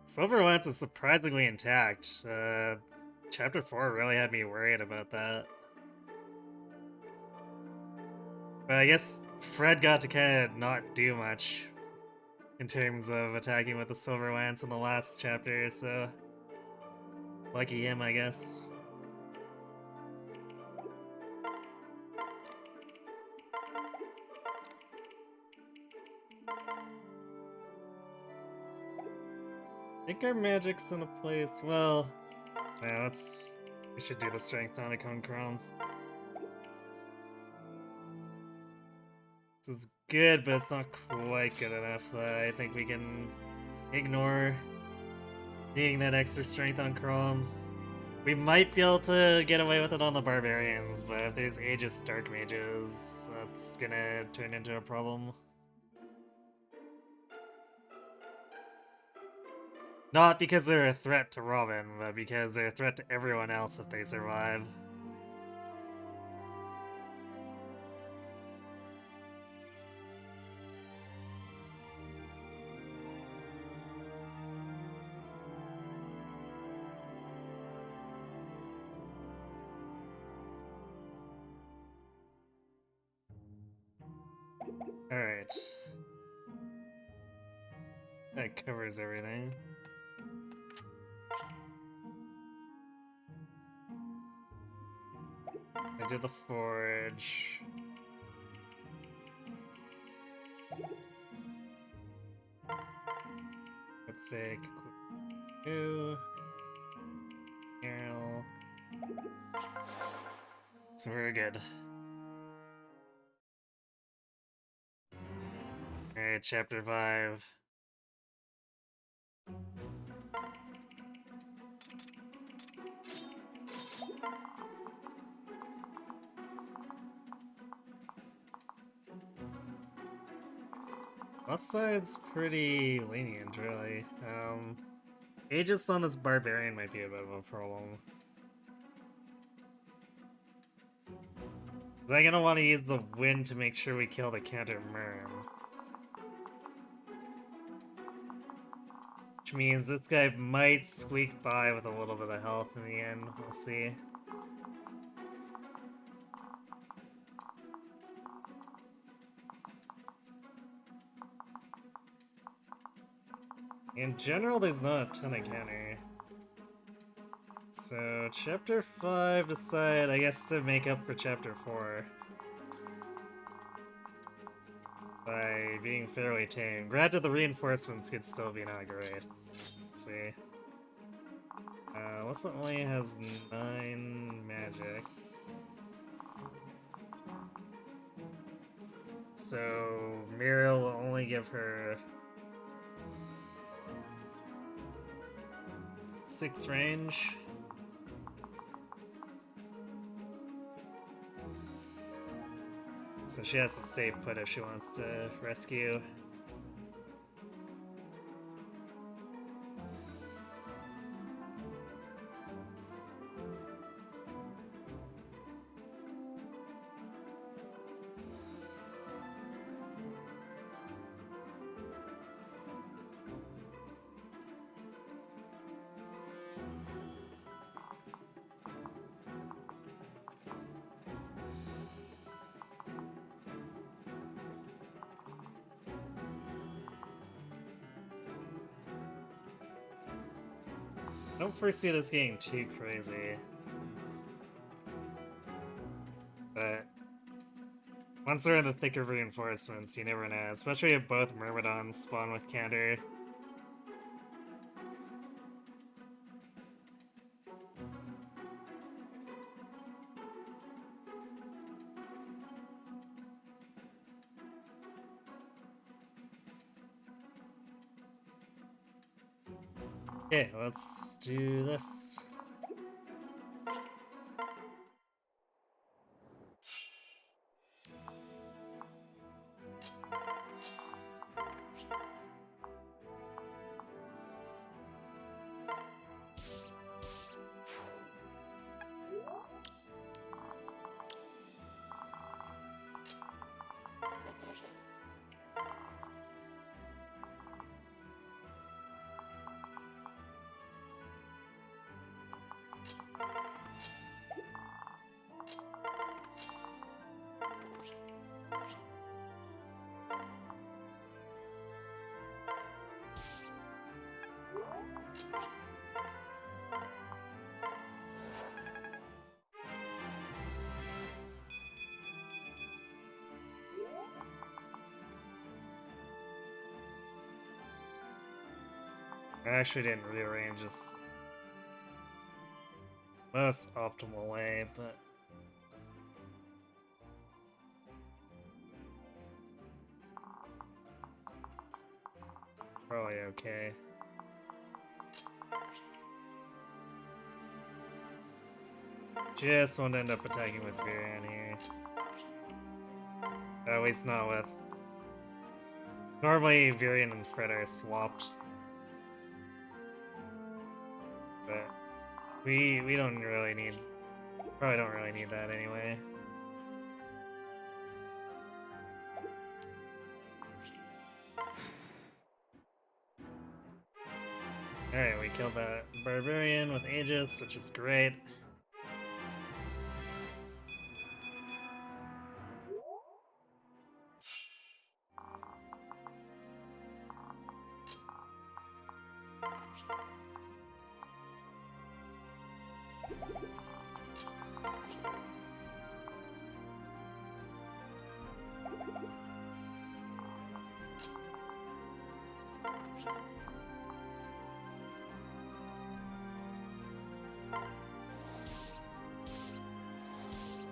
Silver Lance is surprisingly intact. Chapter 4 really had me worried about that. But I guess Fred got to kind of not do much in terms of attacking with the Silver Lance in the last chapter, so lucky him, I guess. I think our magic's in a place. Well, yeah, we should do the Strength Tonic on Chrome. This is good, but it's not quite good enough that I think we can ignore needing that extra strength on Chrome. We might be able to get away with it on the Barbarians, but if there's Aegis Dark Mages, that's gonna turn into a problem. Not because they're a threat to Robin, but because they're a threat to everyone else if they survive. Alright. That covers everything. I did the forge. Quick fake, quick new. Arrow. So we're good. Alright, chapter 5. Both side's pretty lenient, really. Aegis on this barbarian might be a bit of a problem. Is I gonna want to use the wind to make sure we kill the counter Merm? Which means this guy might squeak by with a little bit of health in the end. We'll see. In general, there's not a ton of counter. So, chapter 5 decide, I guess, to make up for chapter 4. By being fairly tame. Granted, the reinforcements could still be not great. Let's see. What's only has 9 magic. So, Muriel will only give her 6 range. So she has to stay put if she wants to rescue. I don't foresee this getting too crazy. But once we're in the thick of reinforcements, you never know. Especially if both Myrmidons spawn with counter. Okay, let's do this. I actually didn't rearrange this most optimal way, but probably okay. Just won't end up attacking with Varian here. At least not with... Normally, Varian and Fred are swapped. but we don't really need, probably don't really need that anyway. Alright, we killed that barbarian with Aegis, which is great.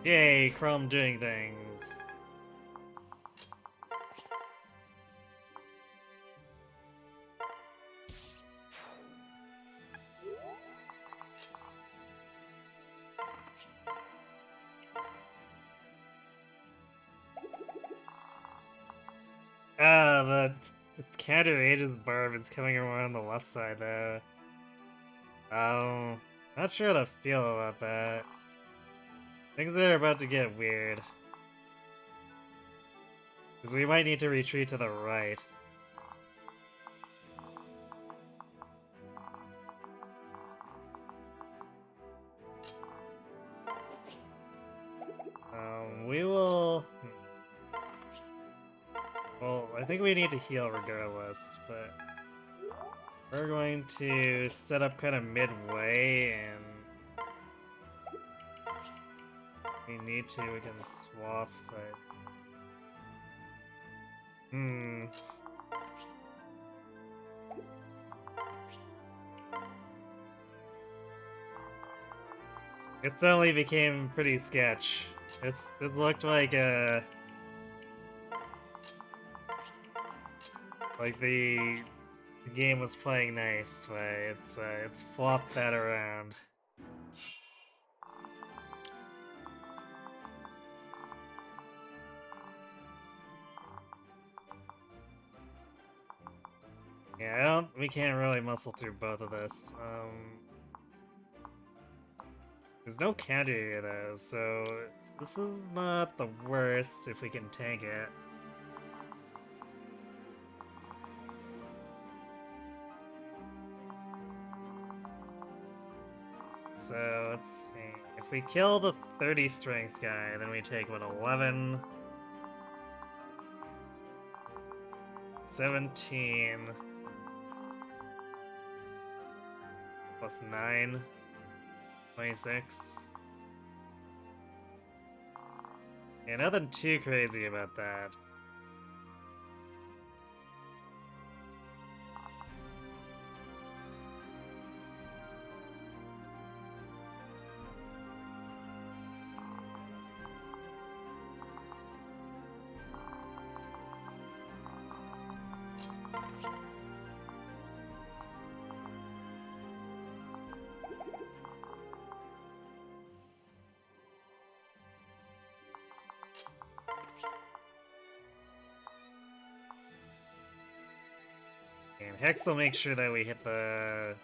Yay, Chrome doing things. The counter Aegis Barb is coming around on the left side though. Not sure how to feel about that. Things are about to get weird. Because we might need to retreat to the right. We will... Well, I think we need to heal regardless, but... We're going to set up kind of midway, and... If we need to, we can swap, but... It suddenly became pretty sketch. It looked like the game was playing nice, but it's flopped that around. Yeah, we can't really muscle through both of this. There's no counter here though, so this is not the worst if we can tank it. So let's see. If we kill the 30 strength guy, then we take what, 11, 17 plus 9, 26. Yeah, nothing too crazy about that. And Hex will make sure that we hit the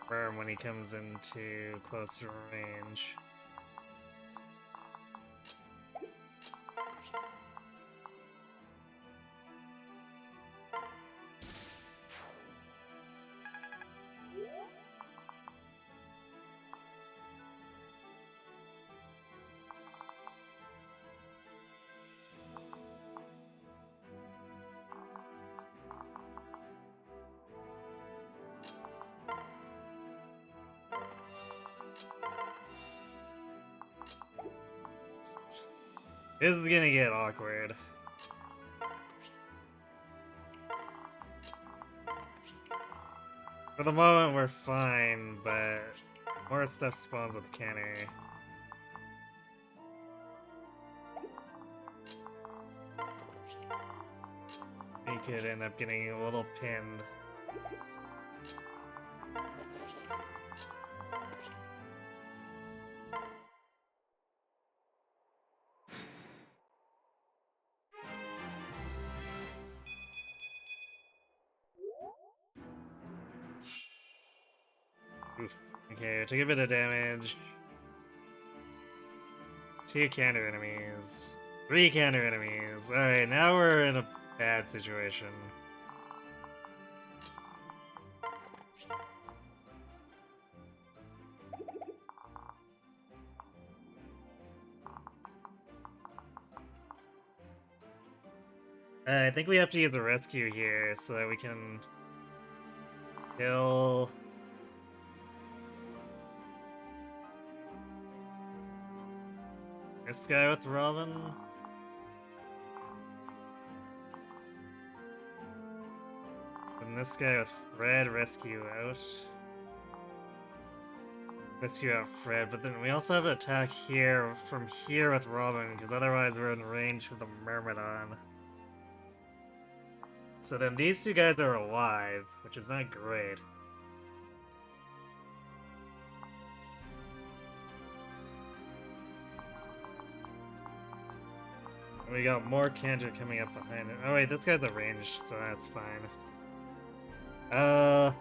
worm when he comes into close range. This is gonna get awkward. For the moment, we're fine, but more stuff spawns with counter. He could end up getting a little pinned. Oof. Okay, took a bit of damage. 2 counter enemies. 3 counter enemies. Alright, now we're in a bad situation. I think we have to use a rescue here so that we can kill... this guy with Robin. And this guy with Fred, rescue out. Rescue out Fred, but then we also have an attack here from here with Robin, because otherwise we're in range with the Myrmidon. So then these 2 guys are alive, which is not great. And we got more counter coming up behind it. Oh wait, this guy's a ranged, so that's fine. I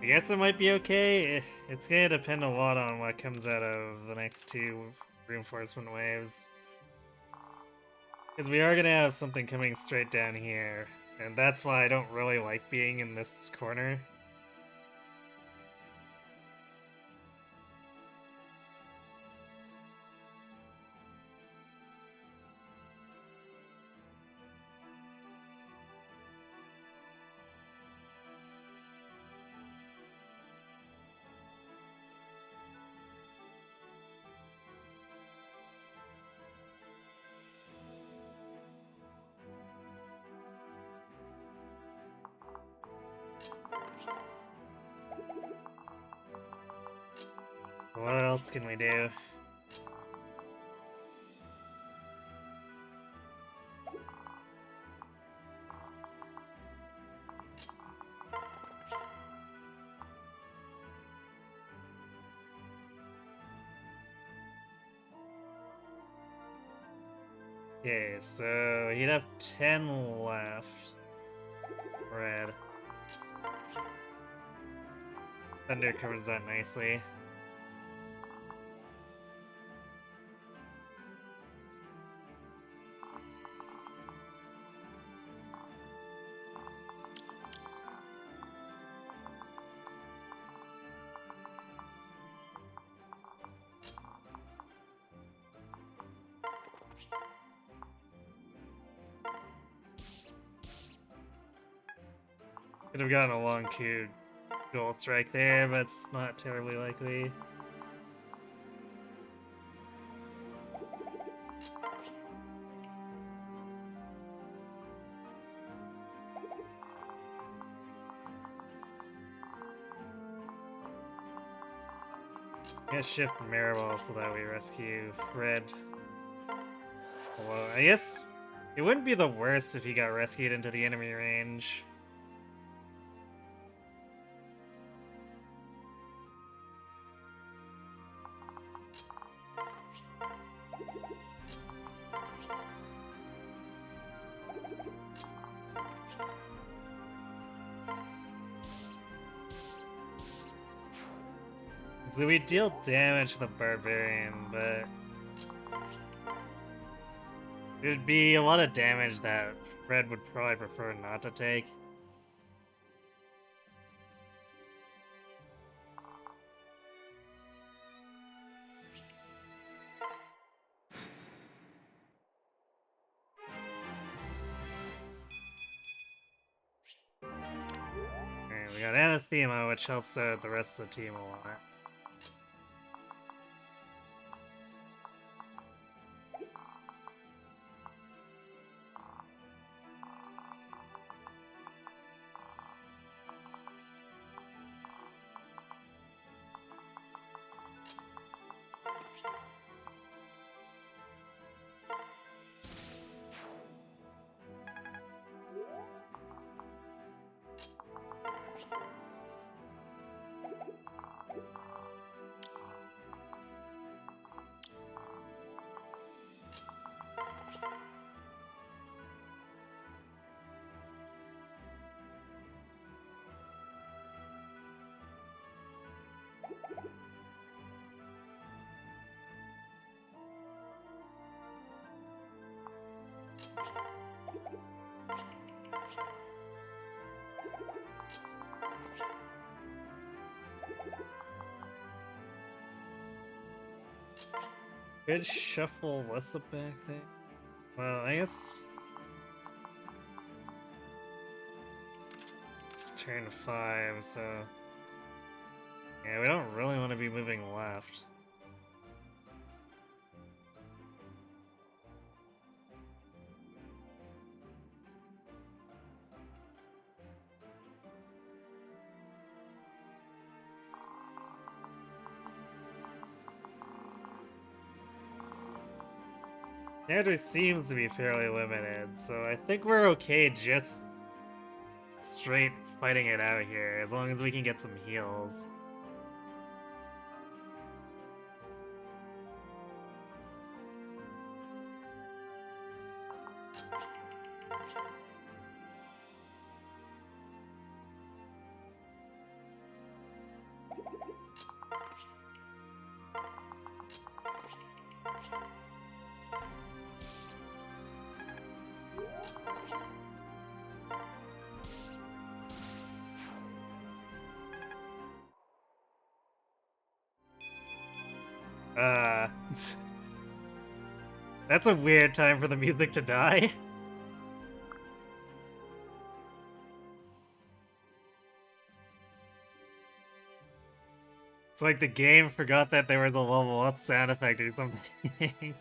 guess it might be okay. It's gonna depend a lot on what comes out of the next 2 reinforcement waves. Because we are gonna have something coming straight down here, and that's why I don't really like being in this corner. What else can we do? Okay, so he'd have 10 left. Red. Thunder covers that nicely. Could have gotten a long Q dual strike there, but it's not terribly likely. I'm gonna shift Maribel so that we rescue Fred. Although, I guess it wouldn't be the worst if he got rescued into the enemy range. So we deal damage to the Barbarian, but it would be a lot of damage that Fred would probably prefer not to take. Alright, we got Anathema, which helps out the rest of the team a lot. Could shuffle what's up back there? Well, I guess it's turn 5, so yeah, we don't really want to be moving left. Territory seems to be fairly limited, so I think we're okay just straight fighting it out here, as long as we can get some heals. That's a weird time for the music to die. It's like the game forgot that there was a level up sound effect or something.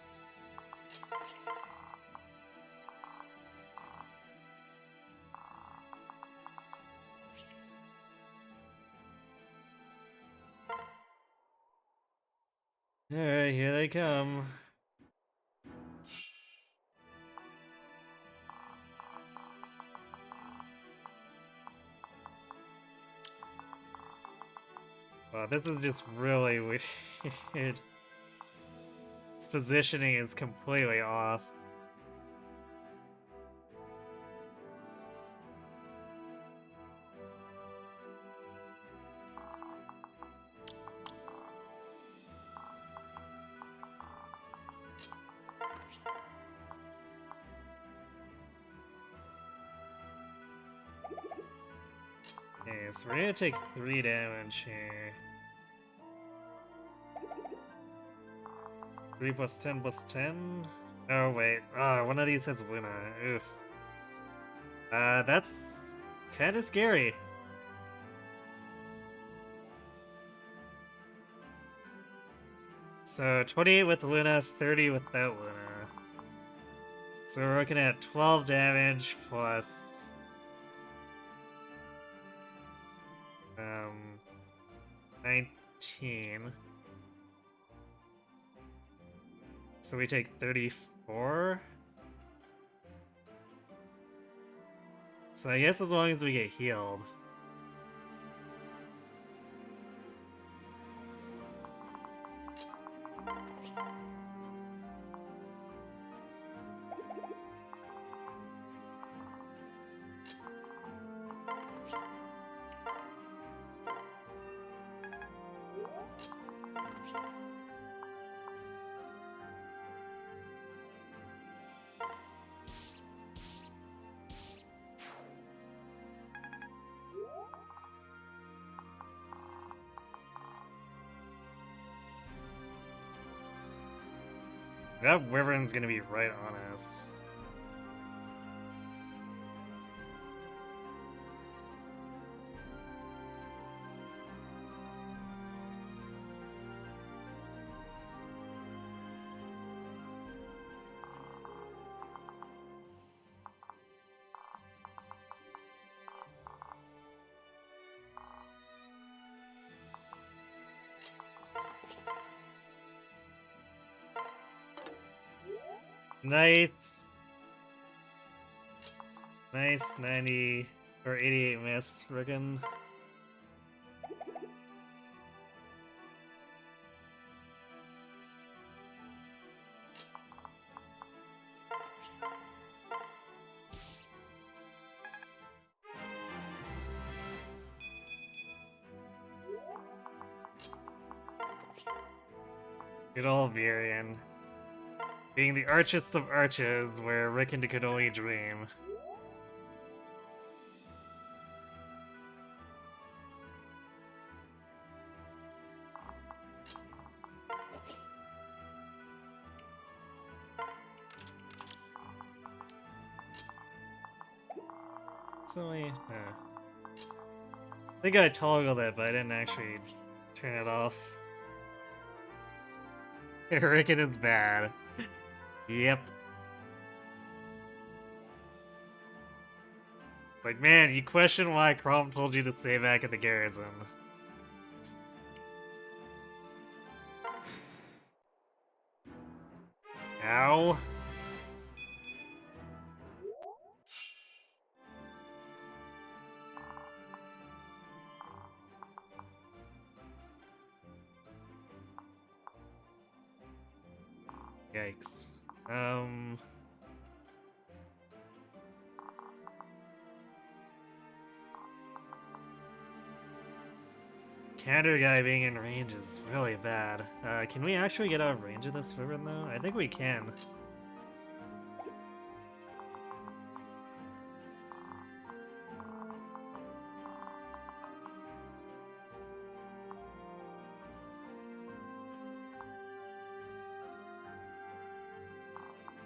Alright, here they come. Wow, this is just really weird. Its positioning is completely off. Okay, so we're gonna take 3 damage here. 3 plus 10 plus 10? Oh, wait. One of these has Luna. Oof. That's kinda scary. So 28 with Luna, 30 without Luna. So we're looking at 12 damage plus 19. So we take 34. So I guess as long as we get healed. That wyvern's gonna be right on us. Nice. Nice 90 or 88 miss, frickin'. Good old Virion. Being the archest of arches, where Rickon could only dream. So I think I toggled it, but I didn't actually turn it off. Rickon is bad. Yep. Like, man, you question why Crom told you to stay back at the garrison. Ow. Yikes. Counter guy being in range is really bad. Can we actually get out of range of this Wyvern though? I think we can.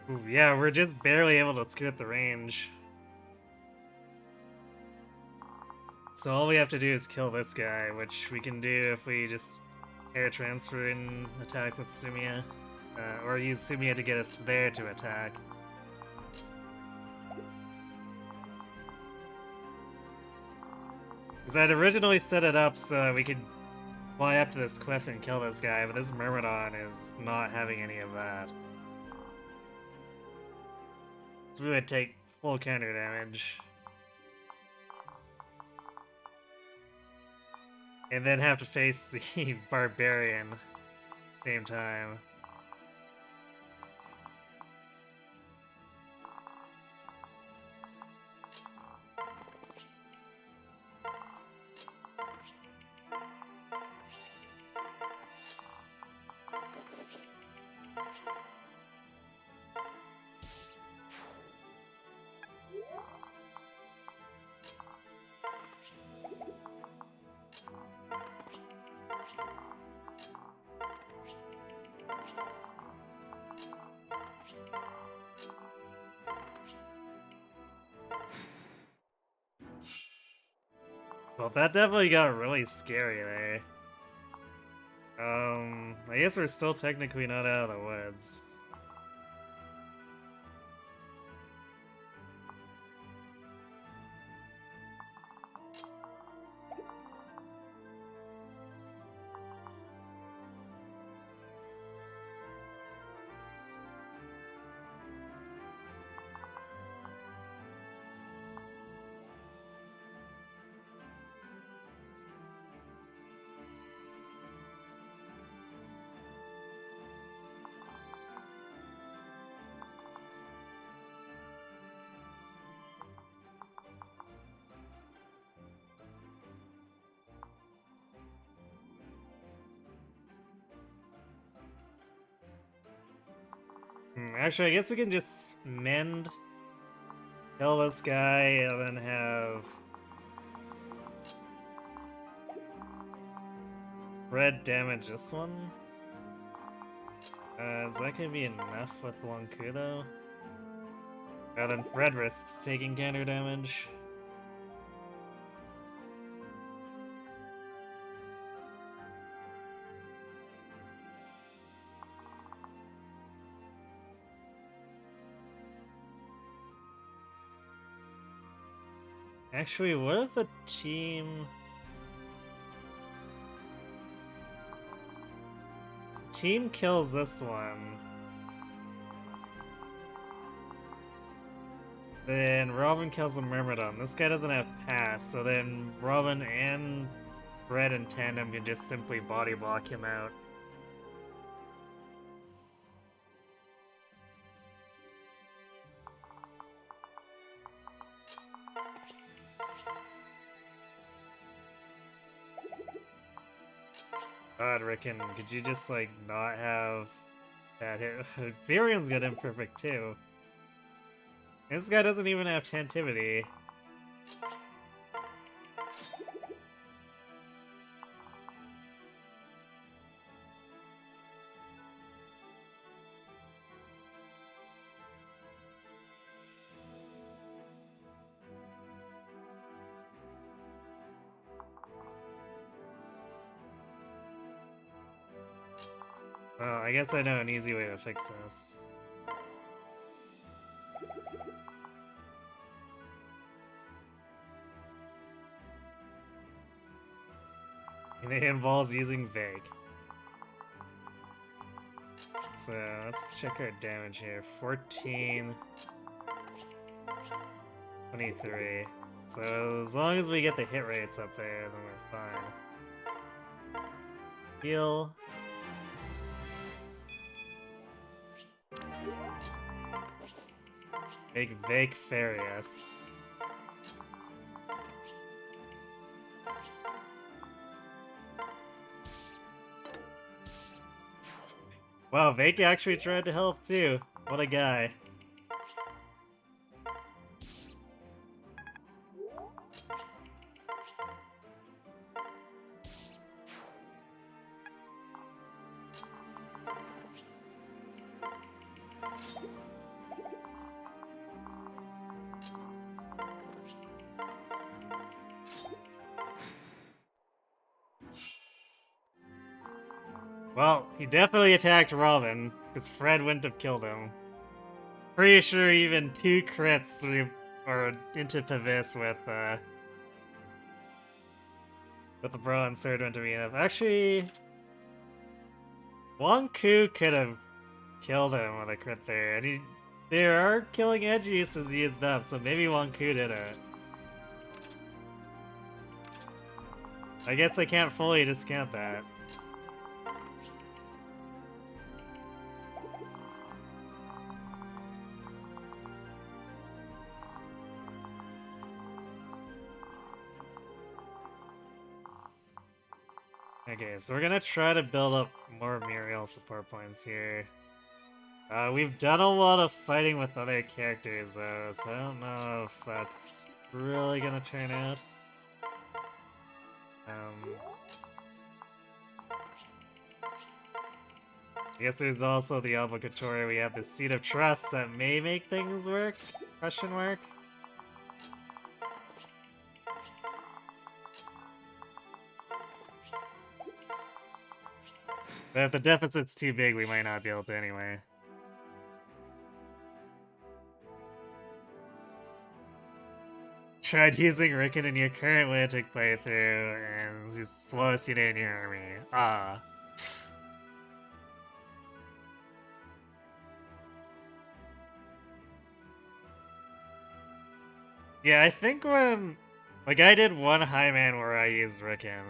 Ooh, yeah, we're just barely able to skirt the range. So all we have to do is kill this guy, which we can do if we just air transfer and attack with Sumia. Or use Sumia to get us there to attack. Because I'd originally set it up so we could fly up to this cliff and kill this guy, but this Myrmidon is not having any of that. So we would take full counter damage. And then have to face the Barbarian at the same time. Well, that definitely got really scary there. I guess we're still technically not out of the woods. Actually, I guess we can just mend, kill this guy, and then have red damage this one. Is that gonna be enough with one coup though? Rather than red risks taking counter damage. Actually, what if the team kills this one? Then Robin kills a Myrmidon. This guy doesn't have pass, so then Robin and Red in tandem can just simply body block him out. God, Rickon, could you just, like, not have bad hit. Varyon's got imperfect too. This guy doesn't even have tantivity. Well, I guess I know an easy way to fix this. And it involves using Vague. So let's check our damage here. 14, 23. So as long as we get the hit rates up there, then we're fine. Heal. Vague Farius. Wow, Vake actually tried to help too. What a guy. Well, he definitely attacked Robin, because Fred wouldn't have killed him. Pretty sure even 2 crits through or into Pavis with the Bronze Sword wouldn't be enough. Actually, Ku could have killed him with a crit there, and there are killing edge uses used up, so maybe Ku did it. I guess I can't fully discount that. Okay, so we're gonna try to build up more Muriel support points here. We've done a lot of fighting with other characters though, so I don't know if that's really gonna turn out. I guess there's also the obligatory, we have the Seat of Trust that may make things work? Question mark? But if the deficit's too big, we might not be able to anyway. Tried using Rickon in your current Lunatic playthrough, and he's slowest unit in your army. Ah. Yeah, I think when... Like, I did one Highman where I used Rickon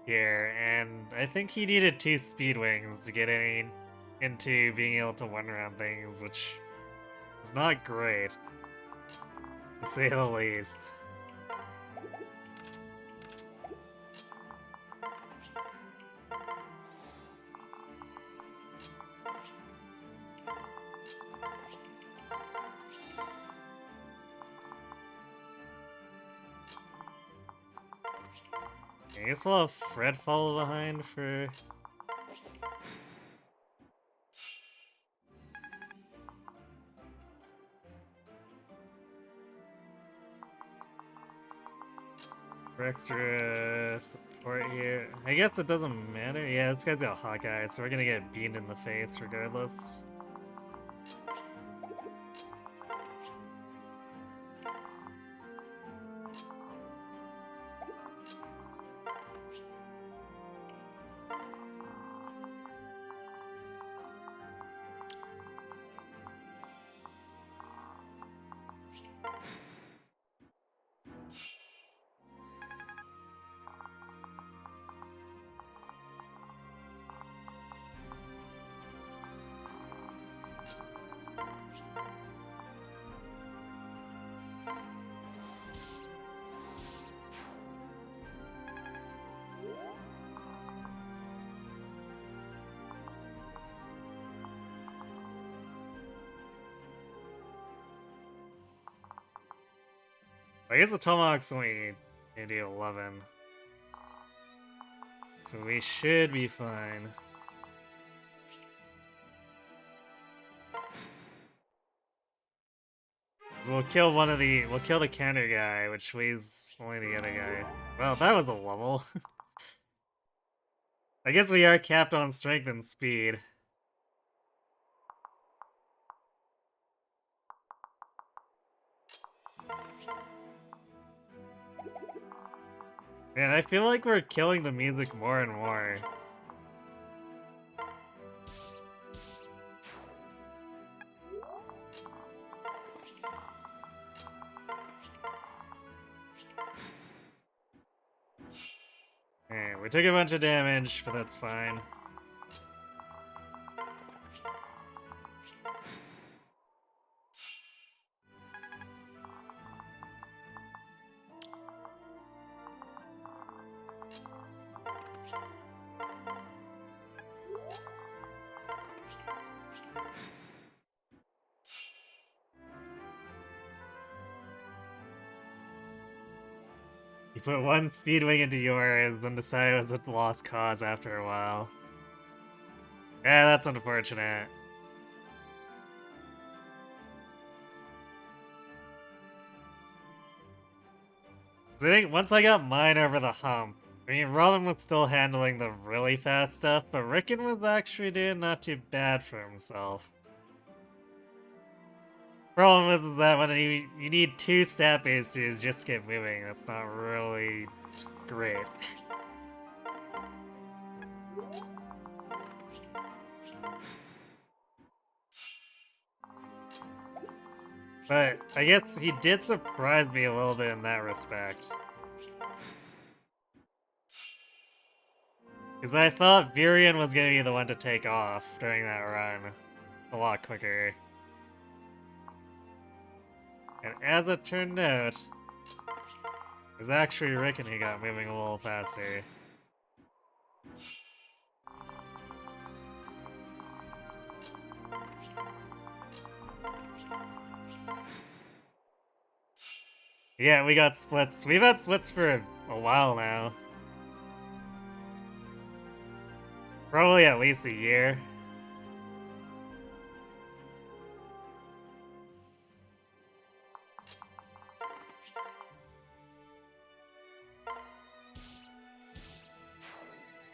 here, and I think he needed 2 Speed Wings to get into being able to one-round things, which is not great, to say the least. I guess we'll have Fred follow behind for... for extra support here. I guess it doesn't matter. Yeah, this guy's got Hawkeye, so we're gonna get beamed in the face regardless. I guess the Tomahawk's only gonna do 11. So we should be fine. So we'll kill we'll kill the counter guy, which leaves only the other guy. Well, that was a level. I guess we are capped on strength and speed. Man, I feel like we're killing the music more and more. Alright, we took a bunch of damage, but that's fine. You put one speedwing into yours, then decided it was a lost cause after a while. Yeah, that's unfortunate. So I think once I got mine over the hump, I mean, Robin was still handling the really fast stuff, but Rickon was actually doing not too bad for himself. Problem is that when you need 2 stat boosters just to get moving, that's not really great. But I guess he did surprise me a little bit in that respect. Because I thought Virion was going to be the one to take off during that run a lot quicker. And as it turned out, it was actually Rickon who got moving a little faster. Yeah, we got splits. We've had splits for a while now. Probably at least a year.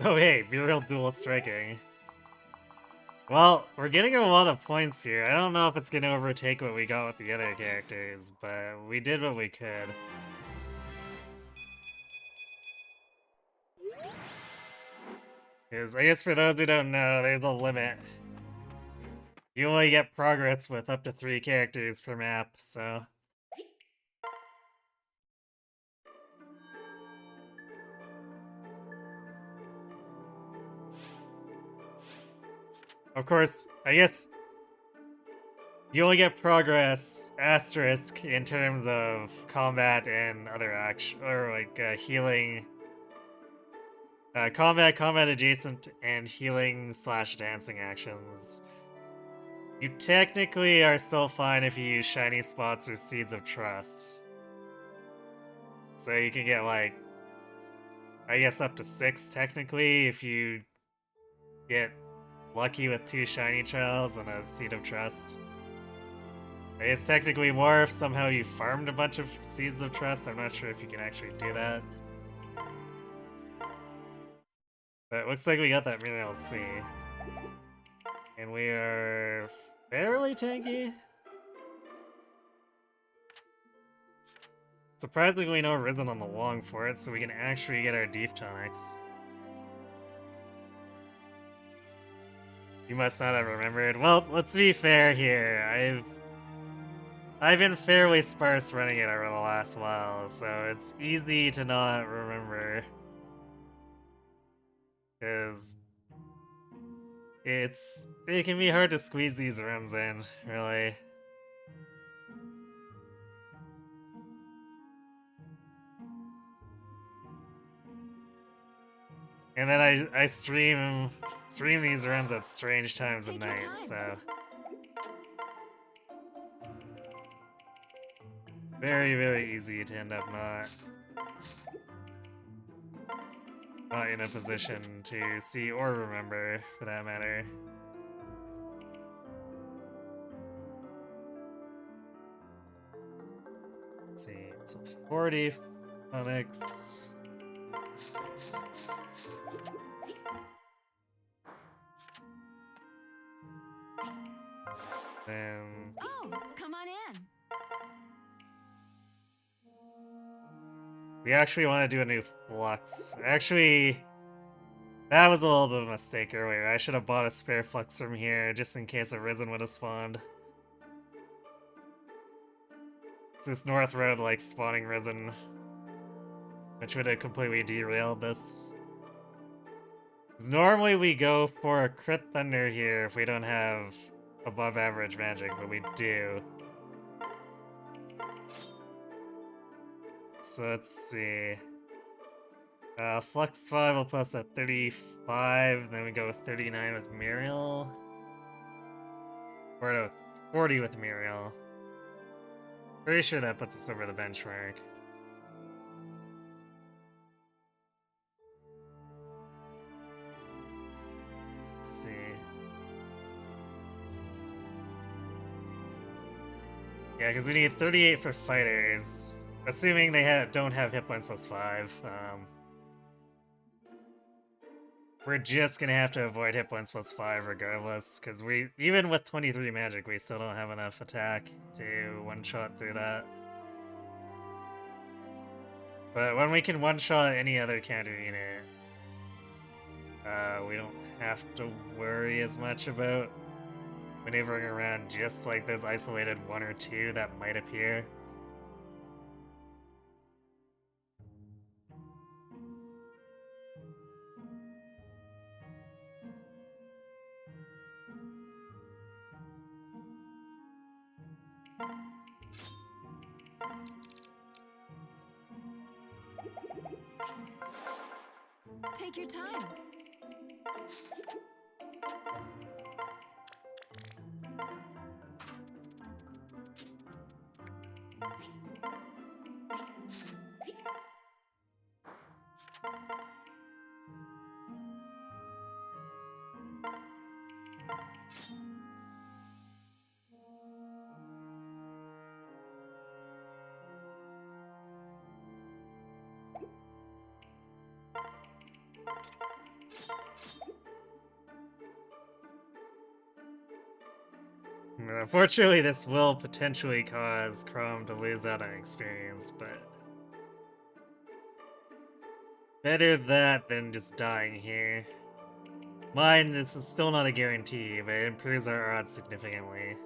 Oh hey, Muriel dual striking. Well, we're getting a lot of points here. I don't know if it's gonna overtake what we got with the other characters, but we did what we could. Because I guess for those who don't know, there's a limit. You only get progress with up to 3 characters per map, so... Of course, I guess you only get progress asterisk in terms of combat and other action, or like healing. Combat adjacent, and healing / dancing actions. You technically are still fine if you use shiny spots or seeds of trust. So you can get like, I guess up to 6 technically if you get lucky with 2 shiny trials and a seed of trust. I guess technically more if somehow you farmed a bunch of seeds of trust. I'm not sure if you can actually do that. But it looks like we got that Mineral C. And we are fairly tanky. Surprisingly no Risen on the long for it, so we can actually get our Deep Tonics. You must not have remembered. Well, let's be fair here. I've been fairly sparse running it over the last while, so it's easy to not remember. Because it can be hard to squeeze these runs in, really. And then I stream these runs at strange times of night, so very, very easy to end up not in a position to see or remember, for that matter. Let's see, so 40 phonics. Then Oh, come on in. we actually want to do a new flux. Actually, that was a little bit of a mistake earlier. I should have bought a spare flux from here just in case a Risen would have spawned. It's this North Road like spawning Risen, which would have completely derailed this. 'Cause normally we go for a crit thunder here if we don't have above average magic, but we do. So let's see. Flux 5 will put us at 35, then we go with 39 with Muriel. Or no, 40 with Muriel. Pretty sure that puts us over the benchmark. Let's see. Yeah, because we need 38 for fighters. Assuming they don't have hit points plus 5. We're just gonna have to avoid hit points plus 5 regardless, because even with 23 magic, we still don't have enough attack to one-shot through that. But when we can one-shot any other counter unit, we don't have to worry as much about maneuvering around just like those isolated 1 or 2 that might appear. Take your time. Unfortunately, this will potentially cause Chrome to lose out on experience, but better that than just dying here. Mine, this is still not a guarantee, but it improves our odds significantly.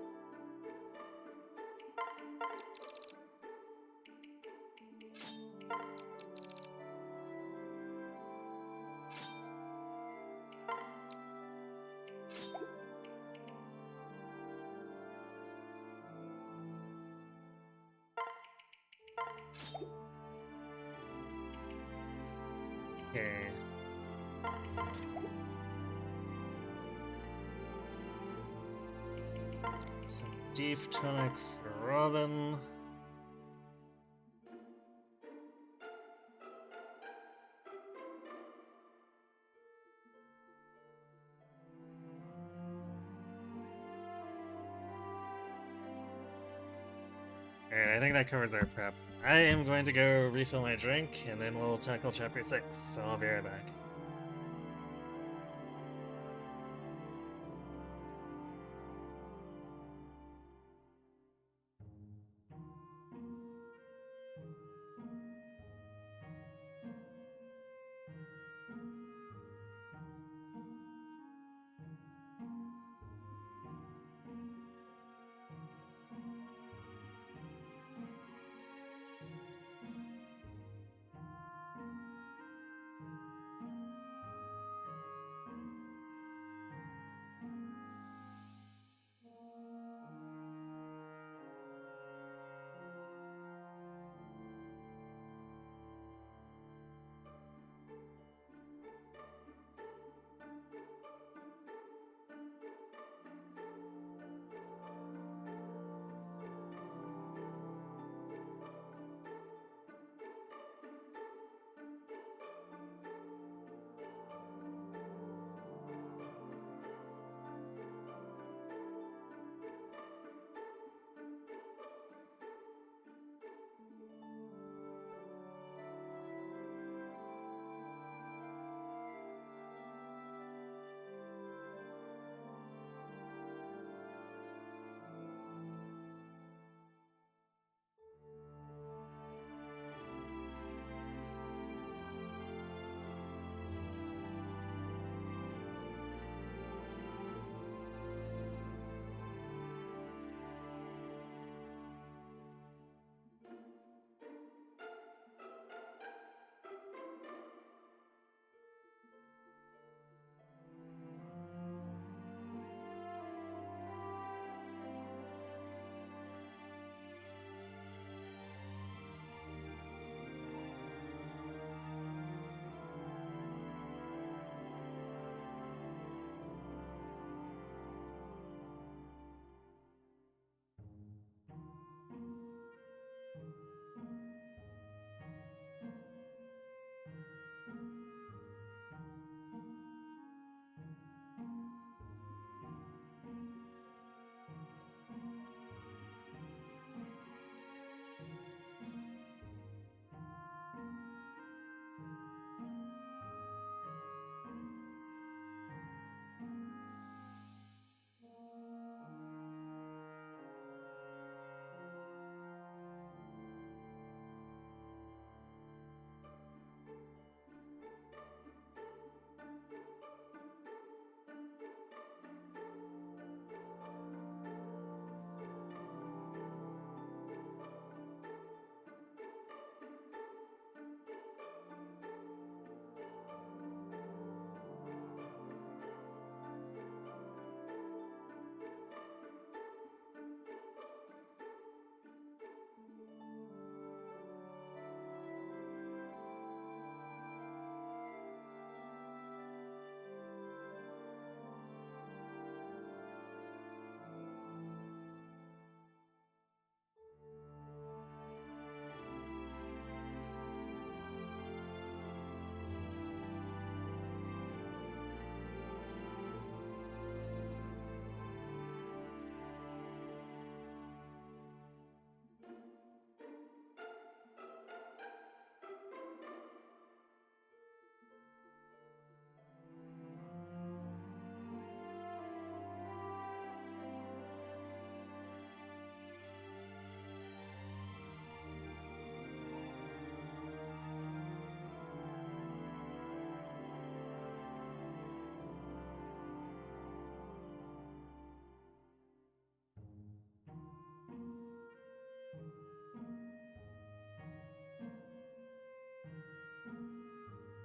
Okay. Some deep tonic for Robin. Alright, I think that covers our prep. I am going to go refill my drink, and then we'll tackle chapter 6, so I'll be right back.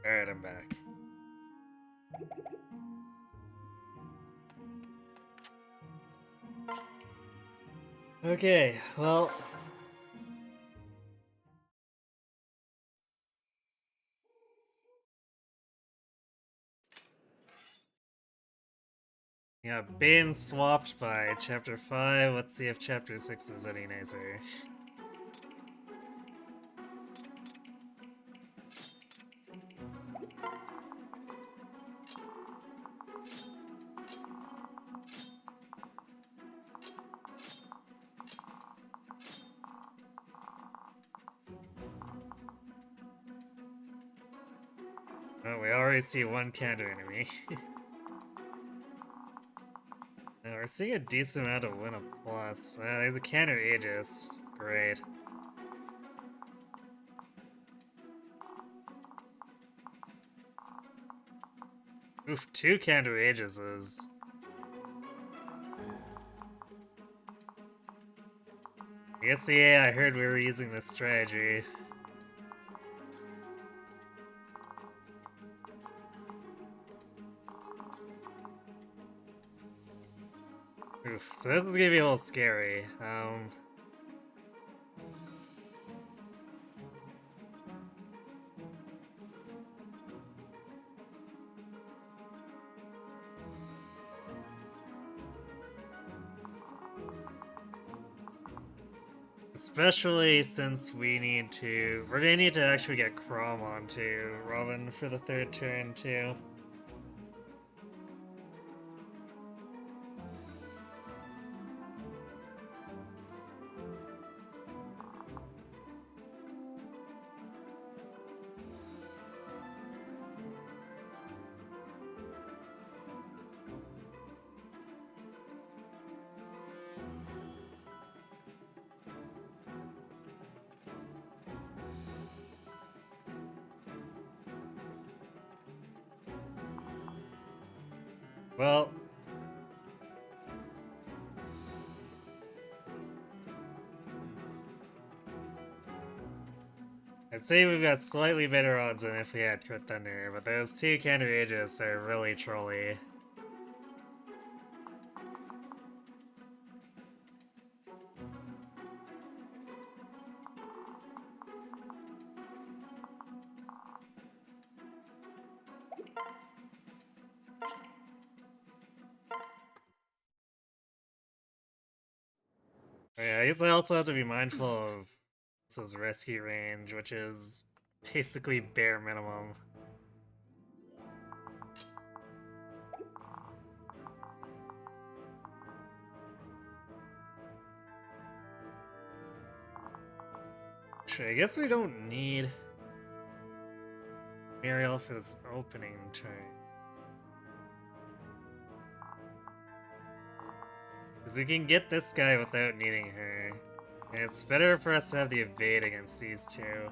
Alright, I'm back. Okay, well... Yeah, Bane swapped by Chapter 5. Let's see if Chapter 6 is any nicer. Oh, we already see one counter enemy. Now we're seeing a decent amount of win a plus. There's a counter Aegis. Great. Oof, 2 counter Aegises. I guess yeah, I heard we were using this strategy. Oof, so this is gonna be a little scary. Especially since we're gonna need to actually get Chrom onto Robin for the 3rd turn too. Well, I'd say we've got slightly better odds than if we had Crit Thunder, but those 2 counter Aegis are really trolly. Yeah, I guess I also have to be mindful of this rescue range, which is basically bare minimum. Sure, I guess we don't need Muriel for this opening turn. Because we can get this guy without needing her. And it's better for us to have the evade against these two.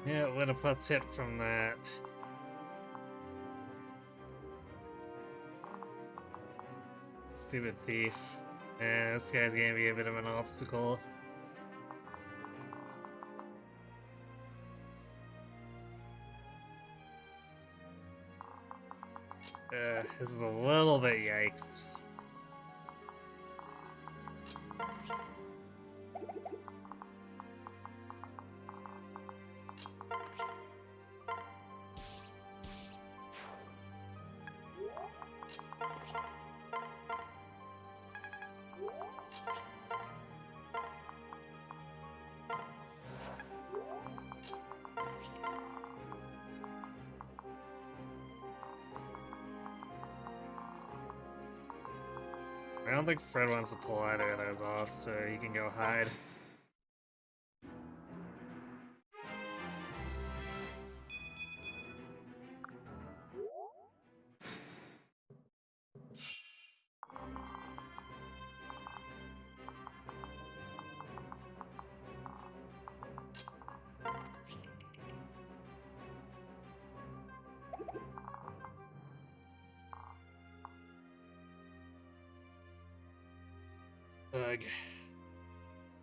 Yeah, what a plus hit from that. Stupid thief. Yeah, this guy's gonna be a bit of an obstacle. This is a little bit yikes. I don't think Fred wants to pull either of those off, so he can go hide. Ugh.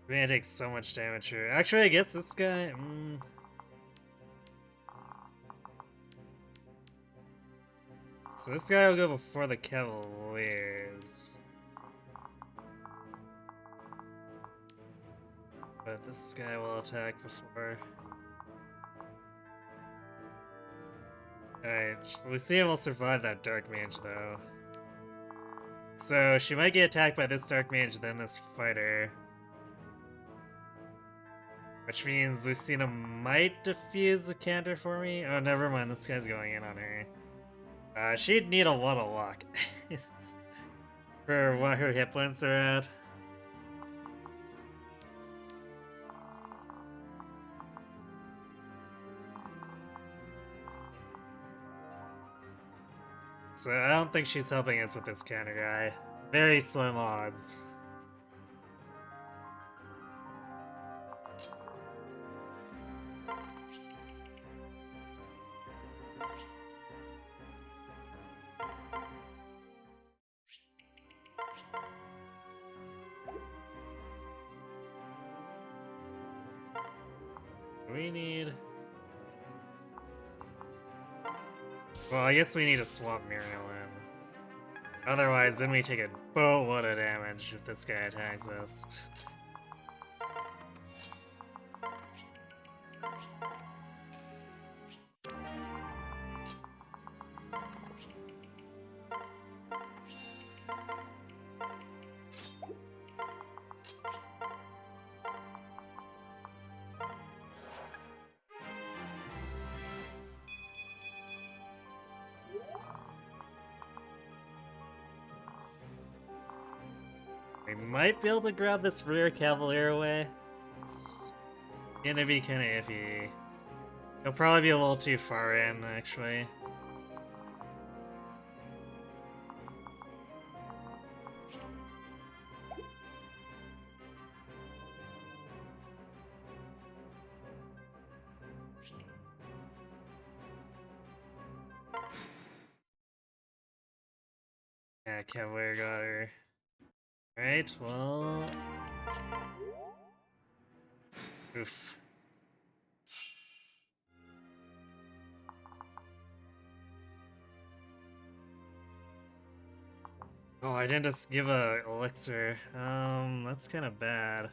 We're gonna take so much damage here. Actually, I guess this guy. So this guy will go before the Cavaliers. But this guy will attack before. Alright, Lucia will survive that Dark Mage though. So she might get attacked by this Dark Mage, then this fighter. Which means Lucina might defuse the counter for me. Oh, never mind, this guy's going in on her. She'd need a lot of luck for what her hit points are at. So I don't think she's helping us with this counter guy. Very slim odds. We need... Well, I guess we need to swap Muriel in. Otherwise, then we take a boatload of damage if this guy attacks us. We might be able to grab this rear Cavalier away. It's gonna be kinda iffy. He'll probably be a little too far in, actually. Yeah, Cavalier got her. Right, well... Oof. Oh, I didn't just give a elixir. That's kind of bad.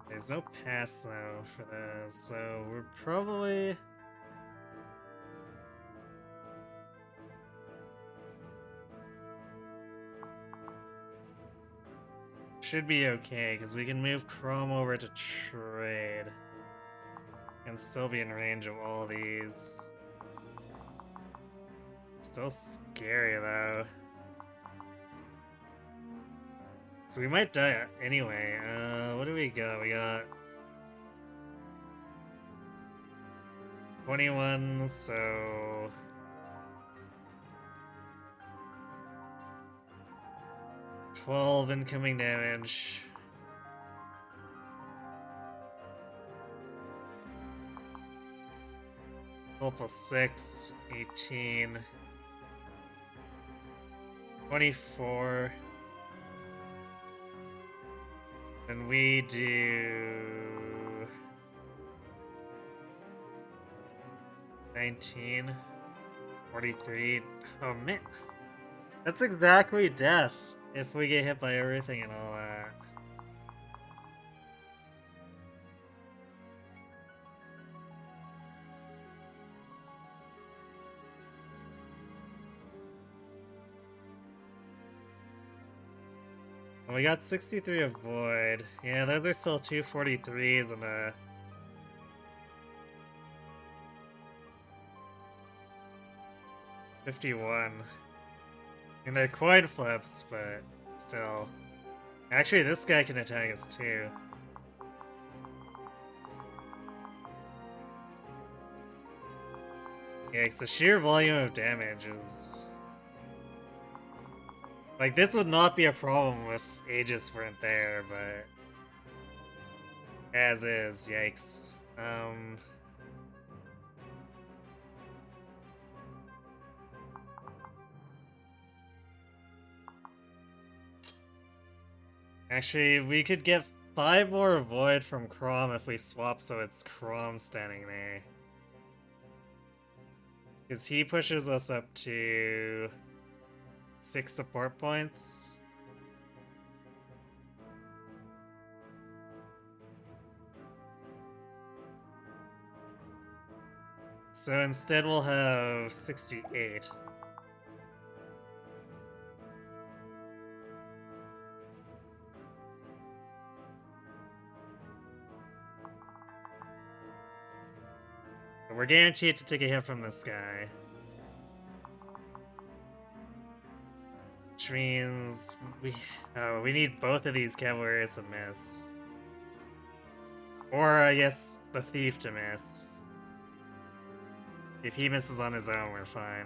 There's no pass though for this, so we're probably... Should be okay, because we can move Chrome over to trade. And still be in range of all these. Still scary though. So we might die anyway. What do we got? We got 21, so 12 incoming damage. Plus 6, 18, 24. And we do 19, 43. Oh man, that's exactly death if we get hit by everything and all that. We got 63 of Void. Yeah, those are still 243s and a 51. And they're coin flips, but still. Actually, this guy can attack us too. Yeah, it's the sheer volume of damage is... Like, this would not be a problem if Aegis weren't there, but... As is, yikes. Actually, we could get 5 more Void from Chrom if we swap so it's Chrom standing there. Because he pushes us up to 6 support points. So instead we'll have 68. We're guaranteed to take a hit from this guy. Which means we need both of these Cavaliers to miss. Or, I guess, the Thief to miss. If he misses on his own, we're fine.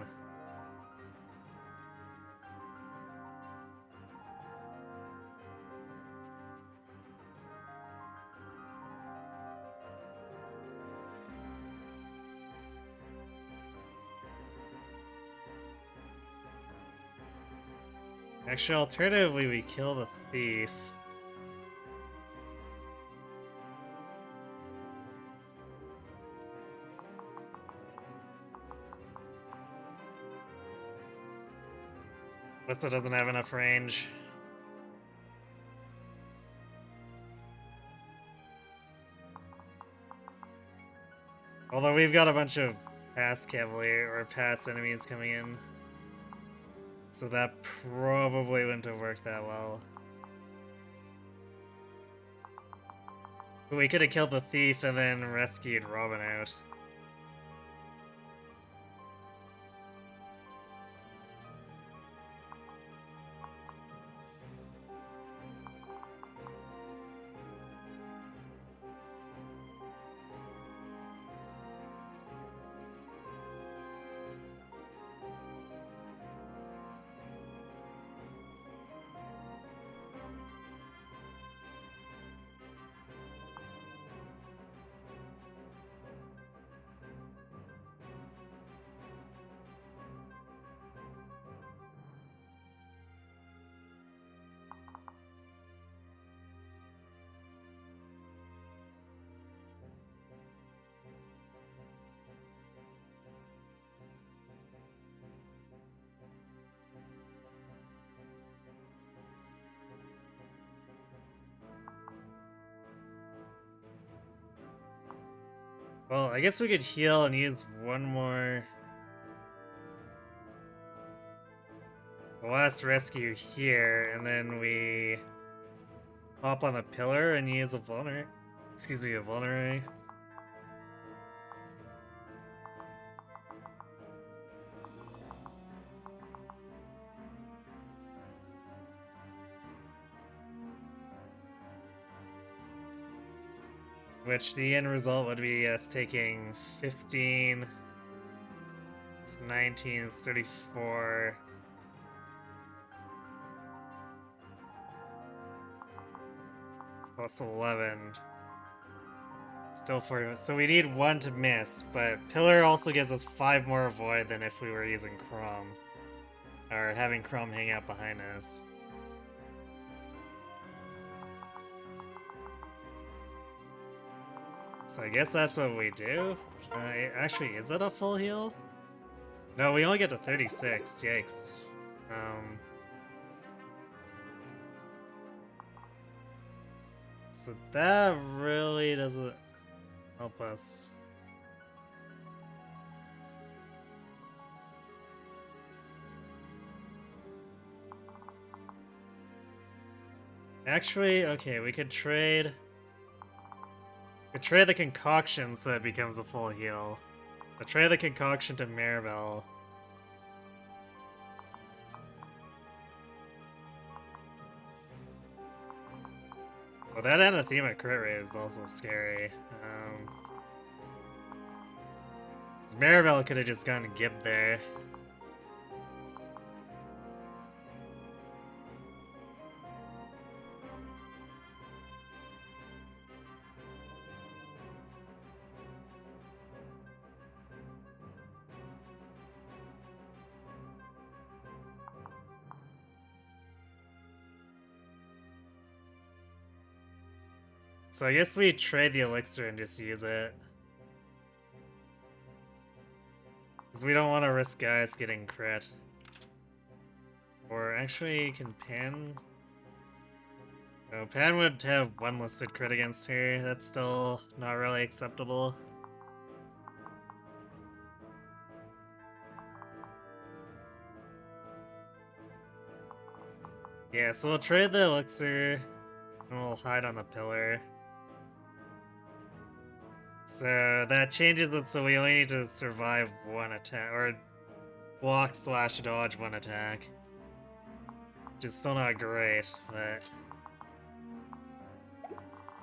Actually, alternatively, we kill the Thief. Vista doesn't have enough range. Although we've got a bunch of past Cavalier or past enemies coming in. So that probably wouldn't have worked that well. But we could have killed the Thief and then rescued Robin out. Well, I guess we could heal and use one more... The last rescue here, and then we... hop on the pillar and use a vulnerary. Excuse me, a vulnerary. Which the end result would be us taking 15, it's 19, it's 34. Plus 11. Still 40. So we need 1 to miss, but Pillar also gives us 5 more Void than if we were using Chrom. Or having Chrom hang out behind us. So I guess that's what we do. Actually, is it a full heal? No, we only get to 36. Yikes. So that really doesn't help us. Actually, okay, we could trade... Trade the concoction so it becomes a full heal. Trade the concoction to Maribel. Well, that anathema crit rate is also scary. Maribel could have just gone Gib there. So I guess we trade the elixir and just use it. Because we don't want to risk guys getting crit. Or actually, can Pan... No, Pan would have one listed crit against her. That's still not really acceptable. Yeah, so we'll trade the elixir, and we'll hide on the pillar. So that changes it so we only need to survive one attack, or block/dodge one attack. Which is still not great, but...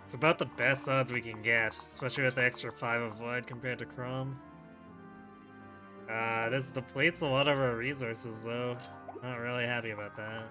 it's about the best odds we can get, especially with the extra 5 of Void compared to Chrome. This depletes a lot of our resources though. Not really happy about that.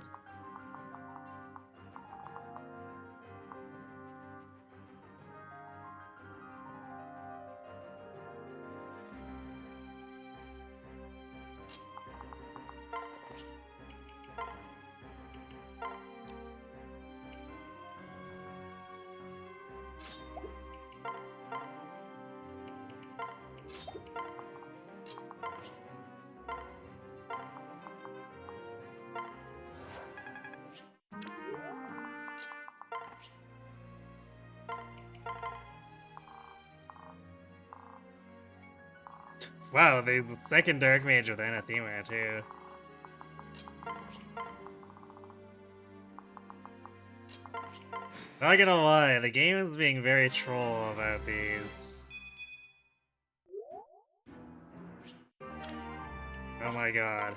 Wow, the second Dark Mage with Anathema too. Not gonna lie, the game is being very troll about these. Oh my god.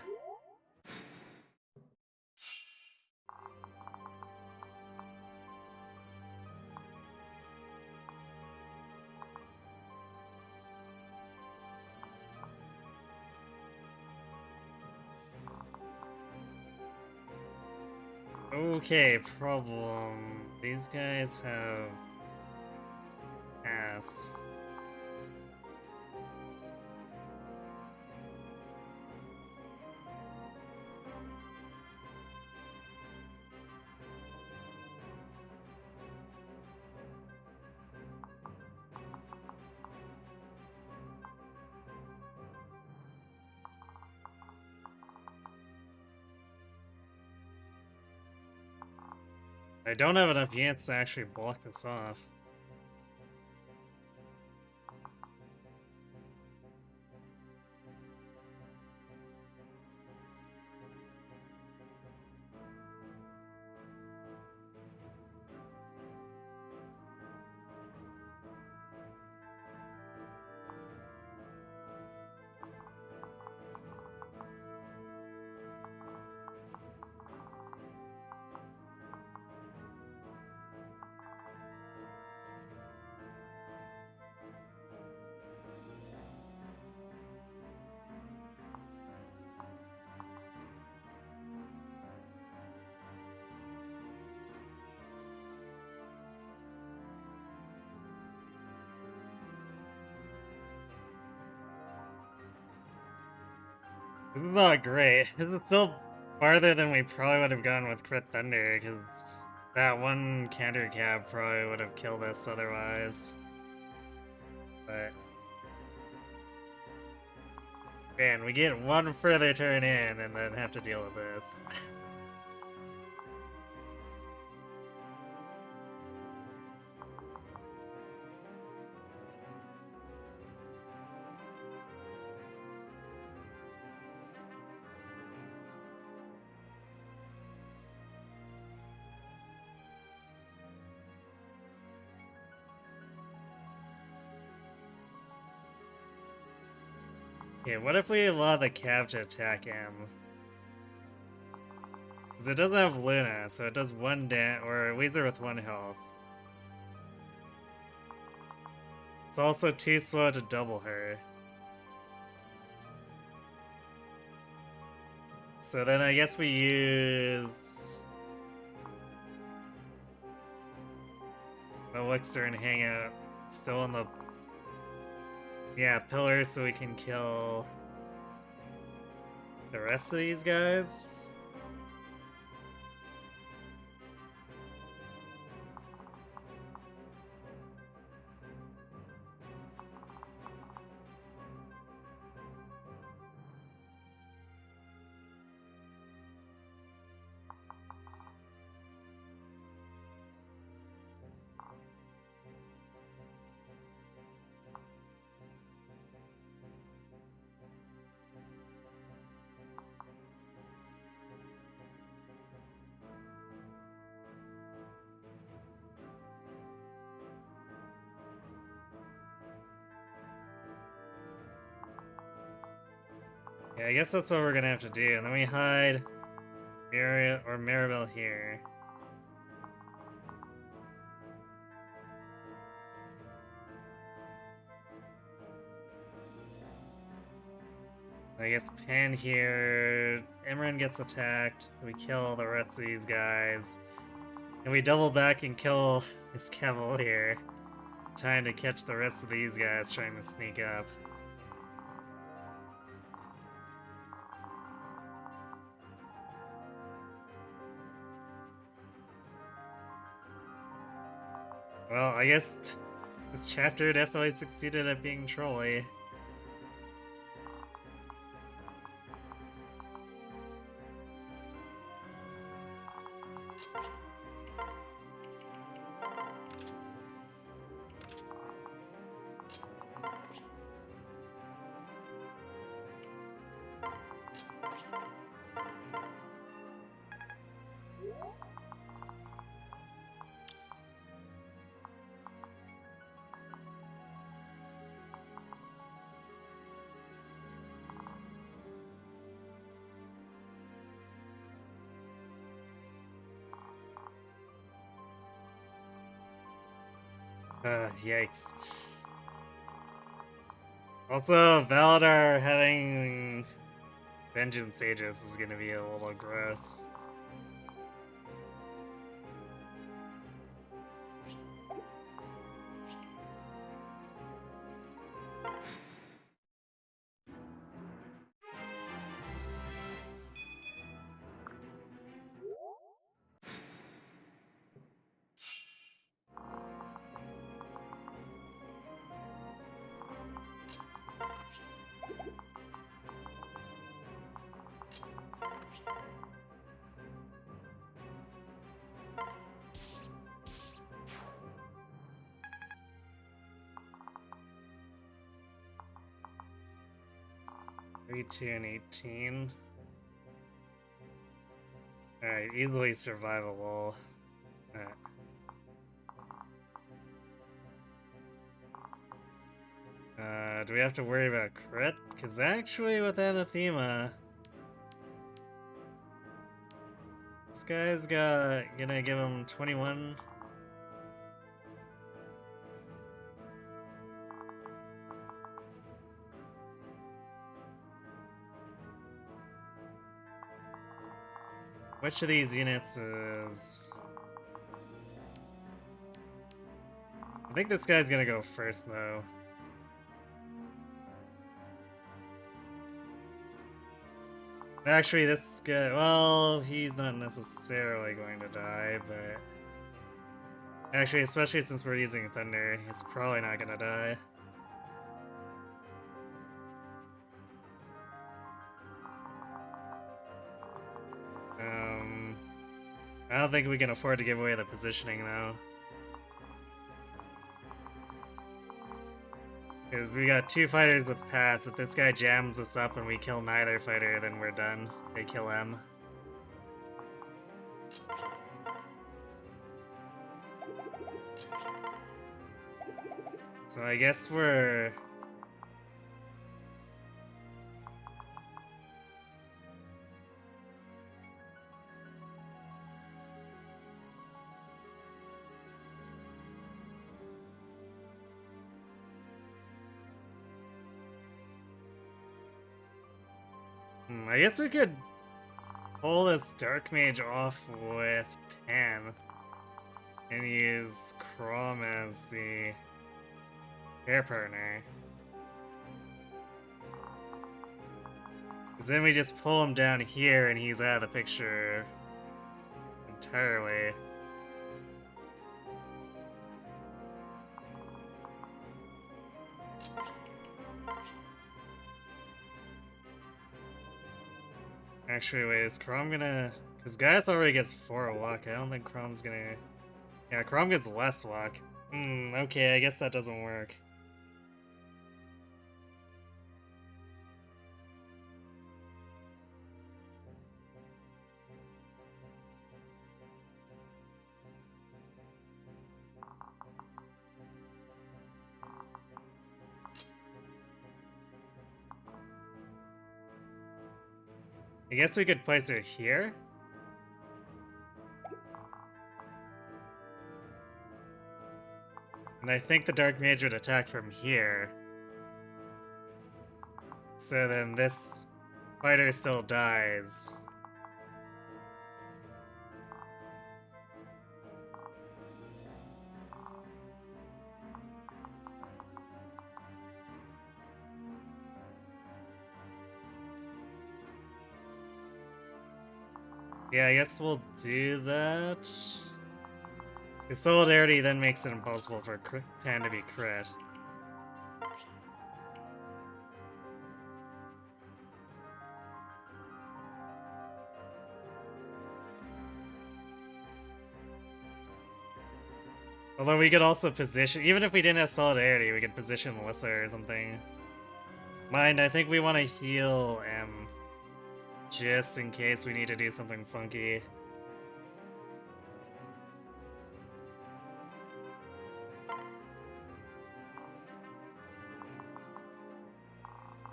Okay, problem. These guys have ass. I don't have enough units to actually block this off. This is not great. This is still farther than we probably would have gone with Crit Thunder, because that one counter cab probably would have killed us otherwise. But... man, we get one further turn in and then have to deal with this. Okay, what if we allow the cab to attack him? Because it doesn't have Luna, so it does one or Weezer with 1 health. It's also too slow to double her. So then I guess we use Elixir and hang out still on the pillar so we can kill the rest of these guys. Yeah, I guess that's what we're gonna have to do. And then we hide Maribel here. I guess Pan here. Imran gets attacked. We kill the rest of these guys. And we double back and kill this Cavalier. Time to catch the rest of these guys trying to sneak up. Well, I guess this chapter definitely succeeded at being trolly. Yikes. Also, Valadar having Vengeance Aegis is gonna be a little gross. Three, 2, and 18. Alright, easily survivable. Alright. Do we have to worry about crit? Because actually with Anathema, this guy's gonna give him 21. Which of these units is... I think this guy's gonna go first, though. Actually, this guy... Well, he's not necessarily going to die, but... Actually, especially since we're using Thunder, he's probably not gonna die. I don't think we can afford to give away the positioning, though. Because we got two fighters with pass. If this guy jams us up and we kill neither fighter, then we're done. They kill M. So I guess we're... I guess we could pull this Dark Mage off with Pan and use Crom as the pair partner. Because then we just pull him down here and he's out of the picture entirely. Actually, wait, is Crom gonna... Because Gaius already gets 4 luck. I don't think Crom's gonna... Yeah, Crom gets less luck. Okay, I guess that doesn't work. I guess we could place her here? And I think the Dark Mage would attack from here. So then this fighter still dies. Yeah, I guess we'll do that. The Solidarity then makes it impossible for Pan to be crit. Although we could also position, even if we didn't have Solidarity, we could position Melissa or something. Mind, I think we want to heal M. Just in case we need to do something funky.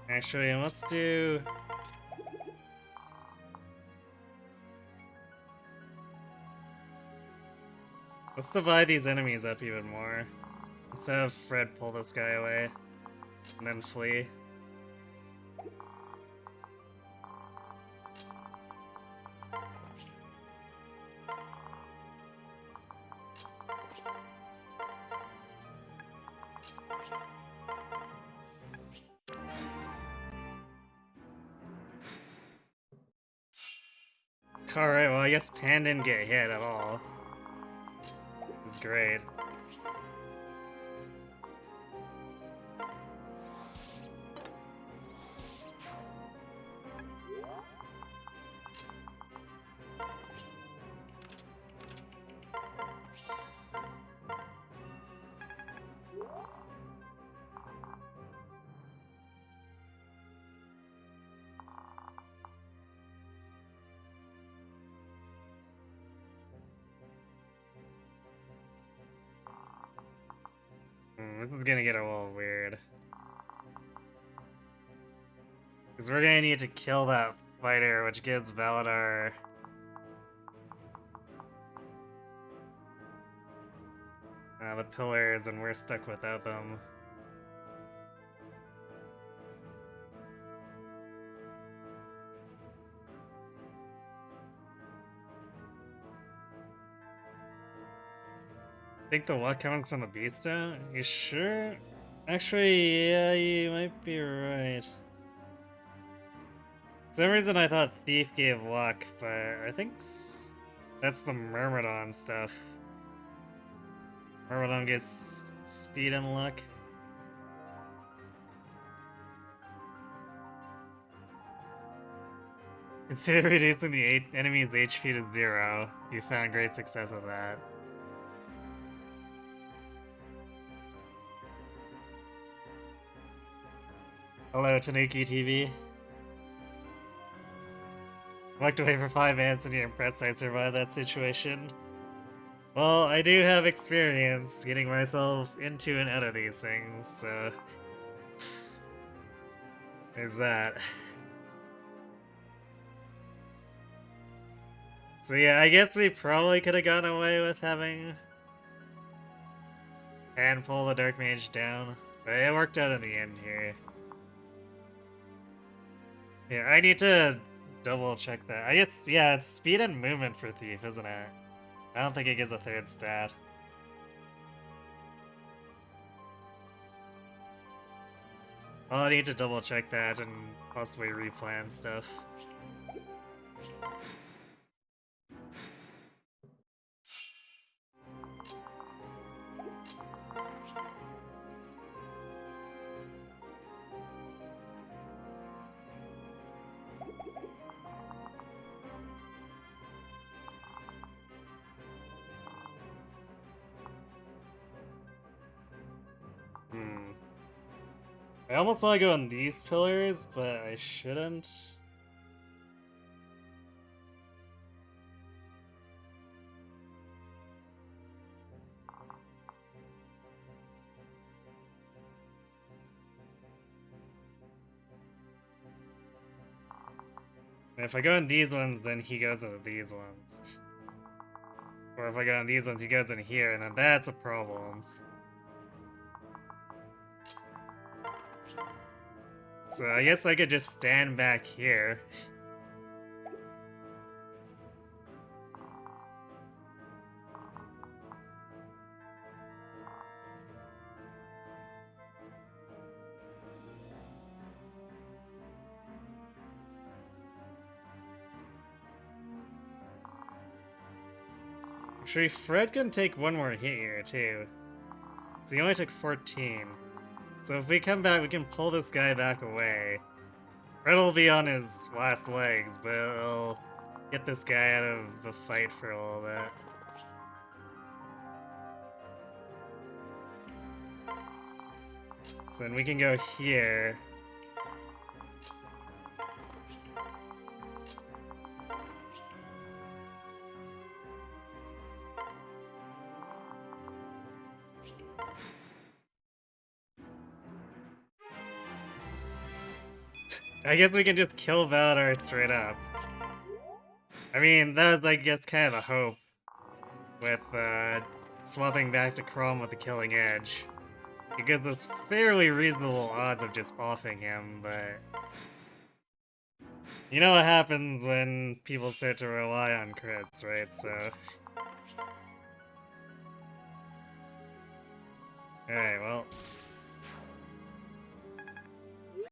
Actually, let's do... Let's divide these enemies up even more. Let's have Fred pull this guy away. And then flee. Alright, well I guess Pan didn't get hit at all. It's great. This is gonna get a little weird. Because we're gonna need to kill that fighter, which gives Valadar... the pillars, and we're stuck without them. I think the luck comes from the beast stone? You sure? Actually, yeah, you might be right. For some reason I thought Thief gave luck, but I think that's the Myrmidon stuff. Myrmidon gets speed and luck. Consider reducing the enemy's HP to 0. You found great success with that. Hello, Tanuki TV. Walked away for 5 minutes and you're impressed I survived that situation. Well, I do have experience getting myself into and out of these things, so... There's that. So yeah, I guess we probably could have gotten away with having... and pull the Dark Mage down, but it worked out in the end here. Yeah, I need to double check that. I guess, yeah, it's speed and movement for Thief, isn't it? I don't think it gives a third stat. I'll need to double check that and possibly replan stuff. I almost want to go on these pillars, but I shouldn't. And if I go on these ones, then he goes into these ones. Or if I go on these ones, he goes in here, and then that's a problem. So I guess I could just stand back here. Actually, Fred can take one more hit here, too. So he only took 14. So if we come back, we can pull this guy back away. Fred will be on his last legs, but it'll get this guy out of the fight for a little bit. So then we can go here. I guess we can just kill Valadar straight up. I mean, that was, I guess, kind of the hope with swapping back to Chrome with the Killing Edge. Because there's fairly reasonable odds of just offing him, but... You know what happens when people start to rely on crits, right? So... Alright, well...